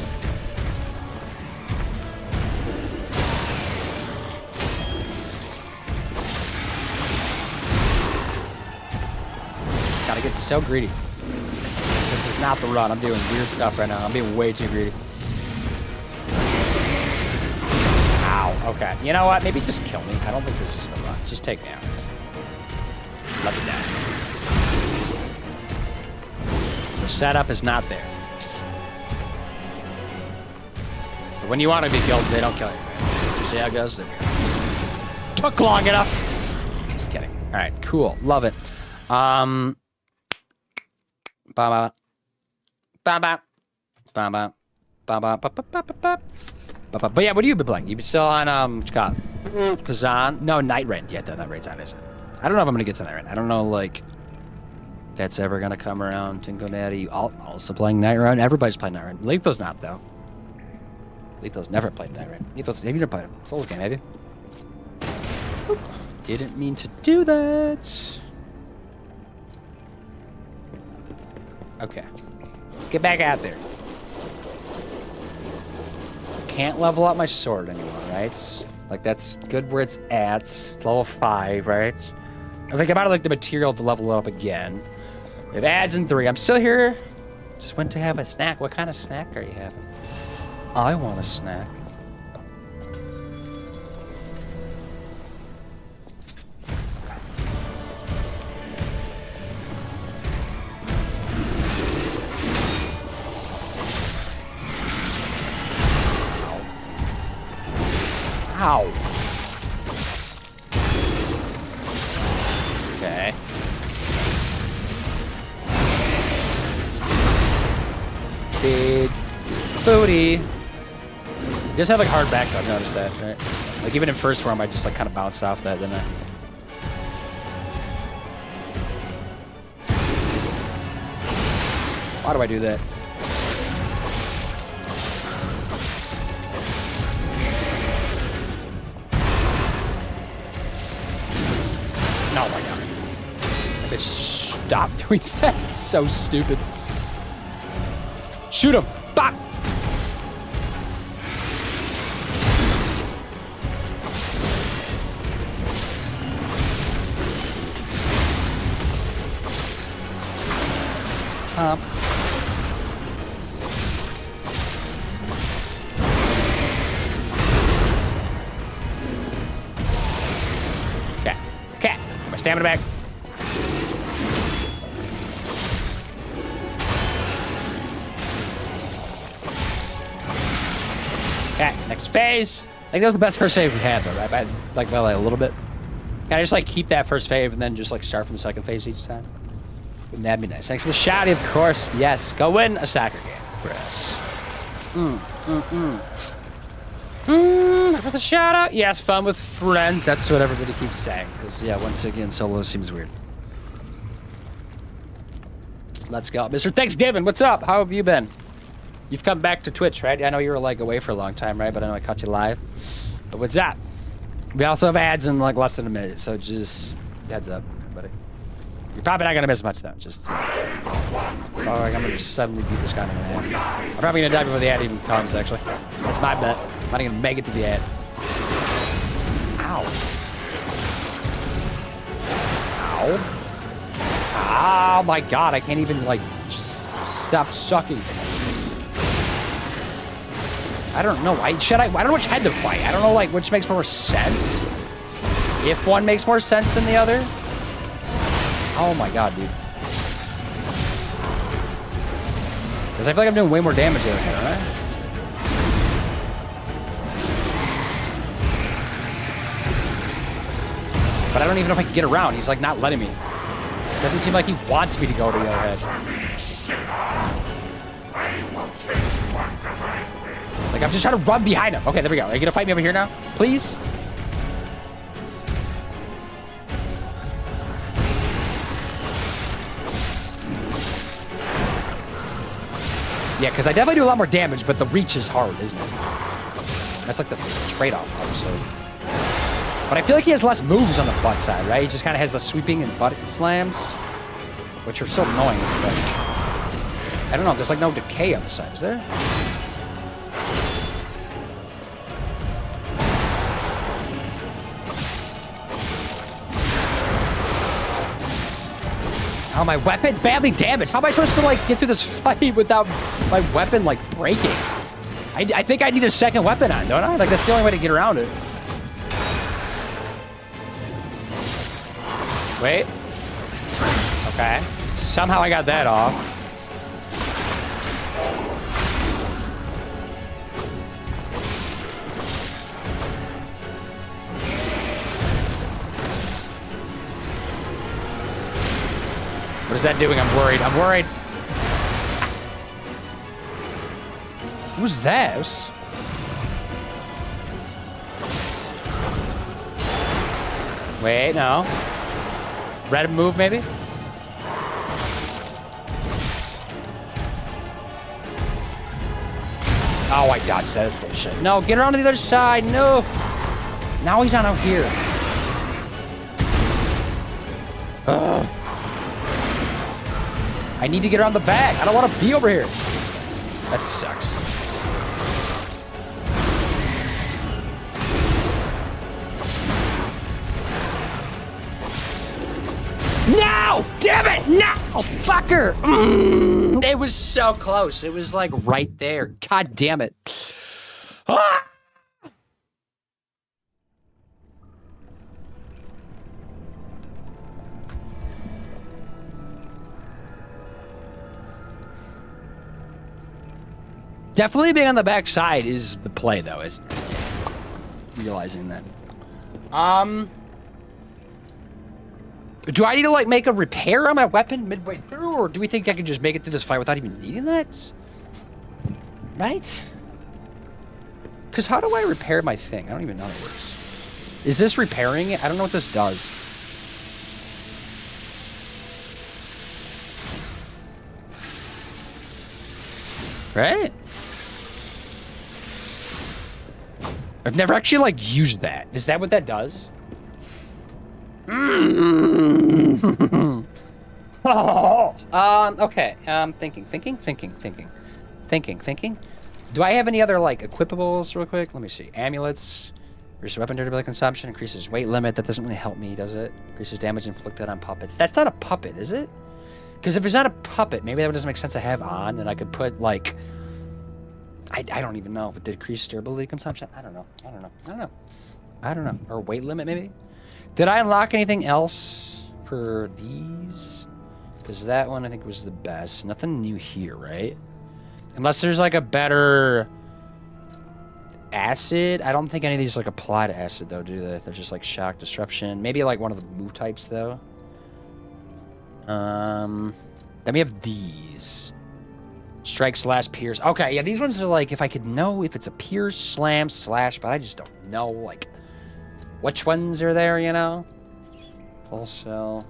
Gotta get so greedy. This is not the run. I'm doing weird stuff right now. I'm being way too greedy. Ow. Okay. You know what? Maybe just kill me. I don't think this is the run. Just take me out. Let me down. The setup is not there. But when you want to be killed, they don't kill you. You see how it goes? Took long enough. Just kidding. All right. Cool. Love it. But yeah, what have you been playing? You been still on what you got? Kazan? No, Night Rain. Yeah, Night Rain's on, isn't it? I don't know if I'm gonna get to Night Rain. I don't know like that's ever gonna come around. Tinko Natty also playing Night Rain. Everybody's playing Night Rain. Lethal's not though. Lethal's never played Night Rain. Lethal's, have you never played a Souls game, have you? Oop. Didn't mean to do that. Okay. Let's get back out there. Can't level up my sword anymore, right? Like, that's good where it's at. It's level 5, right? I think about it like the material to level it up again. We have ads in 3. I'm still here. Just went to have a snack. What kind of snack are you having? I want a snack. Ow. Okay. Big booty. does have like hard back though, I've noticed that, right? Like even in first form, I just like kind of bounced off that, didn't I? Why do I do that? No, my God. Bitch, stop doing that. It's so stupid. Shoot him. Bop. Okay. My stamina back. Okay, next phase. I think that was the best first save we had, though, right? By a little bit. Can I just like keep that first phase and then just like start from the second phase each time? Wouldn't that be nice? Thanks for the shouty, of course. Yes, go win a soccer game for us. For the shout out, yes, fun with friends. That's what everybody keeps saying. Because yeah, once again, solo seems weird. Let's go, Mr. Thanksgiving. What's up? How have you been? You've come back to Twitch, right? I know you were like away for a long time, right? But I know I caught you live. But what's up? We also have ads in like less than a minute, so just heads up, buddy. You're probably not gonna miss much though. Just, so like I'm gonna just suddenly beat this guy in the ad. I'm probably gonna die before the ad even comes. Actually, that's my bet. I'm not gonna make it to the ad. Ow. Ow. Oh my God! I can't even like just stop sucking. I don't know. I don't know which head to fight. I don't know like which makes more sense. If one makes more sense than the other. Oh my God, dude. Because I feel like I'm doing way more damage there, right? But I don't even know if I can get around. He's like not letting me. Doesn't seem like he wants me to go to the other head. Like, I'm just trying to run behind him. Okay, there we go. Are you gonna fight me over here now? Please? Yeah, because I definitely do a lot more damage, but the reach is hard, isn't it? That's like the trade-off, obviously. But I feel like he has less moves on the butt side, right? He just kind of has the sweeping and butt slams, which are still annoying, but I don't know. There's like no decay on the side, is there? Oh, my weapon's badly damaged. How am I supposed to, like, get through this fight without my weapon, like, breaking? I think I need a second weapon on, don't I? Like, that's the only way to get around it. Wait. Okay. Somehow I got that off. What is that doing? I'm worried. I'm worried. Who's this? Wait, no. Red move, maybe? Oh, I dodged that. That's bullshit. No, get around to the other side. No. Now he's on out here. Ugh. I need to get around the back. I don't want to be over here. That sucks. No! Damn it! No! Fucker! It was so close. It was like right there. God damn it. Ah! Definitely being on the back side is the play, though, isn't it? Realizing that. Do I need to, like, make a repair on my weapon midway through, or do we think I can just make it through this fight without even needing that? Right? Because how do I repair my thing? I don't even know how it works. Is this repairing it? I don't know what this does. Right? I've never actually, like, used that. Is that what that does? Oh. Okay. Thinking. Do I have any other, like, equipables real quick? Let me see. Amulets. Reduces weapon durability consumption. Increases weight limit. That doesn't really help me, does it? Increases damage inflicted on puppets. That's not a puppet, is it? Because if it's not a puppet, maybe that doesn't make sense to have on, and I could put, like... I don't even know. But decreased durability consumption? I don't know. Or weight limit, maybe? Did I unlock anything else for these? Because that one, I think, was the best. Nothing new here, right? Unless there's, like, a better... acid? I don't think any of these, like, apply to acid, though, do they? They're just, like, shock, disruption. Maybe, like, one of the move types, though. Then we have these. Strike, slash, pierce. Okay, yeah, these ones are, like, if I could know if it's a pierce, slam, slash, but I just don't know, like, which ones are there, you know? Also...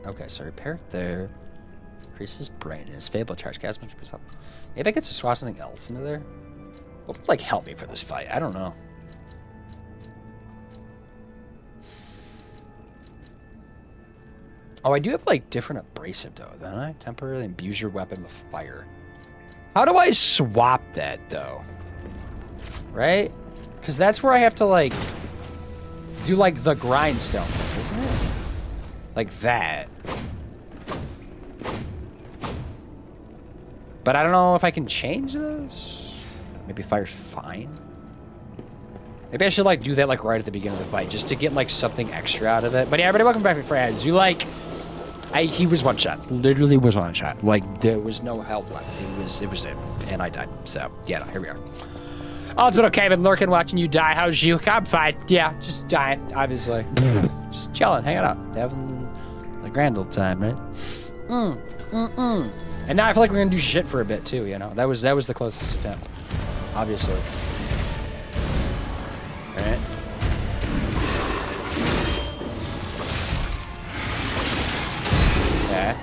Okay, so repair it there. Increases brightness. Fable charge. Gas much up. Maybe I get to swap something else into there. What would, like, help me for this fight? I don't know. Oh, I do have, like, different abrasive, though, don't I? Temporarily imbues your weapon with fire. How do I swap that, though? Right? Because that's where I have to, like, do, like, the grindstone, isn't it? Like that. But I don't know if I can change those. Maybe fire's fine. Maybe I should, like, do that, like, right at the beginning of the fight, just to get, like, something extra out of it. But yeah, everybody, welcome back to Friends. You, like... he was one shot. Literally was one shot. Like, there was no health left. It was it. And I died. So, yeah, no, here we are. Oh, it's been okay. Been lurking, watching you die. How's you? I'm fine. Yeah, just dying, obviously. Just chilling, hanging out. Having a grand old time, right? And now I feel like we're gonna do shit for a bit, too, you know? That was the closest attempt. Obviously. Alright. Okay.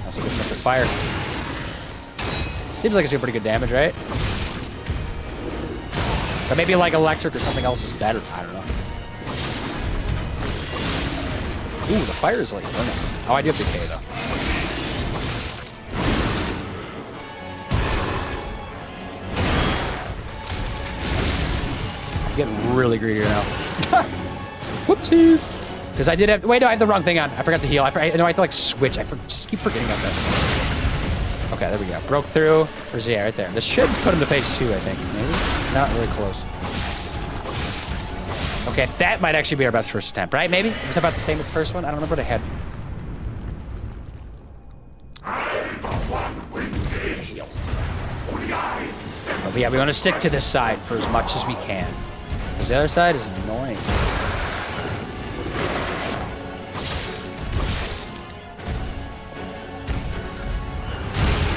That's good stuff for fire. Seems like it's doing pretty good damage, right? But maybe like electric or something else is better. I don't know. Ooh, the fire is like burning. Oh, I do have decay though. I'm getting really greedy now. Whoopsies. Because I did have... Wait, no, I have the wrong thing on. I forgot to heal. I know I have to, like, switch. Just keep forgetting about that. Okay, there we go. Broke through. Where's the... Yeah, right there. This should put him to phase 2, I think. Maybe? Not really close. Okay, that might actually be our best first attempt, right? Maybe? Is that about the same as the first one? I don't remember what I had. Heal. But yeah, we want to stick to this side for as much as we can. Because the other side is annoying.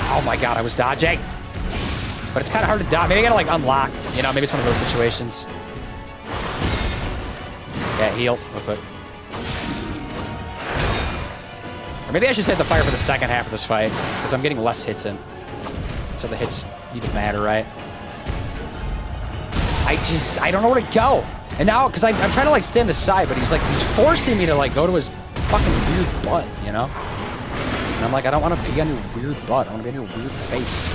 Oh my god, I was dodging. But it's kind of hard to dodge. Maybe I gotta, like, unlock. You know, maybe it's one of those situations. Yeah, heal real quick. Or maybe I should save the fire for the second half of this fight, because I'm getting less hits in. So the hits need to matter, right? I don't know where to go. And now, because I'm trying to, like, stay on the side, but he's forcing me to, like, go to his fucking weird butt, you know? And I'm like, I don't want to be on your weird butt. I want to be on your weird face.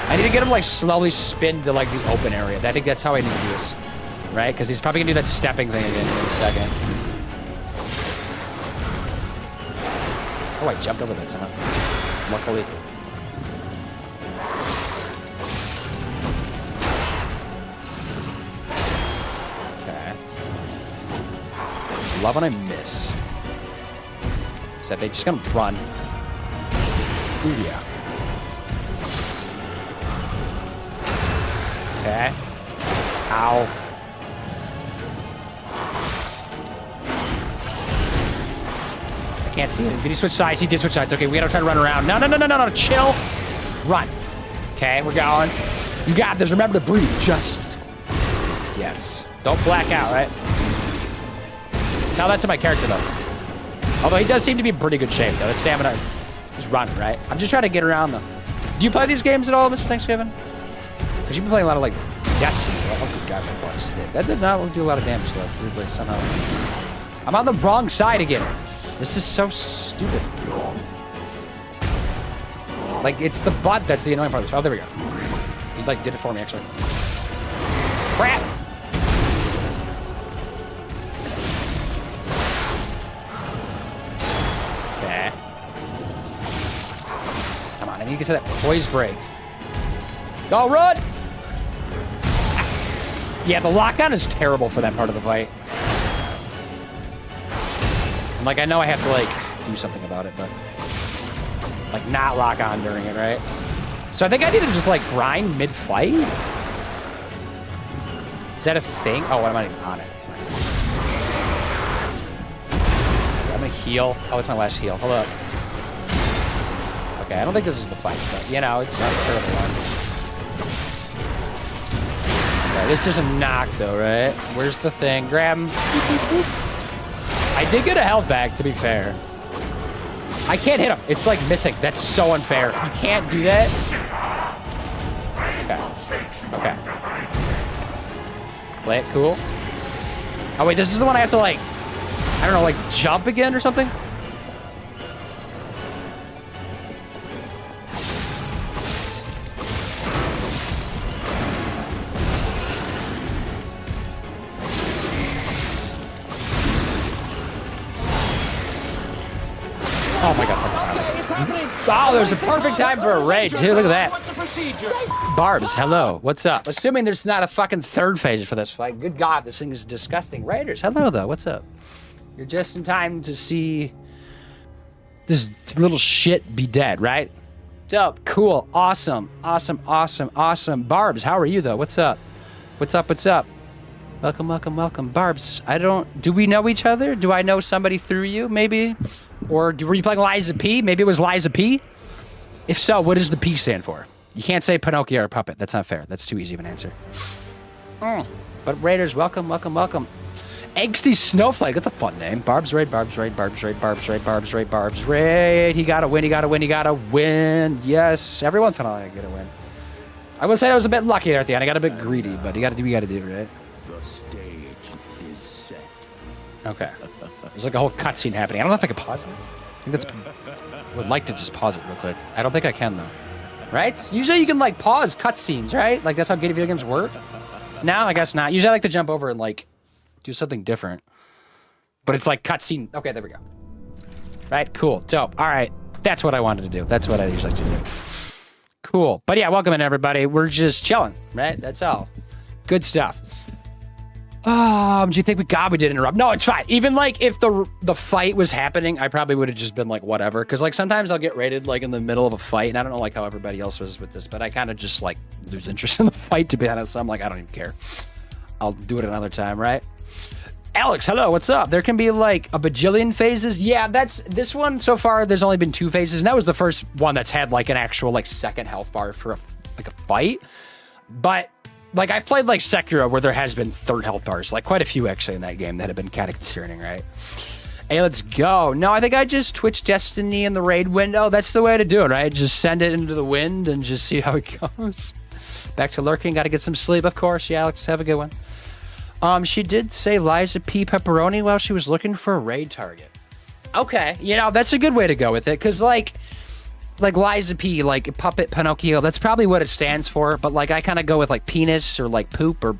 I need to get him, like, slowly spin to, like, the open area. I think that's how I need to do this. Right? Because he's probably going to do that stepping thing again in a second. Oh, I jumped over that somehow. Luckily. Okay. Love when I miss. So they just gonna run. Ooh, yeah. Okay. Ow. Can't see him. Did he switch sides? He did switch sides. Okay, we gotta try to run around. No. Chill. Run. Okay, we're going. You got this. Remember to breathe. Just. Yes. Don't black out, right? Tell that to my character, though. Although he does seem to be in pretty good shape, though. His stamina is running, right? I'm just trying to get around, though. Do you play these games at all, Mr. Thanksgiving? Because you've been playing a lot of, like, Destiny. Oh, good God, my boy. That did not do a lot of damage, though. Weirdly, somehow. I'm on the wrong side again. This is so stupid. Like, it's the butt that's the annoying part of this. Oh, there we go. He, like, did it for me, actually. Crap! Okay. Come on, I need to get to that poise break. Go, run! Yeah, the lockdown is terrible for that part of the fight. And, like, I know I have to, like, do something about it, but... like, not lock on during it, right? So I think I need to just, like, grind mid-fight? Is that a thing? Oh, what am I even on it? I'm gonna heal. Oh, it's my last heal. Hold up. Okay, I don't think this is the fight, but, you know, it's not a terrible one. Okay, this is a knock, though, right? Where's the thing? Grab him. I did get a health back, to be fair. I can't hit him. It's like missing. That's so unfair. You can't do that. Okay. Play it cool. Oh, wait, this is the one I have to, like, I don't know, like, jump again or something? Oh my God. Oh, there's a perfect time for a raid, dude. Look at that. Barbs, hello. What's up? Assuming there's not a fucking third phase for this fight. Good God, this thing is disgusting. Raiders, hello, though. What's up? You're just in time to see this little shit be dead, right? Dope. Cool. Awesome. Barbs, how are you, though? What's up? What's up? Welcome. Barbs, do we know each other? Do I know somebody through you, maybe? Or were you playing Liza P? Maybe it was Liza P? If so, what does the P stand for? You can't say Pinocchio or Puppet. That's not fair. That's too easy of an answer. But Raiders, welcome. Angsty Snowflake. That's a fun name. Barbs Raid. He gotta win. Yes. Every once in a while, I get a win. I would say I was a bit lucky there at the end. I got a bit greedy, but you gotta do what you gotta do, right? The stage is set. Okay. There's like a whole cutscene happening. I don't know if I can pause this. I think I would like to just pause it real quick. I don't think I can, though. Right? Usually you can, like, pause cutscenes, right? Like, that's how video games work. No, I guess not. Usually I like to jump over and, like, do something different. But it's like cutscene. Okay, there we go. Right? Cool. Dope. All right. That's what I wanted to do. That's what I usually like to do. Cool. But yeah, welcome in, everybody. We're just chilling, right? That's all. Good stuff. Do you think we did interrupt? No, it's fine. Even like if the fight was happening, I probably would have just been like, whatever. Cause like sometimes I'll get raided like in the middle of a fight, and I don't know like how everybody else was with this, but I kind of just like lose interest in the fight, to be honest. So I'm like, I don't even care. I'll do it another time, right? Alex, hello, what's up? There can be like a bajillion phases. Yeah, that's this one so far. There's only been 2 phases, and that was the first one that's had like an actual like second health bar for a fight. But like I've played like Sekiro where there has been 3rd health bars, like quite a few actually in that game that have been kind of concerning, right? Hey, let's go. No, I think I just Twitch Destiny in the raid window. That's the way to do it, right? Just send it into the wind and just see how it goes. Back to lurking. Got to get some sleep, of course. Yeah, Alex, have a good one. She did say Liza P. Pepperoni while she was looking for a raid target. Okay, you know, that's a good way to go with it, because like Liza P, like Puppet Pinocchio, that's probably what it stands for, but like I kind of go with like penis or like poop or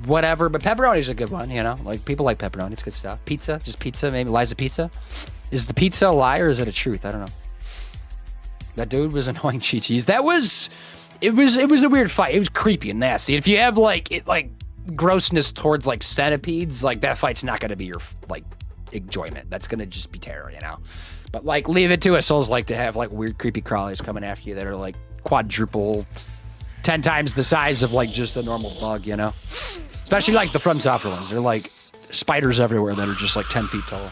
whatever, but pepperoni's a good one, you know? Like people like pepperoni, it's good stuff. Pizza, just pizza, maybe Liza Pizza. Is the pizza a lie or is it a truth? I don't know. That dude was annoying Chi-Chi's. It was a weird fight. It was creepy and nasty. If you have like grossness towards like centipedes, like that fight's not going to be your like enjoyment. That's going to just be terror, you know? But like leave it to us souls like to have like weird creepy crawlies coming after you that are like quadruple 10 times the size of like just a normal bug, you know? Especially like the From Software ones. They're like spiders everywhere that are just like 10 feet tall.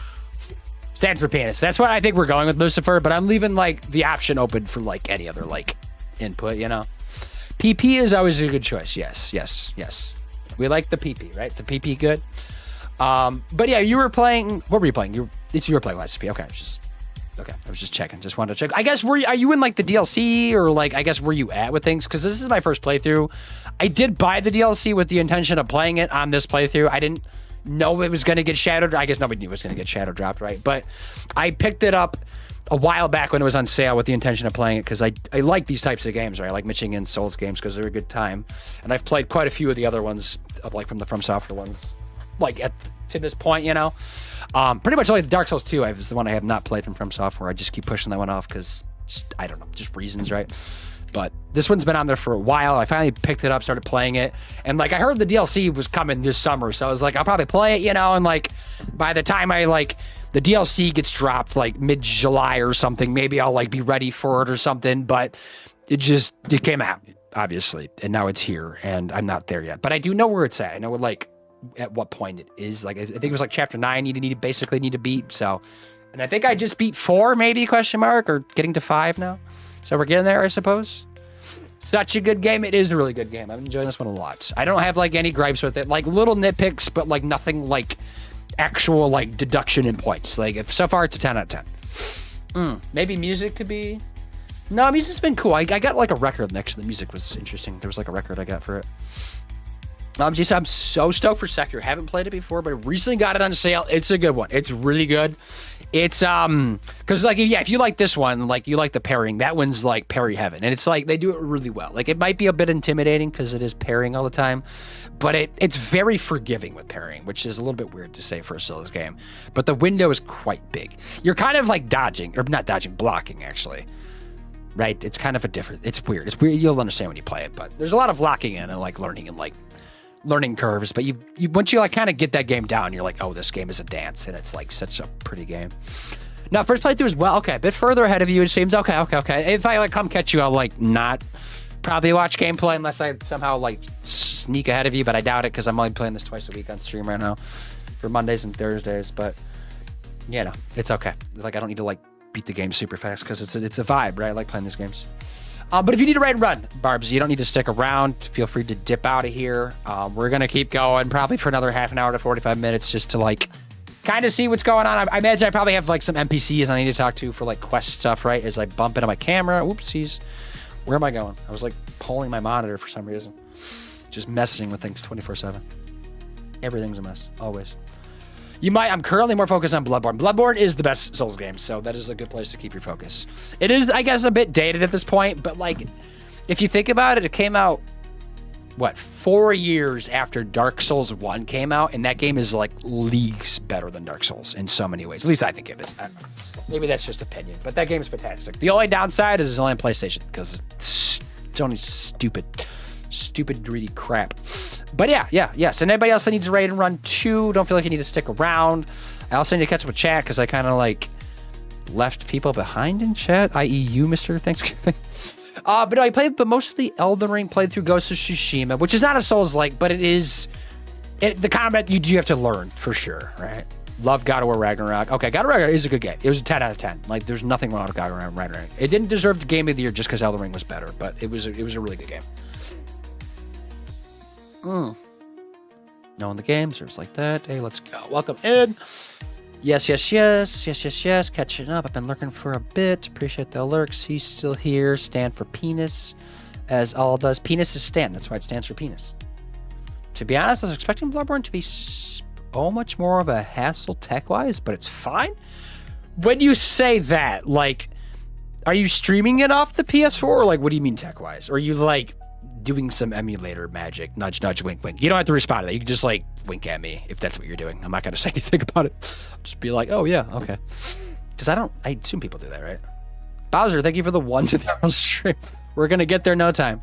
Stands for penis. That's what I think we're going with Lucifer, but I'm leaving like the option open for like any other like input, you know? PP is always a good choice. Yes. We like the PP, right? The PP good. But yeah, you were playing. What were you playing? You were playing Lies of P. Okay, I was just checking. Just wanted to check. I guess are you in like the DLC or like I guess where you at with things? Because this is my first playthrough. I did buy the DLC with the intention of playing it on this playthrough. I didn't know it was going to get shadow. I guess nobody knew it was going to get shadow dropped, right? But I picked it up a while back when it was on sale with the intention of playing it because I like these types of games, right? I like Michigan Souls games because they're a good time, and I've played quite a few of the other ones, like from the From Software ones, like to this point, you know. Pretty much only the Dark Souls 2 is the one I have not played from Software. I just keep pushing that one off because I don't know, just reasons, right? But this one's been on there for a while. I finally picked it up, started playing it, and like I heard the DLC was coming this summer, so I was like, I'll probably play it, you know. And like by the time the DLC gets dropped like mid-July or something, maybe I'll like be ready for it or something. But it came out obviously, and now it's here, and I'm not there yet. But I do know where it's at. I know like at what point it is. Like I think it was like chapter 9 you basically need to beat. So, and I think I just beat 4 maybe or getting to 5 now. So we're getting there, I suppose. Such a good game. It is a really good game. I'm enjoying this one a lot. I don't have like any gripes with it. Like little nitpicks, but like nothing like actual like deduction in points. Like if so far it's a 10 out of 10. Maybe music could be. No, music's been cool. I got like a record next to the music was interesting. There was like a record I got for it. Jason, I'm so stoked for Sekiro. Haven't played it before, but I recently got it on sale. It's a good one. It's really good. It's because like if you like this one, like you like the pairing, that one's like parry heaven, and it's like they do it really well. Like it might be a bit intimidating because it is pairing all the time, but it's very forgiving with pairing, which is a little bit weird to say for a Souls game. But the window is quite big. You're kind of like blocking actually. Right? It's kind of it's weird. It's weird. You'll understand when you play it, but there's a lot of locking in and like learning curves, but you once you like kind of get that game down, you're like, oh, this game is a dance, and it's like such a pretty game. Now, first playthrough as well. Okay, a bit further ahead of you, it seems. Okay. If I like come catch you, I'll like not probably watch gameplay unless I somehow like sneak ahead of you, but I doubt it because I'm only playing this twice a week on stream right now for Mondays and Thursdays. But yeah, no, it's okay. Like I don't need to like beat the game super fast because it's a vibe, right? I like playing these games. But if you need to raid and run, Barbs, you don't need to stick around. Feel free to dip out of here. We're going to keep going probably for another half an hour to 45 minutes just to like kind of see what's going on. I imagine I probably have like some NPCs I need to talk to for like quest stuff, right? As I bump into my camera. Oopsies. Where am I going? I was like pulling my monitor for some reason. Just messing with things 24/7. Everything's a mess. Always. I'm currently more focused on Bloodborne. Bloodborne is the best Souls game, so that is a good place to keep your focus. It is, I guess, a bit dated at this point, but like, if you think about it, it came out, 4 years after Dark Souls 1 came out, and that game is like leagues better than Dark Souls in so many ways. At least I think it is. I don't know. Maybe that's just opinion, but that game is fantastic. The only downside is it's only on PlayStation, because it's only stupid greedy crap. But yes. And anybody else that needs to raid and run too, don't feel like you need to stick around. I also need to catch up with chat because I kind of like left people behind in chat, i.e. you, Mr. Thanksgiving. But no, I played, but mostly Elden Ring, played through Ghost of Tsushima, which is not a Souls-like, but the combat you do have to learn for sure, right? Love God of War Ragnarok. Okay, God of War Ragnarok is a good game. It was a 10 out of 10. Like, there's nothing wrong with God of War Ragnarok. It didn't deserve the Game of the Year just because Elden Ring was better, but it was a really good game. Knowing the game, serves like that. Hey, let's go. Welcome in. Yes. Catching up. I've been lurking for a bit. Appreciate the lurks. He's still here. Stand for penis, as all does. Penis is stand. That's why it stands for penis. To be honest, I was expecting Bloodborne to be so much more of a hassle tech-wise, but it's fine. When you say that, like, are you streaming it off the PS4, or like, what do you mean tech-wise? Or are you like doing some emulator magic, nudge, wink, wink? You don't have to respond to that. You can just like wink at me if that's what you're doing. I'm not going to say anything about it. I'll just be like, oh yeah, okay. Because I assume people do that, right? Bowser, thank you for the ones in the stream. We're going to get there in no time.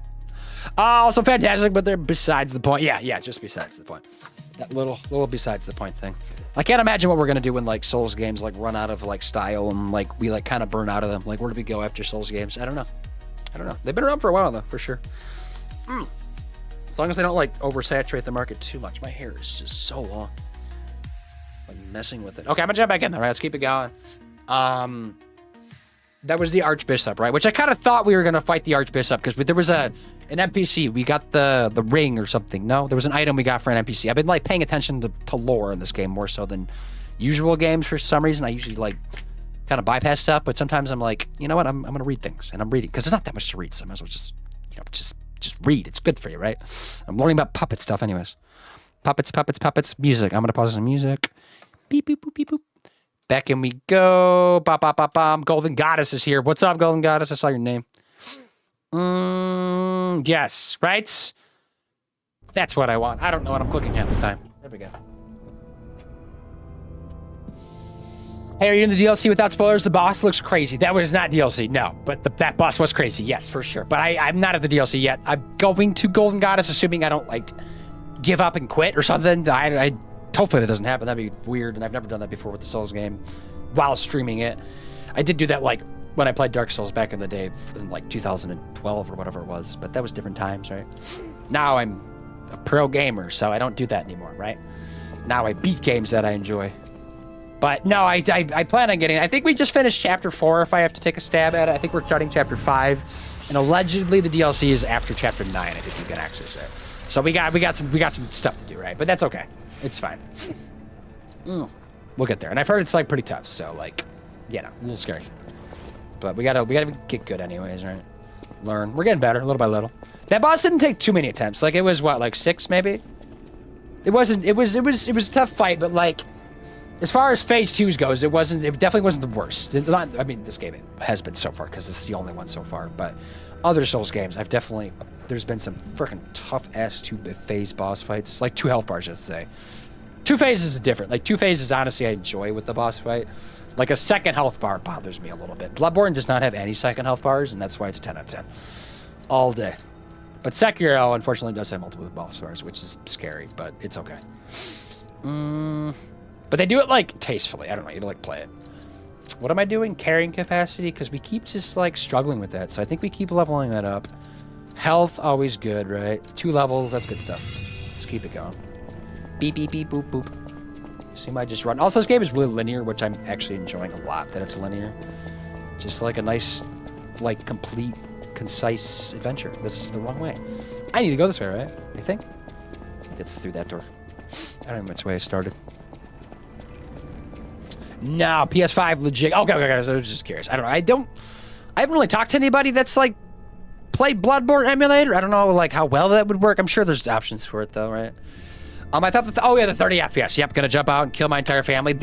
Also fantastic, but they're besides the point. Yeah, just besides the point. That little besides the point thing. I can't imagine what we're going to do when like Souls games like run out of like style and like we like kind of burn out of them. Like where do we go after Souls games? I don't know. They've been around for a while though, for sure. As long as they don't like oversaturate the market too much. My hair is just so long. like messing with it. Okay, I'm gonna jump back in there. Right, let's keep it going. That was the Archbishop, right? Which I kind of thought we were gonna fight the Archbishop because there was an NPC. We got the ring or something. No, there was an item we got for an NPC. I've been like paying attention to lore in this game more so than usual games for some reason. I usually like kind of bypass stuff, but sometimes I'm like, you know what? I'm gonna read things, and I'm reading because there's not that much to read. So I might as well just just read. It's good for you, right? I'm learning about puppet stuff, anyways. Puppets, music. I'm gonna pause the music. Beep boop boop beep boop. Back in we go. Bop, bop, bop, bop. Golden Goddess is here. What's up, Golden Goddess? I saw your name. Yes, right? That's what I want. I don't know what I'm clicking half the time. There we go. Hey, are you in the DLC without spoilers? The boss looks crazy. That was not DLC, no. But that boss was crazy, yes, for sure. But I'm not at the DLC yet. I'm going to Golden Goddess, assuming I don't, like, give up and quit or something. Hopefully that doesn't happen. That'd be weird, and I've never done that before with the Souls game while streaming it. I did do that, like, when I played Dark Souls back in the day in, like, 2012 or whatever it was, but that was different times, right? Now I'm a pro gamer, so I don't do that anymore, right? Now I beat games that I enjoy. But, no, I plan on getting... I think we just finished Chapter 4, if I have to take a stab at it. I think we're starting Chapter 5, and allegedly the DLC is after Chapter 9. I think you can access it. So we got some stuff to do, right? But that's okay. It's fine. We'll get there. And I've heard it's like pretty tough, so like, you know, a little scary. But we gotta get good anyways, right? Learn. We're getting better little by little. That boss didn't take too many attempts. Like it was what, like 6 maybe? It was a tough fight, but like as far as phase 2 goes, it definitely wasn't the worst. I mean, this game has been so far because it's the only one so far, but other Souls games, there's been some freaking tough-ass 2-phase boss fights. Like 2 health bars, I should say. 2 phases is different. Like 2 phases, honestly, I enjoy with the boss fight. Like a second health bar bothers me a little bit. Bloodborne does not have any second health bars, and that's why it's a 10 out of 10. All day. But Sekiro, unfortunately, does have multiple boss bars, which is scary, but it's okay. But they do it, like, tastefully. I don't know. You like play it. What am I doing? Carrying capacity? Because we keep just, like, struggling with that. So I think we keep leveling that up. Health, always good, right? 2 levels, that's good stuff. Let's keep it going. Beep, beep, beep, boop, boop. See, I just run. Also, this game is really linear, which I'm actually enjoying a lot, that it's linear. Just like a nice, like, complete, concise adventure. This is the wrong way. I need to go this way, right? You think? It's through that door. I don't know which way I started. No, PS5 legit. Okay, I was just curious. I don't know. I haven't really talked to anybody that's, like, played Bloodborne emulator. I don't know, like, how well that would work. I'm sure there's options for it, though, right? I thought the 30 FPS. Yep, gonna jump out and kill my entire family.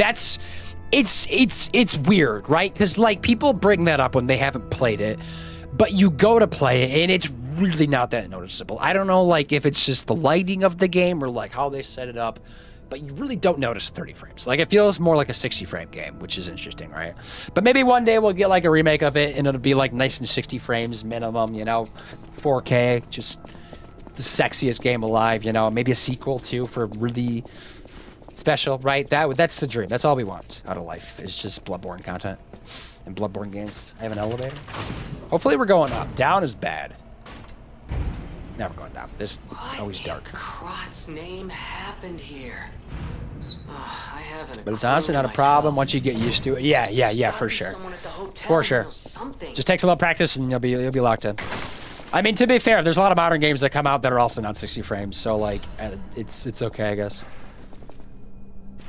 It's weird, right? Because, like, people bring that up when they haven't played it, but you go to play it, and it's really not that noticeable. I don't know, like, if it's just the lighting of the game or, like, how they set it up, but you really don't notice 30 frames. Like, it feels more like a 60-frame game, which is interesting, right? But maybe one day we'll get, like, a remake of it, and it'll be, like, nice and 60 frames minimum, you know, 4K, just the sexiest game alive, you know, maybe a sequel, too, for really special, right? That's the dream. That's all we want out of life, is just Bloodborne content and Bloodborne games. I have an elevator. Hopefully we're going up. Down is bad. Now we're going down. This is always dark. What in Crot's name happened here? I haven't. But it's honestly not a problem once you get used to it. Yeah, for sure. For sure. Just takes a little practice and you'll be locked in. I mean, to be fair, there's a lot of modern games that come out that are also not 60 frames, so like it's okay, I guess.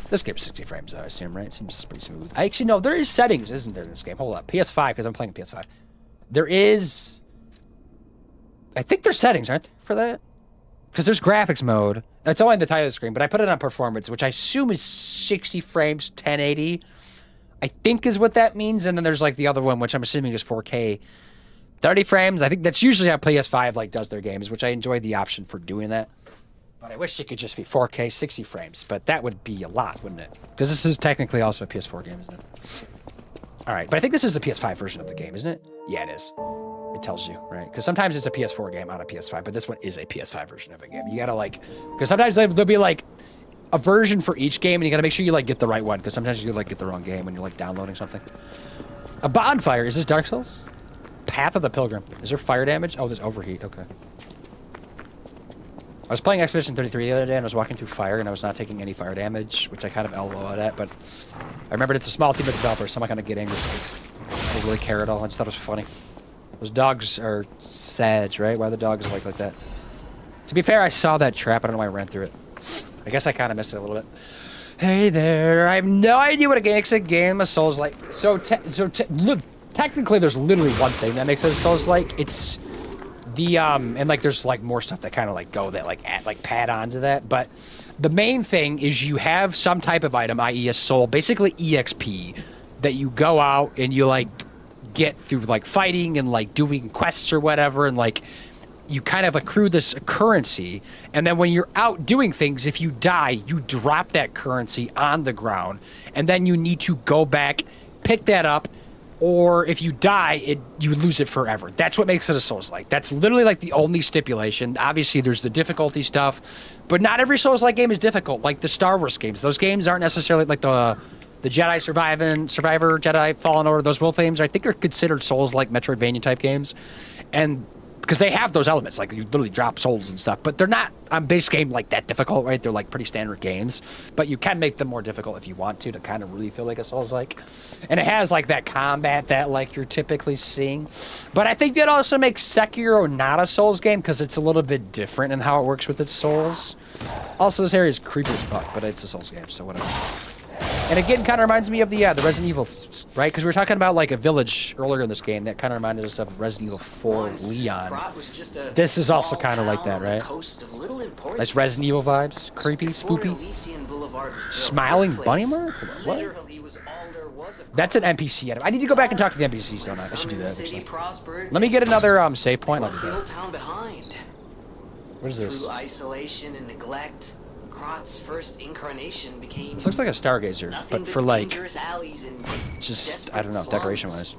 This game's 60 frames, I assume, right? It seems pretty smooth. Actually, no, there is settings, isn't there, in this game? Hold up. PS5, because I'm playing PS5. There is... I think there's settings, aren't there, for that? Because there's graphics mode. It's only on the title of the screen, but I put it on performance, which I assume is 60 frames, 1080. I think is what that means. And then there's like the other one, which I'm assuming is 4K, 30 frames. I think that's usually how PS5 like does their games, which I enjoy the option for doing that. But I wish it could just be 4K, 60 frames. But that would be a lot, wouldn't it? Because this is technically also a PS4 game, isn't it? All right, but I think this is the PS5 version of the game, isn't it? Yeah, it is. It tells you, right? Because sometimes it's a PS4 game on a PS5, but this one is a PS5 version of a game. You gotta like, because sometimes there'll be like a version for each game, and you gotta make sure you like get the right one, because sometimes you like get the wrong game when you're like downloading something. A bonfire. Is this Dark Souls? Path of the Pilgrim. Is there fire damage? Oh, there's overheat. Okay. I was playing Expedition 33 the other day, and I was walking through fire, and I was not taking any fire damage, which I kind of LOL'd at, but I remembered it's a small team of developers, so I'm not going to get angry. I don't really care at all. I just thought it was funny. Those dogs are sad, right? Why are the dogs like that? To be fair, I saw that trap. I don't know why I ran through it. I guess I kind of missed it a little bit. Hey there. I have no idea what a game of Souls like. Look, technically, there's literally one thing that makes it a Souls like. It's the and like there's like more stuff that kind of like go that like pad onto that. But the main thing is you have some type of item, i.e. a soul, basically EXP, that you go out and you like get through like fighting and like doing quests or whatever, and like you kind of accrue this currency, and then when you're out doing things, if you die, you drop that currency on the ground, and then you need to go back, pick that up, or if you die, you lose it forever. That's what makes it a Souls-like. That's literally like the only stipulation. Obviously, there's the difficulty stuff, but not every Souls-like game is difficult. Like the Star Wars games, those games aren't necessarily like the Jedi Survivor, Jedi Fallen Order, those Wolf games, I think are considered Souls-like Metroidvania type games, and because they have those elements, like you literally drop souls and stuff, but they're not on base game like that difficult, right? They're like pretty standard games, but you can make them more difficult if you want to kind of really feel like a Souls-like. And it has like that combat that like you're typically seeing, but I think that also makes Sekiro not a Souls game because it's a little bit different in how it works with its souls. Also, this area is creepy as fuck, but it's a Souls game, so whatever. And again, kind of reminds me of the Resident Evil, right? Because we were talking about like a village earlier in this game that kind of reminded us of Resident Evil 4 Leon. This is also kind of like that, right? Nice Resident Evil vibes. Creepy, spoopy. Smiling Bunny Mark? What? That's an NPC item. I need to go back and talk to the NPCs, don't I? I should do that. Actually. Let me get another save point. What is this? Through isolation and neglect, Krot's first incarnation became. This looks like a Stargazer, but for like, just I don't know, slums. decoration-wise.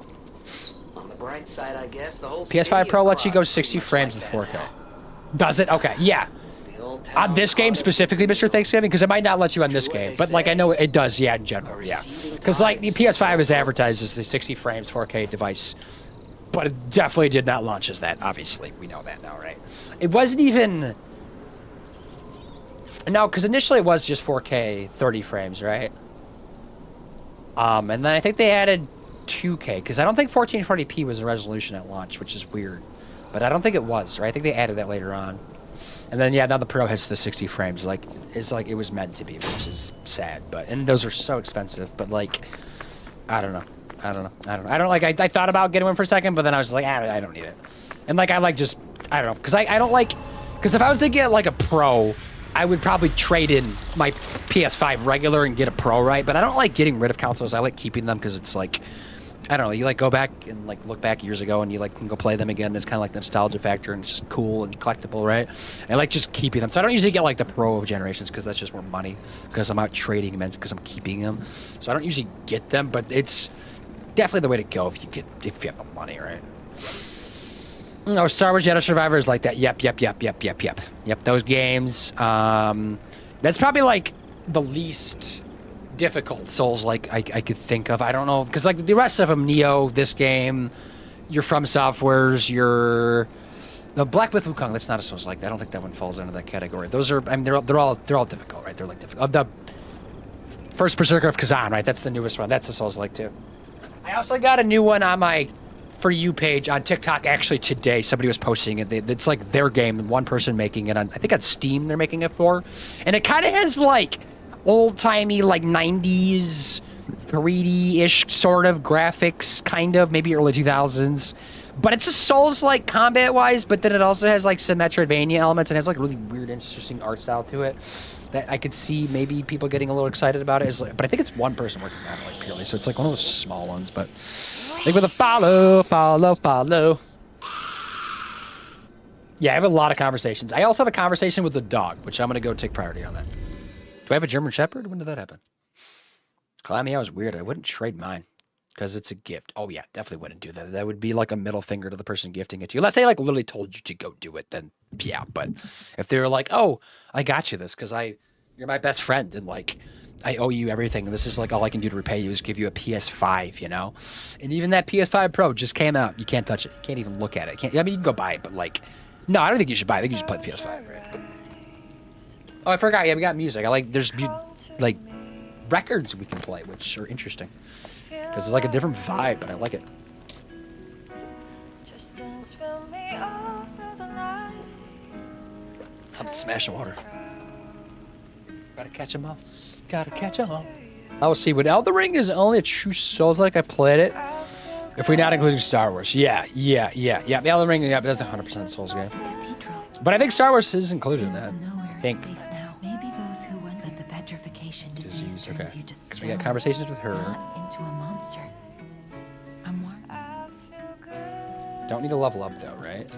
On the bright side, I guess the whole PS5 Pro lets you go Krot's 60 pretty much frames like with 4K. that Does it? Okay, yeah. now. The old On town this game hall specifically, Mr. Thanksgiving, because it might not let you on this game, but like I know it does, yeah, in general, yeah. Because like the PS5 is advertised as the 60 frames 4K device, but it definitely did not launch as that. Obviously, we know that now, right? It wasn't even. No, because initially it was just 4K 30 frames, right? And then I think they added 2K, because I don't think 1440p was a resolution at launch, which is weird. But I don't think it was, right? I think they added that later on. And then, yeah, now the Pro hits the 60 frames. Like, it's like it was meant to be, which is sad. And those are so expensive. But, like, I don't know. I thought about getting one for a second, but then I was like, I don't need it. And, like, I don't know. Because I don't like... Because if I was to get, like, a Pro, I would probably trade in my PS5 regular and get a Pro, right? But I don't like getting rid of consoles. I like keeping them because it's like, I don't know, you like go back and like look back years ago and you like can go play them again. It's kind of like the nostalgia factor and it's just cool and collectible, right? I like just keeping them. So I don't usually get like the Pro generations because that's just more money because I'm out trading them because I'm keeping them. So I don't usually get them, but it's definitely the way to go if you have the money, right? No, Star Wars Jedi Survivor is like that. Yep, those games. That's probably like the least difficult Souls like I could think of. I don't know, because like the rest of them, Neo, this game, your From Softwares, your the Black Myth Wukong. That's not a Souls like. I don't think that one falls under that category. Those are, I mean, they're all difficult, right? They're like difficult. The first Berserker of Kazan, right? That's the newest one. That's a Souls like too. I also got a new one on my For You page on TikTok actually today. Somebody was posting it. It's like their game, one person making it on, I think on Steam they're making it for. And it kind of has like old-timey like 90s 3D-ish sort of graphics, kind of, maybe early 2000s. But it's a Souls-like combat-wise, but then it also has like some Metroidvania elements and has like really weird, interesting art style to it that I could see maybe people getting a little excited about it. But I think it's one person working on it like purely, so it's like one of those small ones, but like with a follow. Yeah, I have a lot of conversations. I also have a conversation with the dog, which I'm going to go take priority on that. Do I have a German Shepherd? When did that happen? Calamity, I was weird. I wouldn't trade mine because it's a gift. Oh, yeah, definitely wouldn't do that. That would be like a middle finger to the person gifting it to you. Unless they like literally told you to go do it, then yeah. But if they were like, oh, I got you this because you're my best friend and like I owe you everything. And this is like all I can do to repay you is give you a PS5, you know? And even that PS5 Pro just came out. You can't touch it. You can't even look at it. I mean, you can go buy it, but like, no, I don't think you should buy it. I think you should play the PS5, right? Oh, I forgot. Yeah, we got music. I like. There's Come to like me. records we can play, which are interesting because it's like a different vibe, but I like it. Just dance with me all through the night. I'm smashing water. Gotta catch 'em all. Gotta catch 'em all. I'll see. When Elden Ring is only a true Souls-like, I played it. If we're not including Star Wars, yeah. The Elden Ring, yeah, but that's 100% Souls game. Cathedral. But I think Star Wars is included in that. Seems nowhere I think. safe now. Maybe those who went with the petrification disease Okay. turns you to 'Cause we got stone, conversations with her. not into a monster. I'm worried. I feel good. Don't need to level up though, right?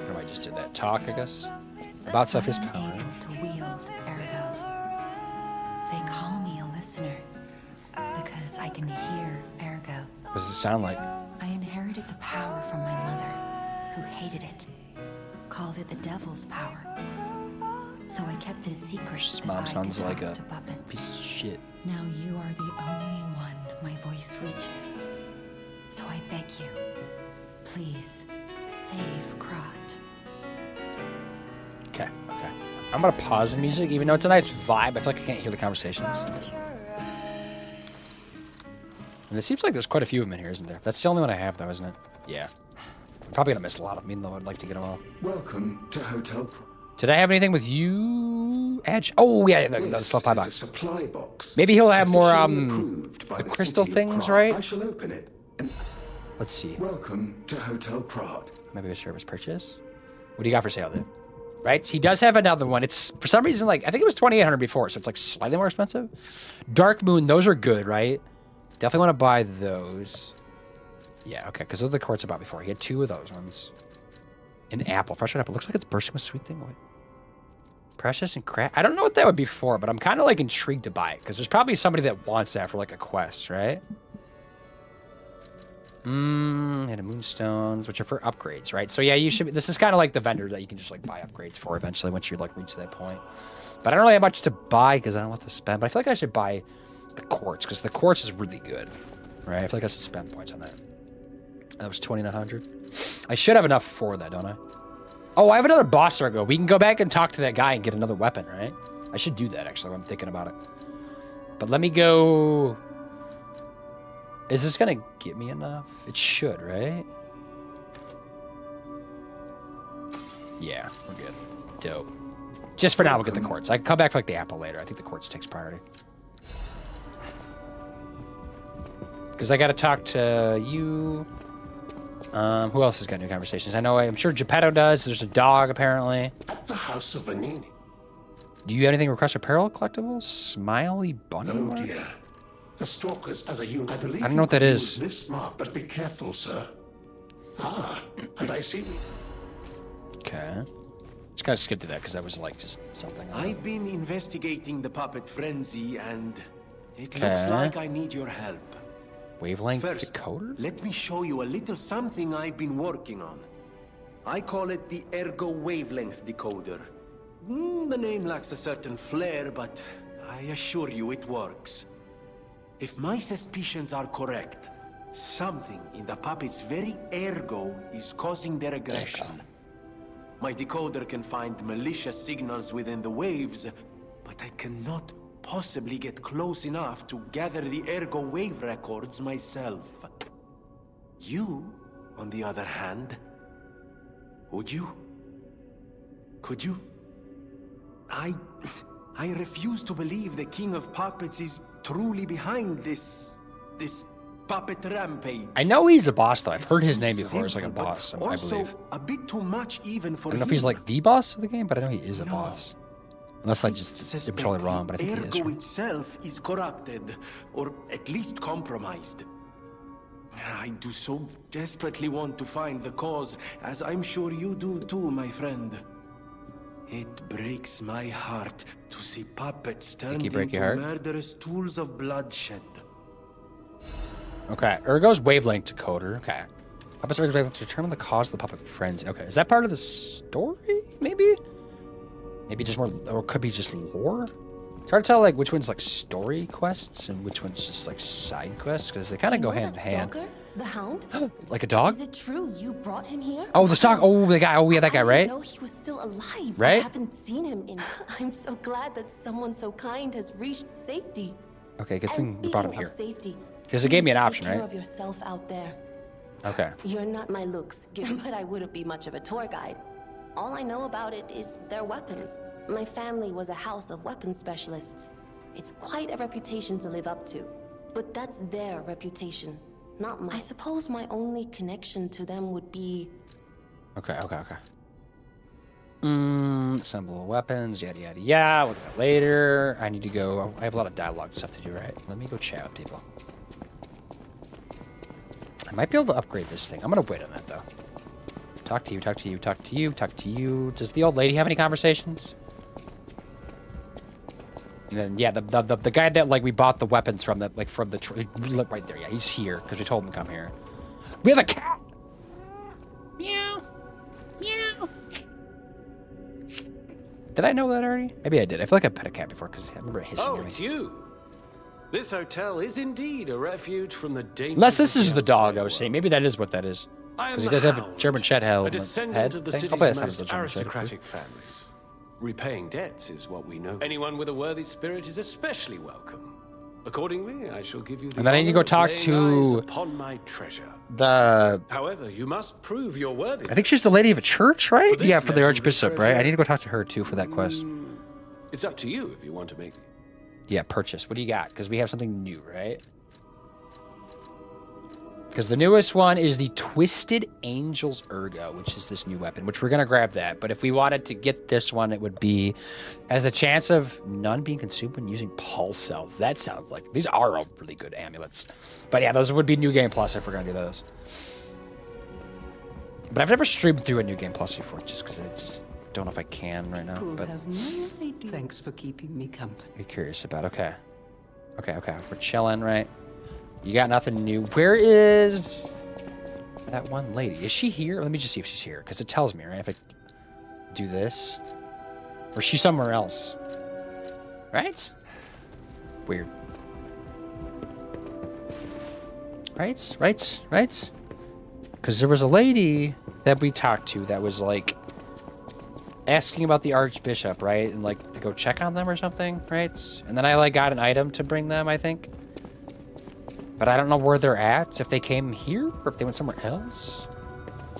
Or I just did that talk, I guess. About stuff is power. Unable to wield ergo. They call me a listener because I can hear ergo. What does it sound like? I inherited the power from my mother, who hated it. Called it the devil's power. So I kept it a secret This that mom I could sounds like talk a to puppets. piece of shit. Now you are the only one my voice reaches. So I beg you, please, save Krat. Okay. I'm gonna pause the music, even though it's a nice vibe. I feel like I can't hear the conversations. And it seems like there's quite a few of them in here, isn't there? That's the only one I have, though, isn't it? Yeah. I'm probably gonna miss a lot of them, even though I'd like to get them all. Welcome to Hotel. Did I have anything with you, Edge? Oh yeah, the supply This is box. a supply box. Maybe he'll have more Officially approved by the the crystal city of things, Krat. right? I shall open it. And Let's see. welcome to Hotel Krat. Maybe a service purchase. What do you got for sale, dude? Right? He does have another one. It's for some reason like I think it was 2,800 before, so it's like slightly more expensive. Dark Moon, those are good, right? Definitely want to buy those. Yeah, okay, because those are the quartz I bought before. He had 2 of those ones. An apple, fresh apple. Looks like it's bursting with sweet thing. Wait. Precious and crap. I don't know what that would be for, but I'm kind of like intrigued to buy it because there's probably somebody that wants that for like a quest, right? And a moonstones, which are for upgrades, right? So yeah, you should. This is kind of like the vendor that you can just like buy upgrades for eventually once you like reach that point. But I don't really have much to buy because I don't want to spend. But I feel like I should buy the quartz because the quartz is really good, right? I feel like I should spend points on that. That was 2,900. I should have enough for that, don't I? Oh, I have another boss Ergo. We can go back and talk to that guy and get another weapon, right? I should do that, actually, when I'm thinking about it. But let me go... Is this going to get me enough? It should, right? Yeah, we're good. Dope. Just for now, we'll get the quartz. I can come back for, like, the apple later. I think the quartz takes priority. Because I got to talk to you... who else has got new conversations? I know, I'm sure Geppetto does. There's a dog, apparently. At the House of Vanini. Do you have anything request apparel collectibles? Smiley bunny Oh mark? dear. The stalkers as a unit. I believe I don't know what that you is. use this mark, but be careful, sir. Ah, and I see. Okay. Just kind of skipped to that because that was like just something. I've been investigating the puppet frenzy, and it looks Okay. like I need your help. Wavelength First, decoder? let me show you a little something I've been working on. I call it the Ergo Wavelength Decoder. The name lacks a certain flair, but I assure you it works. If my suspicions are correct, something in the puppet's very ergo is causing their aggression. My decoder can find malicious signals within the waves, but I cannot possibly get close enough to gather the ergo wave records myself. You, on the other hand, would you? Could you? I refuse to believe the King of Puppets is truly behind this puppet rampage. I know he's a boss, though. I've It's heard his too name before as like a simple, but boss, I also believe. a bit too much even for I don't know if him. he's like the boss of the game, but I know he is a No. boss. Unless I just am suspect totally wrong, but I the think he is. Ergo right? itself is corrupted, or at least compromised. I do so desperately want to find the cause, as I'm sure you do too, my friend. It breaks my heart to see puppets turned you break into your heart? murderous tools of bloodshed. Okay, Ergo's wavelength decoder. Okay. Puppet's Ergo's wavelength to determine the cause of the puppet frenzy. Okay, is that part of the story? Maybe? Maybe just more, or it could be just lore? It's hard to tell, like, which one's, like, story quests and which one's just, like, side quests, because they kind of go hand in hand. The Hound? Like a dog? Is it true you brought him here? Oh, the dog. Oh, the guy. Oh, yeah, that guy, right? No, he was still alive. Right? I haven't seen him in. I'm so glad that someone so kind has reached safety. Okay, good And thing we brought him speaking here. of safety, Because it gave me an please option, take care right? of yourself out there. Okay. You're not my looks, but I wouldn't be much of a tour guide. All I know about it is their weapons. My family was a house of weapons specialists. It's quite a reputation to live up to. But that's their reputation, not mine. I suppose my only connection to them would be... Okay. Assemble weapons, yada, yada, yada. We'll do that later. I need to go. I have a lot of dialogue stuff to do, right? Let me go chat with people. I might be able to upgrade this thing. I'm going to wait on that, though. Talk to you, talk to you, talk to you, talk to you. Does the old lady have any conversations? And then, yeah, the guy that, like, we bought the weapons from, that, like, from the... Look right there, yeah, he's here, because we told him to come here. We have a cat! Meow. Meow. Did I know that already? Maybe I did. I feel like I pet a cat before, because I remember it hissing at me. It's you. This hotel is indeed a refuge from the dangers. Unless this of is the dog I was outside saying. Maybe that is what that is. I am Because he the does have a Hound, German Shed head. a descendant of the thing. city's Hopefully that's not most the German Shed. aristocratic families. Repaying debts is what we know. Anyone with a worthy spirit is especially welcome. Accordingly, I shall give you the And then I need to go honor of talk laying to eyes upon my treasure. The... However, you must prove your worthiness. I think she's the lady of a church, right? For this Yeah, for the legendary Archbishop, right? I treasure- need to go talk to her, too, for that quest. It's up to you if you want to make it. Yeah, purchase. What do you got? Because we have something new, right? Because the newest one is the Twisted Angels Ergo, which is this new weapon, which we're going to grab that. But if we wanted to get this one, it would be as a chance of none being consumed when using pulse cells. That sounds like... These are all really good amulets. But yeah, those would be New Game Plus if we're going to do those. But I've never streamed through a New Game Plus before, just because I just don't know if I can right now. But Thanks for keeping me company. be curious about. Okay. We're chilling, right? You got nothing new. Where is that one lady? Is she here? Let me just see if she's here, because it tells me, right? If I do this. Or is she somewhere else? Right? Weird. Right? Because there was a lady that we talked to that was, like, asking about the Archbishop, right? And, like, to go check on them or something, right? And then I, like, got an item to bring them, I think. But I don't know where they're at, if they came here, or if they went somewhere else.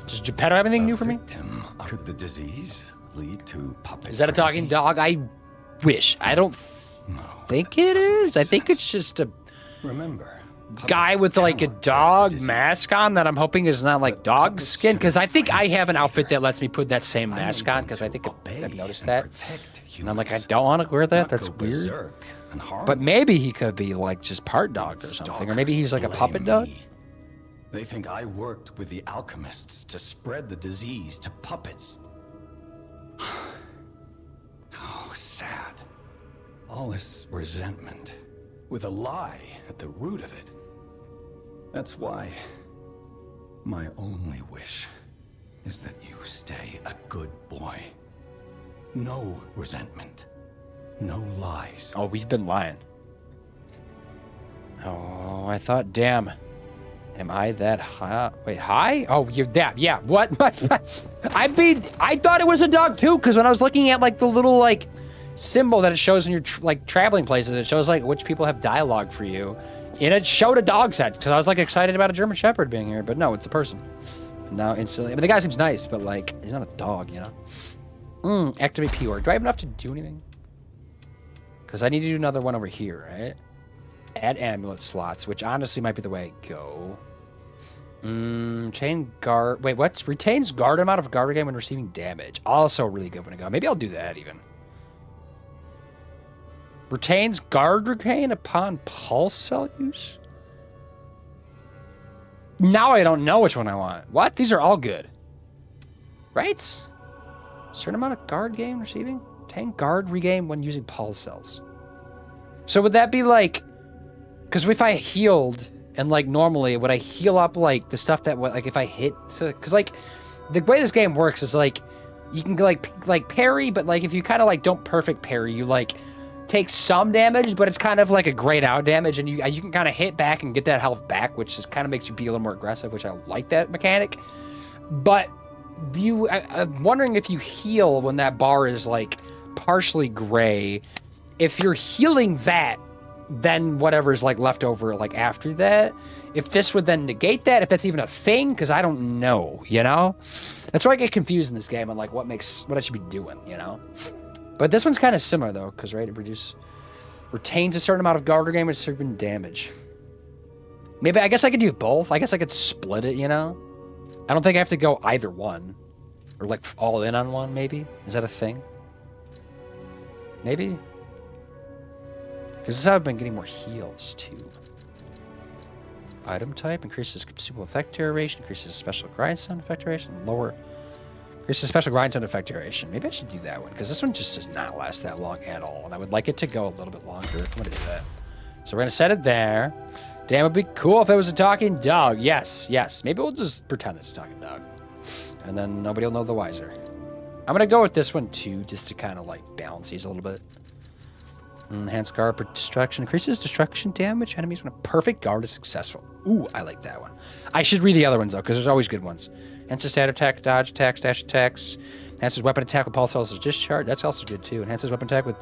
Does Geppetto have anything new for me? Could the disease lead to puppet Is that a talking dog? I wish. I don't think it is. I think it's just a guy with, like, a dog mask on that I'm hoping is not, like, dog skin. Because I think I have an outfit that lets me put that same mask on, because I think I've noticed that. And I'm like, I don't want to wear that. That's weird. But maybe he could be, like, just part dog or something. Or maybe he's, like, a puppet dog. They think I worked with the alchemists to spread the disease to puppets. How sad. All this resentment, with a lie at the root of it. That's why my only wish is that you stay a good boy. No resentment. No lies. Oh, we've been lying. Oh, I thought, damn. Am I that high? Wait, high? Oh, you're that. Yeah, what? I thought it was a dog too, because when I was looking at, like, the little, like, symbol that it shows when you're, like, traveling places, it shows, like, which people have dialogue for you. And it showed a dog set, because I was, like, excited about a German Shepherd being here, but no, it's a person. And now instantly, I mean, the guy seems nice, but, like, he's not a dog, you know? Activate P-Org. Do I have enough to do anything? Because I need to do another one over here, right? Add amulet slots, which honestly might be the way I go. Chain guard. Wait, what's retains guard amount of guard regain when receiving damage? Also really good when I go. Maybe I'll do that even. Retains guard regain upon pulse cell use? Now I don't know which one I want. What? These are all good. Right? Certain amount of guard gain receiving? Retain guard regain when using pulse cells. So would that be like... Because if I healed, and, like, normally, would I heal up, like, the stuff that, like, if I hit... Because, like, the way this game works is, like, you can, like parry, but, like, if you kind of, like, don't perfect parry, you, like, takes some damage, but it's kind of like a grayed out damage, and you can kind of hit back and get that health back, which just kind of makes you be a little more aggressive, which I like that mechanic. But I'm wondering if you heal when that bar is like partially gray. If you're healing that, then whatever's like left over like after that, if this would then negate that, if that's even a thing, because I don't know, you know? That's where I get confused in this game on like what I should be doing, you know? But this one's kind of similar though, because right, it retains a certain amount of guard or game with certain damage. Maybe I guess I could do both. I guess I could split it, you know? I don't think I have to go either one. Or like all in on one, maybe? Is that a thing? Maybe? Because this is how I've been getting more heals, too. Item type increases consumable effect duration, increases special grindstone effect duration, increases special grindstone effect duration. Maybe I should do that one, because this one just does not last that long at all, and I would like it to go a little bit longer. I'm going to do that. So we're going to set it there. Damn, it'd be cool if it was a talking dog. Yes, yes. Maybe we'll just pretend it's a talking dog. And then nobody will know the wiser. I'm going to go with this one, too, just to kind of, like, balance these a little bit. Enhanced guard for destruction. Increases destruction damage. Enemies when a perfect guard is successful. Ooh, I like that one. I should read the other ones, though, because there's always good ones. Enhances stat attack, dodge attacks, dash attacks. Enhances weapon attack with pulse also discharge. That's also good, too. Enhances weapon attack with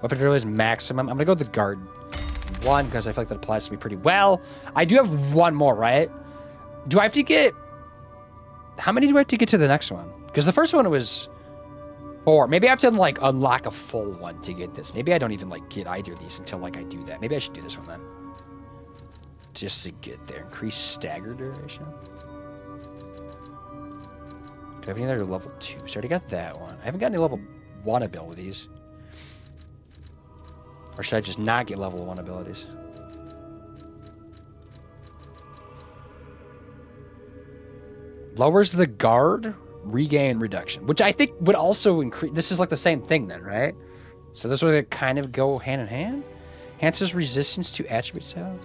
weapon abilities maximum. I'm going to go with the guard one, because I feel like that applies to me pretty well. I do have one more, right? Do I have to get... How many do I have to get to the next one? Because the first one was 4. Maybe I have to, like, unlock a full one to get this. Maybe I don't even, like, get either of these until, like, I do that. Maybe I should do this one, then. Just to get there. Increase stagger duration. Do I have any other level 2? So I already got that one. I haven't got any level 1 abilities. Or should I just not get level 1 abilities? Lowers the guard, regain, reduction. Which I think would also increase... This is like the same thing then, right? So this would kind of go hand in hand? Enhances resistance to attribute styles.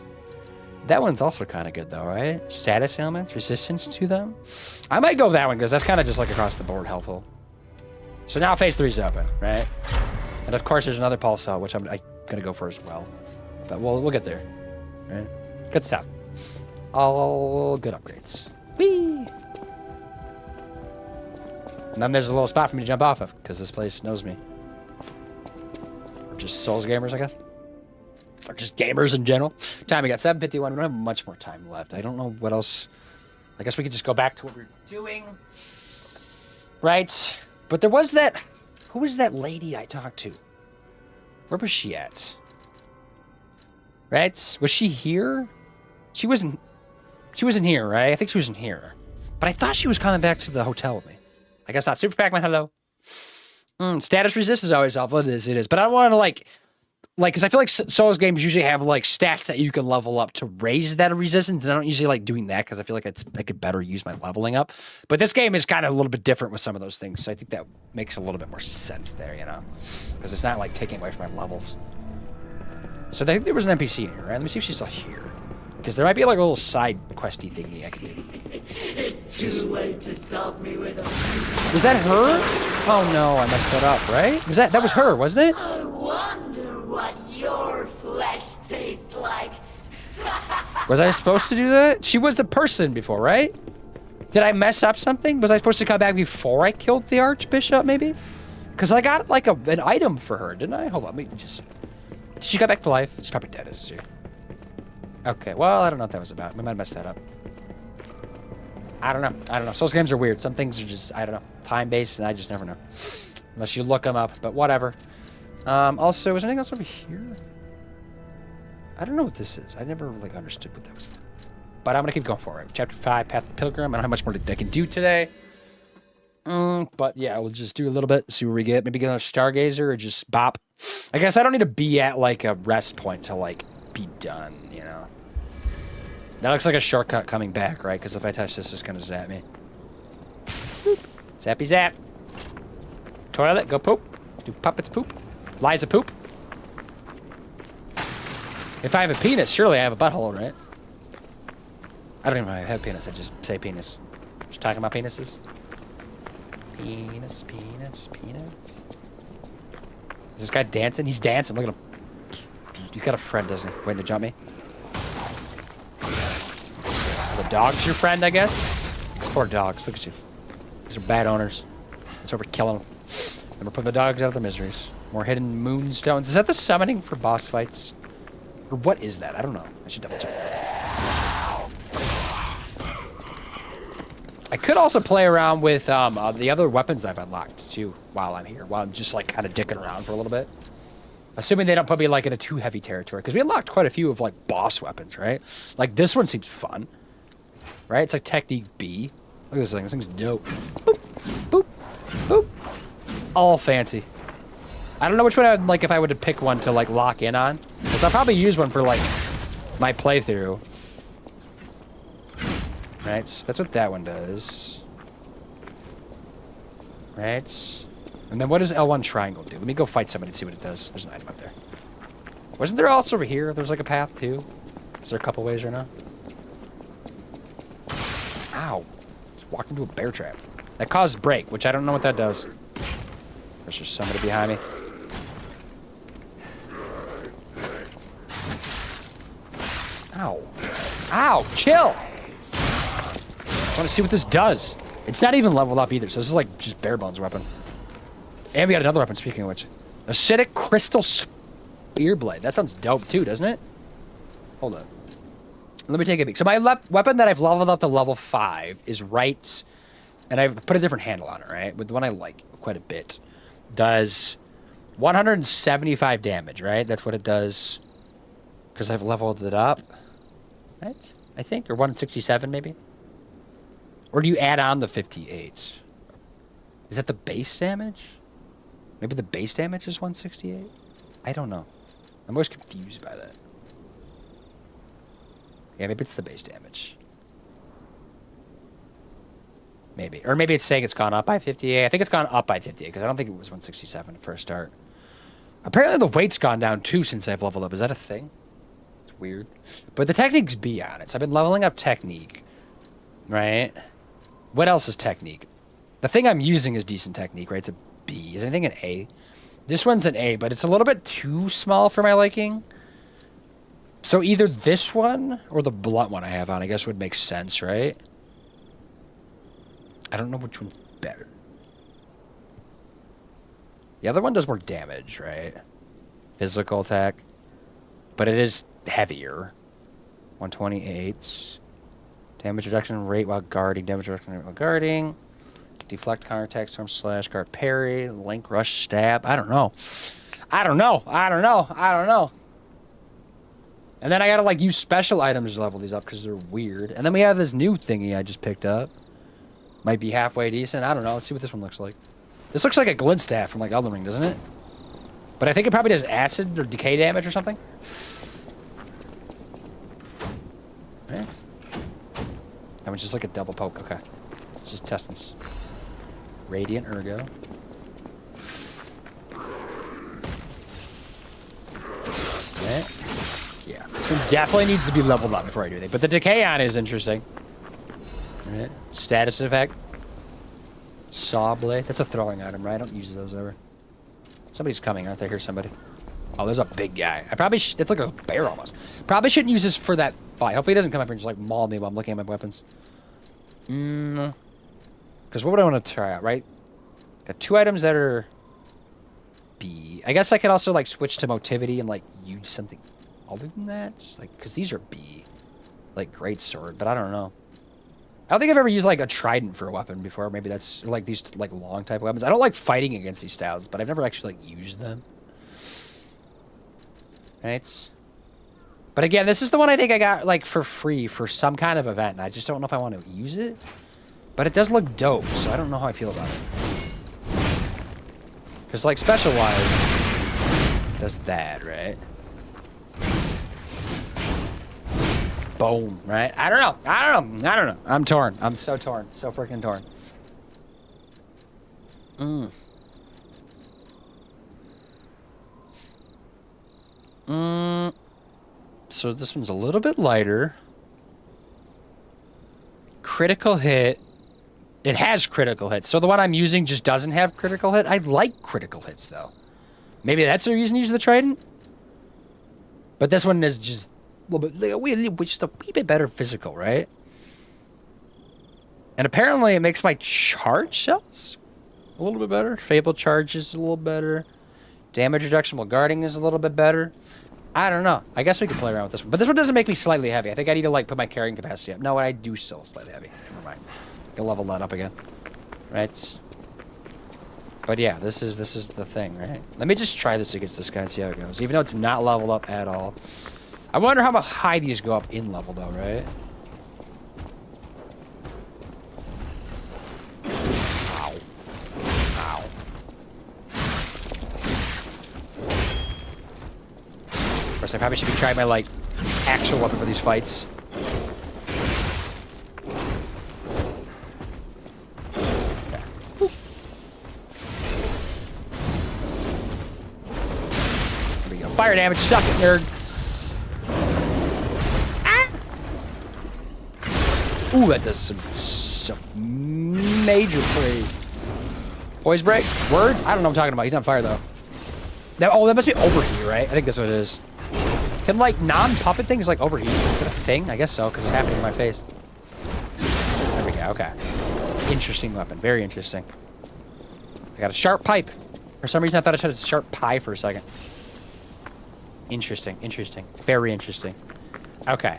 That one's also kind of good though, right? Status elements, resistance to them. I might go with that one because that's kind of just like across the board helpful. So now phase 3 is open, right? And of course there's another pulse cell, which I'm going to go for as well. But we'll get there, right? Good stuff. All good upgrades. Whee! And then there's a little spot for me to jump off of, because this place knows me. Or just Souls gamers, I guess. Or just gamers in general. Time, we got 7:51. We don't have much more time left. I don't know what else. I guess we could just go back to what we were doing. Right? But there was that... Who was that lady I talked to? Where was she at? Right? Was she here? She wasn't here, right? I think she wasn't here. But I thought she was coming back to the hotel with me. I guess not. Super Pac-Man, hello. Status resist is always helpful. It is. But I don't want to, like, because I feel like Souls games usually have, like, stats that you can level up to raise that resistance, and I don't usually like doing that because I feel like I could better use my leveling up. But this game is kind of a little bit different with some of those things, so I think that makes a little bit more sense there, you know? Because it's not, like, taking away from my levels. So I think there was an NPC in here, right? Let me see if she's still here. Because there might be, like, a little side questy thingy I could do. It's too late to stop me with a... Was that her? Oh, no, I messed that up, right? That was her, wasn't it? I wonder what your flesh tastes like. Was I supposed to do that? She was the person before, right? Did I mess up something? Was I supposed to come back before I killed the Archbishop, maybe? Because I got, like, an item for her, didn't I? Hold on, let me just... Did she come back to life? She's probably dead, isn't she? Okay, well, I don't know what that was about. We might have messed that up. I don't know. Souls games are weird. Some things are just, I don't know, time-based, and I just never know. Unless you look them up, but whatever. Also, is there anything else over here? I don't know what this is. I never, like, understood what that was for. But I'm going to keep going for it. Chapter 5, Path of the Pilgrim. I don't have much more I can do today. But, yeah, we'll just do a little bit, see where we get. Maybe get another Stargazer or just bop. I guess I don't need to be at, like, a rest point to, like, be done, you know? That looks like a shortcut coming back, right? Because if I touch this, it's going to zap me. Boop. Zappy zap. Toilet, go poop. Do puppets poop. Liza poop. If I have a penis, surely I have a butthole, right? I don't even know if I have a penis. I just say penis. Just talking about penises. Penis, penis, penis. Is this guy dancing? He's dancing. Look at him. He's got a friend, doesn't he? Waiting to jump me. The dog's your friend, I guess? These poor dogs. Look at you. These are bad owners. That's why we're killing them. And we're putting the dogs out of their miseries. More hidden moonstones. Is that the summoning for boss fights? Or what is that? I don't know. I should double check that. I could also play around with the other weapons I've unlocked, too, while I'm here. While I'm just, like, kind of dicking around for a little bit. Assuming they don't put me, like, in a too heavy territory. Because we unlocked quite a few of, like, boss weapons, right? Like, this one seems fun. Right? It's like Technique B. Look at this thing. This thing's dope. Boop. Boop. Boop. All fancy. I don't know which one I would, like, if I were to pick one to, like, lock in on. Because I'll probably use one for, like, my playthrough. Right? That's what that one does. Right? And then what does L1 triangle do? Let me go fight somebody and see what it does. There's an item up there. Wasn't there also over here? There's like a path too. Is there a couple ways right now? Ow. Just walked into a bear trap. That caused break, which I don't know what that does. There's just somebody behind me. Ow. Ow, chill! I want to see what this does. It's not even leveled up either, so this is like just bare bones weapon. And we got another weapon, speaking of which. Acidic Crystal Spear Blade. That sounds dope too, doesn't it? Hold on. Let me take a peek. So my weapon that I've leveled up to level 5 is right, and I've put a different handle on it, right? With the one I like quite a bit. Does 175 damage, right? That's what it does. Because I've leveled it up. Right? I think. Or 167 maybe. Or do you add on the 58? Is that the base damage? Maybe the base damage is 168? I don't know. I'm always confused by that. Yeah, maybe it's the base damage. Maybe. Or maybe it's saying it's gone up by 58. I think it's gone up by 58 because I don't think it was 167 at first start. Apparently the weight's gone down too since I've leveled up. Is that a thing? It's weird. But the technique's B on it. So I've been leveling up technique. Right? What else is technique? The thing I'm using is decent technique, right? It's a B. Is anything an A? This one's an A, but it's a little bit too small for my liking. So either this one or the blunt one I have on, I guess would make sense, right? I don't know which one's better. The other one does more damage, right? Physical attack. But it is heavier. 128. Damage reduction rate while guarding. Damage reduction rate while guarding. Deflect, counterattack, storm slash, guard parry, link, rush, stab. I don't know. I don't know. I don't know. I don't know. And then I gotta like use special items to level these up because they're weird. And then we have this new thingy I just picked up. Might be halfway decent. I don't know. Let's see what this one looks like. This looks like a glint staff from like Elden Ring, doesn't it? But I think it probably does acid or decay damage or something. Right. That one's just like a double poke. Okay. It's just testing this. Radiant Ergo. Okay. Yeah. This one definitely needs to be leveled up before I do anything. But the decay on is interesting. Alright. Status effect. Saw blade. That's a throwing item, right? I don't use those ever. Somebody's coming, aren't they? Here's somebody. Oh, there's a big guy. I probably it's like a bear almost. Probably shouldn't use this for that fight. Hopefully he doesn't come up here and just like maul me while I'm looking at my weapons. Because what would I want to try out, right? Got 2 items that are B. I guess I could also like switch to motivity and like use something other than that. Like, because these are B. Like great sword, but I don't know. I don't think I've ever used like a trident for a weapon before. Maybe that's like these like long type of weapons. I don't like fighting against these styles, but I've never actually like used them. Right? But again, this is the one I think I got like for free for some kind of event, and I just don't know if I want to use it. But it does look dope, so I don't know how I feel about it. Because like special-wise, it does that, right? Boom, right? I don't know. I don't know. I don't know. I'm torn. I'm so torn. So freaking torn. So this one's a little bit lighter. Critical hit. It has critical hits. So the one I'm using just doesn't have critical hit. I like critical hits, though. Maybe that's the reason to use the trident. But this one is just a little bit, just a wee bit better physical, right? And apparently it makes my charge cells a little bit better. Fable charge is a little better. Damage reduction while guarding is a little bit better. I don't know. I guess we can play around with this one. But this one doesn't make me slightly heavy. I think I need to like put my carrying capacity up. No, I do still slightly heavy. Never mind. I'll level that up again. Right? But yeah, this is the thing, right? Let me just try this against this guy and see how it goes. Even though it's not leveled up at all. I wonder how high these go up in level though, right? Ow. Ow. Of course, I probably should be trying my, like, actual weapon for these fights. Fire damage, suck it, nerd. Ah! Ooh, that does some major play. Poise break? Words? I don't know what I'm talking about. He's on fire, though. That must be overheat, right? I think that's what it is. Can, like, non-puppet things, like, overheat? Is that a thing? I guess so, because it's happening in my face. There we go, okay. Interesting weapon. Very interesting. I got a sharp pipe. For some reason, I thought I had a sharp pie for a second. Interesting, interesting. Very interesting. Okay.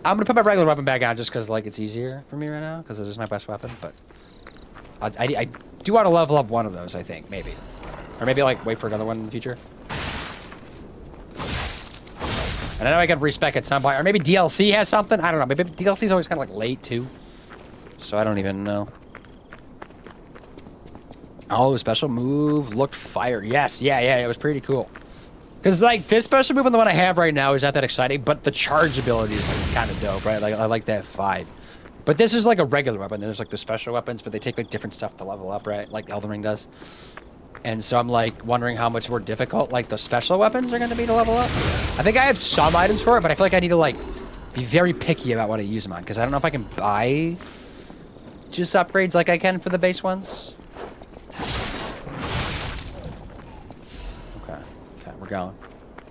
I'm going to put my regular weapon back on just because, like, it's easier for me right now because it is my best weapon, but I do want to level up one of those, I think, maybe. Or maybe, like, wait for another one in the future. And I know I can respec at some point. Or maybe DLC has something. I don't know. Maybe DLC is always kind of, like, late, too. So I don't even know. Oh, special move looked fire. Yes, yeah, it was pretty cool. Because, like, this special move on the one I have right now is not that exciting, but the charge ability is kind of dope, right? Like, I like that vibe. But this is, like, a regular weapon. There's, like, the special weapons, but they take, like, different stuff to level up, right? Like Elden Ring does. And so I'm, like, wondering how much more difficult, like, the special weapons are going to be to level up. I think I have some items for it, but I feel like I need to, like, be very picky about what I use them on. Because I don't know if I can buy just upgrades like I can for the base ones. We're going.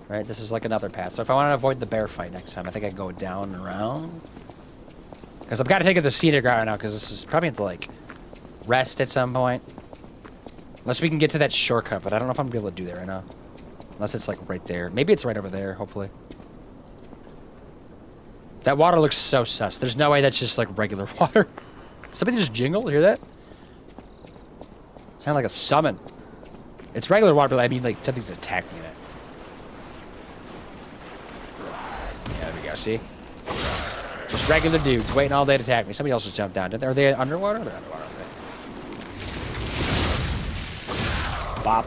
Right, this is like another path. So if I want to avoid the bear fight next time, I think I go down and around. Because I'm kind of taking the scenic route right now, because this is probably to, like, rest at some point. Unless we can get to that shortcut, but I don't know if I'm going to be able to do that right now. Unless it's, like, right there. Maybe it's right over there, hopefully. That water looks so sus. There's no way that's just, like, regular water. Somebody just jingle? Hear that? Sound like a summon. It's regular water, but I mean, like, something's attacking it. Yeah, there we go, see? Just regular dudes waiting all day to attack me. Somebody else just jumped down. Are they underwater? They're underwater, okay. Bop.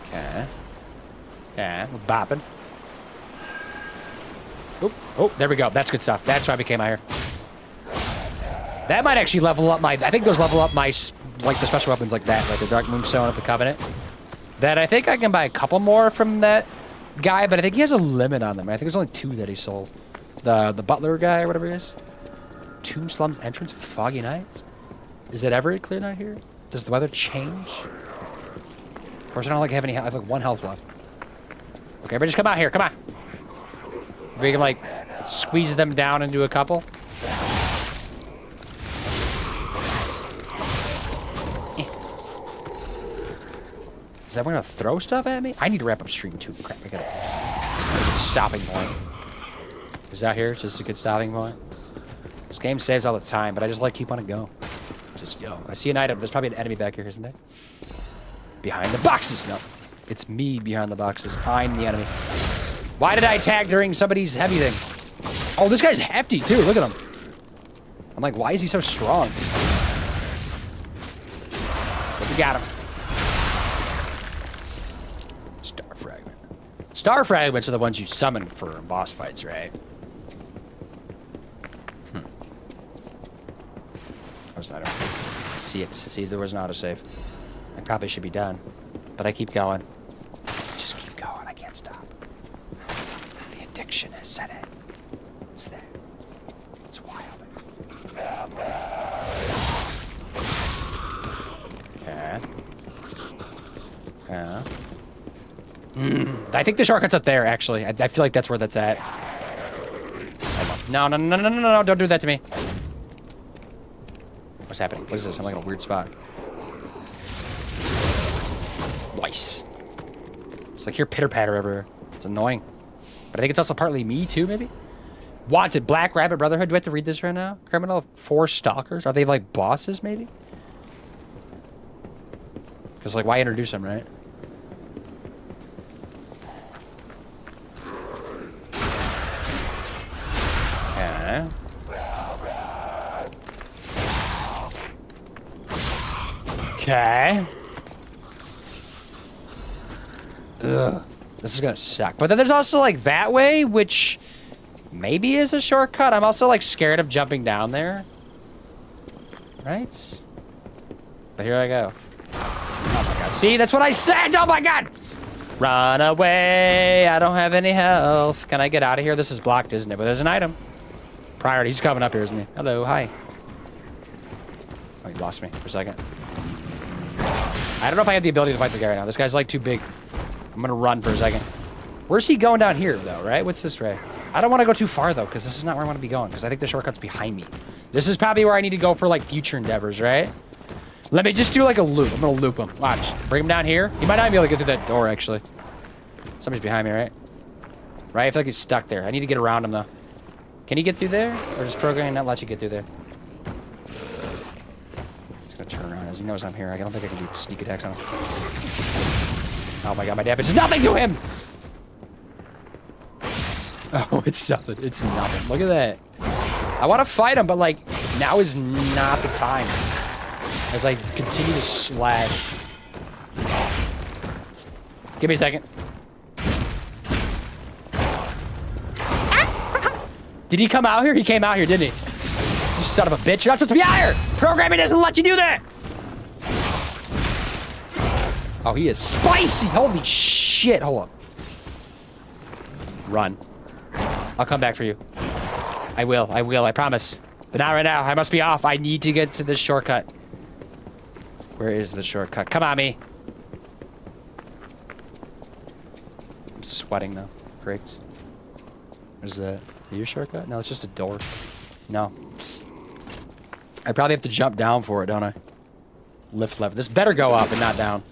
Okay. Yeah, we're bopping. Oh, there we go. That's good stuff. That's why I became higher. That might actually level up my... I think those level up my... Like the special weapons like that. Like the Dark Moonstone of the Covenant. That I think I can buy a couple more from that guy, but I think he has a limit on them. I think there's only 2 that he sold. The butler guy or whatever he is. Tomb Slums entrance, foggy nights. Is it ever a clear night here? Does the weather change? Of course, I don't like have any. I have like 1 health left. Okay, everybody just come out here. Come on. We can like squeeze them down into a couple. Is that one gonna throw stuff at me? I need to wrap up stream too. Crap, I got a stopping point. Is that here? Just a good stopping point? This game saves all the time, but I just like keep on it going. Just go. I see an item. There's probably an enemy back here, isn't there? Behind the boxes. No. It's me behind the boxes. I'm the enemy. Why did I attack during somebody's heavy thing? Oh, this guy's hefty too. Look at him. I'm like, why is he so strong? But we got him. Star Fragment. Star Fragments are the ones you summon for boss fights, right? I don't see it. See, there was an autosave. I probably should be done. But I keep going. Just keep going. I can't stop. The addiction has set in. It's there. It's wild. Okay. Okay. I think the shortcut's up there, actually. I feel like that's where that's at. No, no, no, no, no, no, don't do that to me. What's happening? What is this? I'm like in a weird spot. Nice. It's like your pitter-patter everywhere. It's annoying. But I think it's also partly me, too, maybe? Wanted, Black Rabbit Brotherhood. Do I have to read this right now? Criminal 4 stalkers? Are they, like, bosses, maybe? Because, like, why introduce them, right? Okay. Okay. Ugh. This is gonna suck. But then there's also, like, that way, which maybe is a shortcut. I'm also, like, scared of jumping down there. Right? But here I go. Oh, my God. See? That's what I said! Oh, my God! Run away! I don't have any health. Can I get out of here? This is blocked, isn't it? But there's an item. Priority. He's coming up here, isn't he? Hello. Hi. Oh, he lost me for a second. I don't know if I have the ability to fight the guy right now. This guy's, like, too big. I'm gonna run for a second. Where's he going down here, though, right? What's this way? I don't want to go too far, though, because this is not where I want to be going, because I think the shortcut's behind me. This is probably where I need to go for, like, future endeavors, right? Let me just do, like, a loop. I'm gonna loop him. Watch. Bring him down here. He might not be able to get through that door, actually. Somebody's behind me, right? Right? I feel like he's stuck there. I need to get around him, though. Can he get through there? Or does programming not let you get through there? He's gonna turn around as he knows I'm here. I don't think I can do sneak attacks on him. Oh my God, my damage is nothing to him! Oh, it's something. It's nothing. Look at that. I want to fight him, but, like, now is not the time. As I continue to slash. Give me a second. Did he come out here? He came out here, didn't he? You son of a bitch. You're not supposed to be out here! Programming doesn't let you do that! Oh, he is spicy! Holy shit! Hold up. Run. I'll come back for you. I will, I promise. But not right now. I must be off. I need to get to this shortcut. Where is the shortcut? Come on, me. I'm sweating, though. Great. Where's the... Are you a shortcut? No, it's just a door. No. I probably have to jump down for it, don't I? Lift left. This better go up and not down.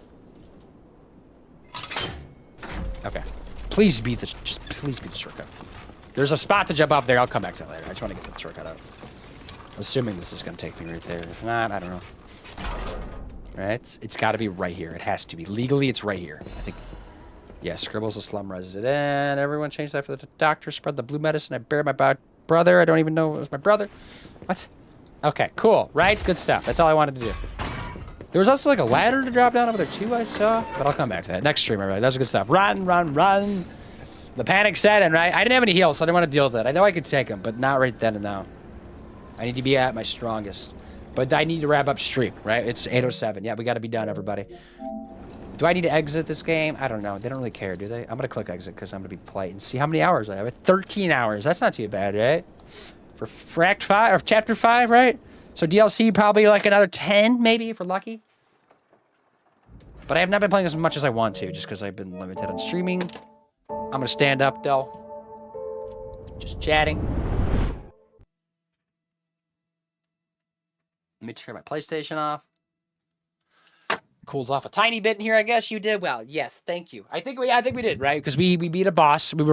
Okay. Please be the... Just please be the shortcut. There's a spot to jump off there. I'll come back to that later. I just want to get the shortcut out. Assuming this is going to take me right there. If not, I don't know. Right? It's got to be right here. It has to be. Legally, it's right here. I think... Yeah, Scribble's a slum resident. Everyone changed that for the doctor. Spread the blue medicine. I buried my brother. I don't even know it was my brother. What? Okay, cool. Right? Good stuff. That's all I wanted to do. There was also like a ladder to drop down over there too, I saw. But I'll come back to that. Next stream, everybody. That's good stuff. Run, run, run. The panic set in, right? I didn't have any heals, so I didn't want to deal with it. I know I could take them, but not right then and now. I need to be at my strongest. But I need to wrap up stream, right? It's 8:07. Yeah, we got to be done, everybody. Do I need to exit this game? I don't know. They don't really care, do they? I'm going to click exit because I'm going to be polite and see how many hours I have. 13 hours. That's not too bad, right? For Act 5 or Chapter 5, right? So DLC probably like another 10, maybe, if we're lucky. But I have not been playing as much as I want to, just because I've been limited on streaming. I'm going to stand up, though. Just chatting. Let me turn my PlayStation off. Cools off a tiny bit in here, I guess. You did well. Yes, thank you. I think we did, right? Because we beat a boss. We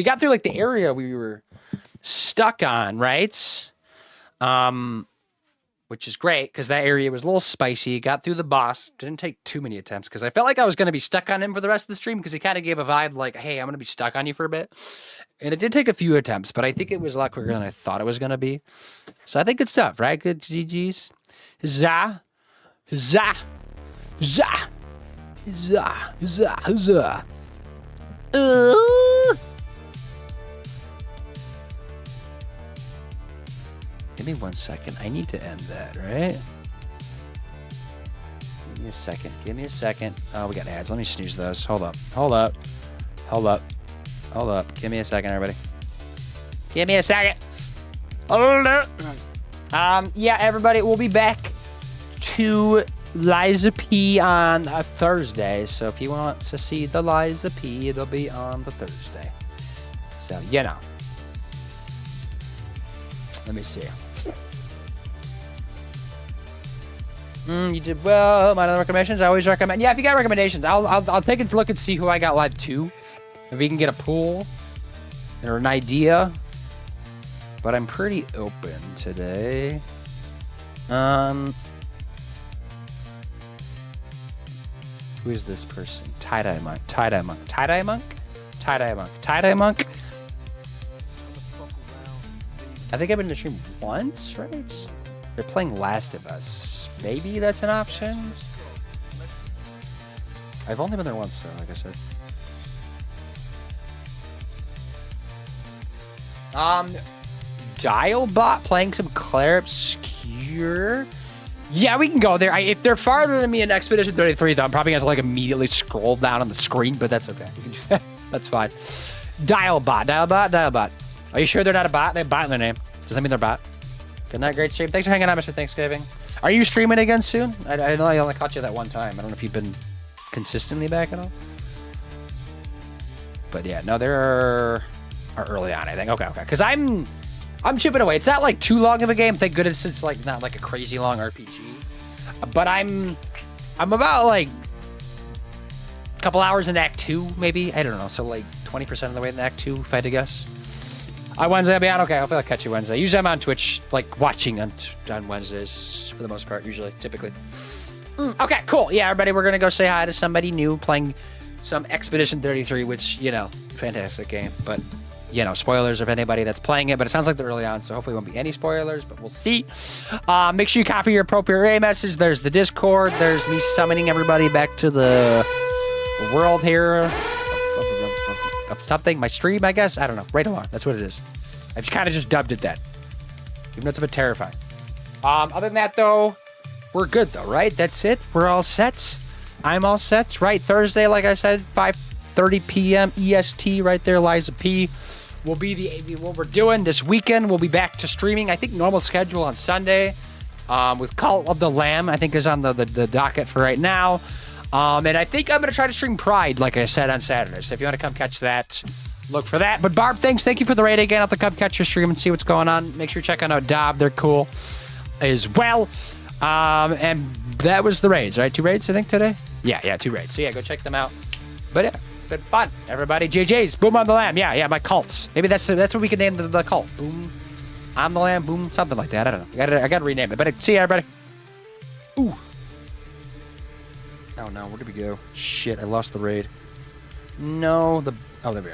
got through like the area we were stuck on, right? Which is great because that area was a little spicy. Got through the boss. Didn't take too many attempts because I felt like I was going to be stuck on him for the rest of the stream because he kind of gave a vibe like, hey, I'm going to be stuck on you for a bit. And it did take a few attempts, but I think it was a lot quicker than I thought it was going to be. So I think good stuff, right? Good GGs. Huzzah. Huzzah! Huzzah! Huzzah! Huzzah! Huzzah! Give me 1 second. I need to end that, right? Give me a second. Give me a second. Oh, we got ads. Let me snooze those. Hold up. Hold up. Hold up. Hold up. Give me a second, everybody. Give me a second. Hold up. Yeah, everybody, we'll be back to Liza P on a Thursday. So if you want to see the Liza P, it'll be on the Thursday. So, you know. Let me see. You did well. My other recommendations, I always recommend. Yeah, if you got recommendations, I'll take a look and see who I got live too. If we can get a pool or an idea. But I'm pretty open today. Who is this person? Tie-dye monk. Tie-dye monk. Tie-dye monk? Tie-dye monk. Tie-dye monk? I think I've been in the stream once, right? They're playing Last of Us. Maybe that's an option. I've only been there once, though, like I said. Dialbot playing some Claire Obscure. Yeah, we can go there. If they're farther than me in Expedition 33, though, I'm probably going to like immediately scroll down on the screen, but that's okay. We can do that. That's fine. Dialbot. Are you sure they're not a bot? They have bot in their name. Does that mean they're bot? Good night, great stream. Thanks for hanging out, Mr. Thanksgiving. Are you streaming again soon? I know I only caught you that one time. I don't know if you've been consistently back at all. But yeah, no, they're early on, I think. Okay. Because I'm chipping away. It's not like too long of a game. Thank goodness it's like not like a crazy long RPG. But I'm about like a couple hours in Act 2, maybe. I don't know. So like 20% of the way in Act 2, if I had to guess. Wednesday I'll be on. Okay, hopefully I'll catch you Wednesday. Usually I'm on Twitch, like watching on Wednesdays for the most part, typically. Okay, cool. Yeah, everybody, we're going to go say hi to somebody new playing some Expedition 33, which, you know, fantastic game. But, you know, spoilers of anybody that's playing it, but it sounds like they're early on, so hopefully there won't be any spoilers, but we'll see. Make sure you copy your appropriate Ray message. There's the Discord. There's me summoning everybody back to the world here. Of something, my stream, I guess. I don't know. Raid alarm. That's what it is. I've kind of just dubbed it that. Even though it's a bit terrifying. Other than that, though, we're good, though, right? That's it. We're all set. I'm all set, right? Thursday, like I said, 5:30 p.m. EST, right there. Liza P will be what we're doing this weekend. We'll be back to streaming. I think normal schedule on Sunday with Cult of the Lamb. I think is on the docket for right now. And I think I'm going to try to stream Pride, like I said, on Saturday. So if you want to come catch that, look for that. But Barb, thank you for the raid again. I'll have to come catch your stream and see what's going on. Make sure you check out Dob. They're cool as well. And that was the raids, right? 2 raids, I think, today? Yeah, 2 raids. So yeah, go check them out. But yeah, it's been fun. Everybody, JJ's, Boom on the Lamb. Yeah, my cults. Maybe that's what we can name the cult. Boom on the Lamb, boom, something like that. I don't know. I got to rename it. But see ya, everybody. Ooh. Oh no, where did we go? Shit, I lost the raid. No, oh, there we are.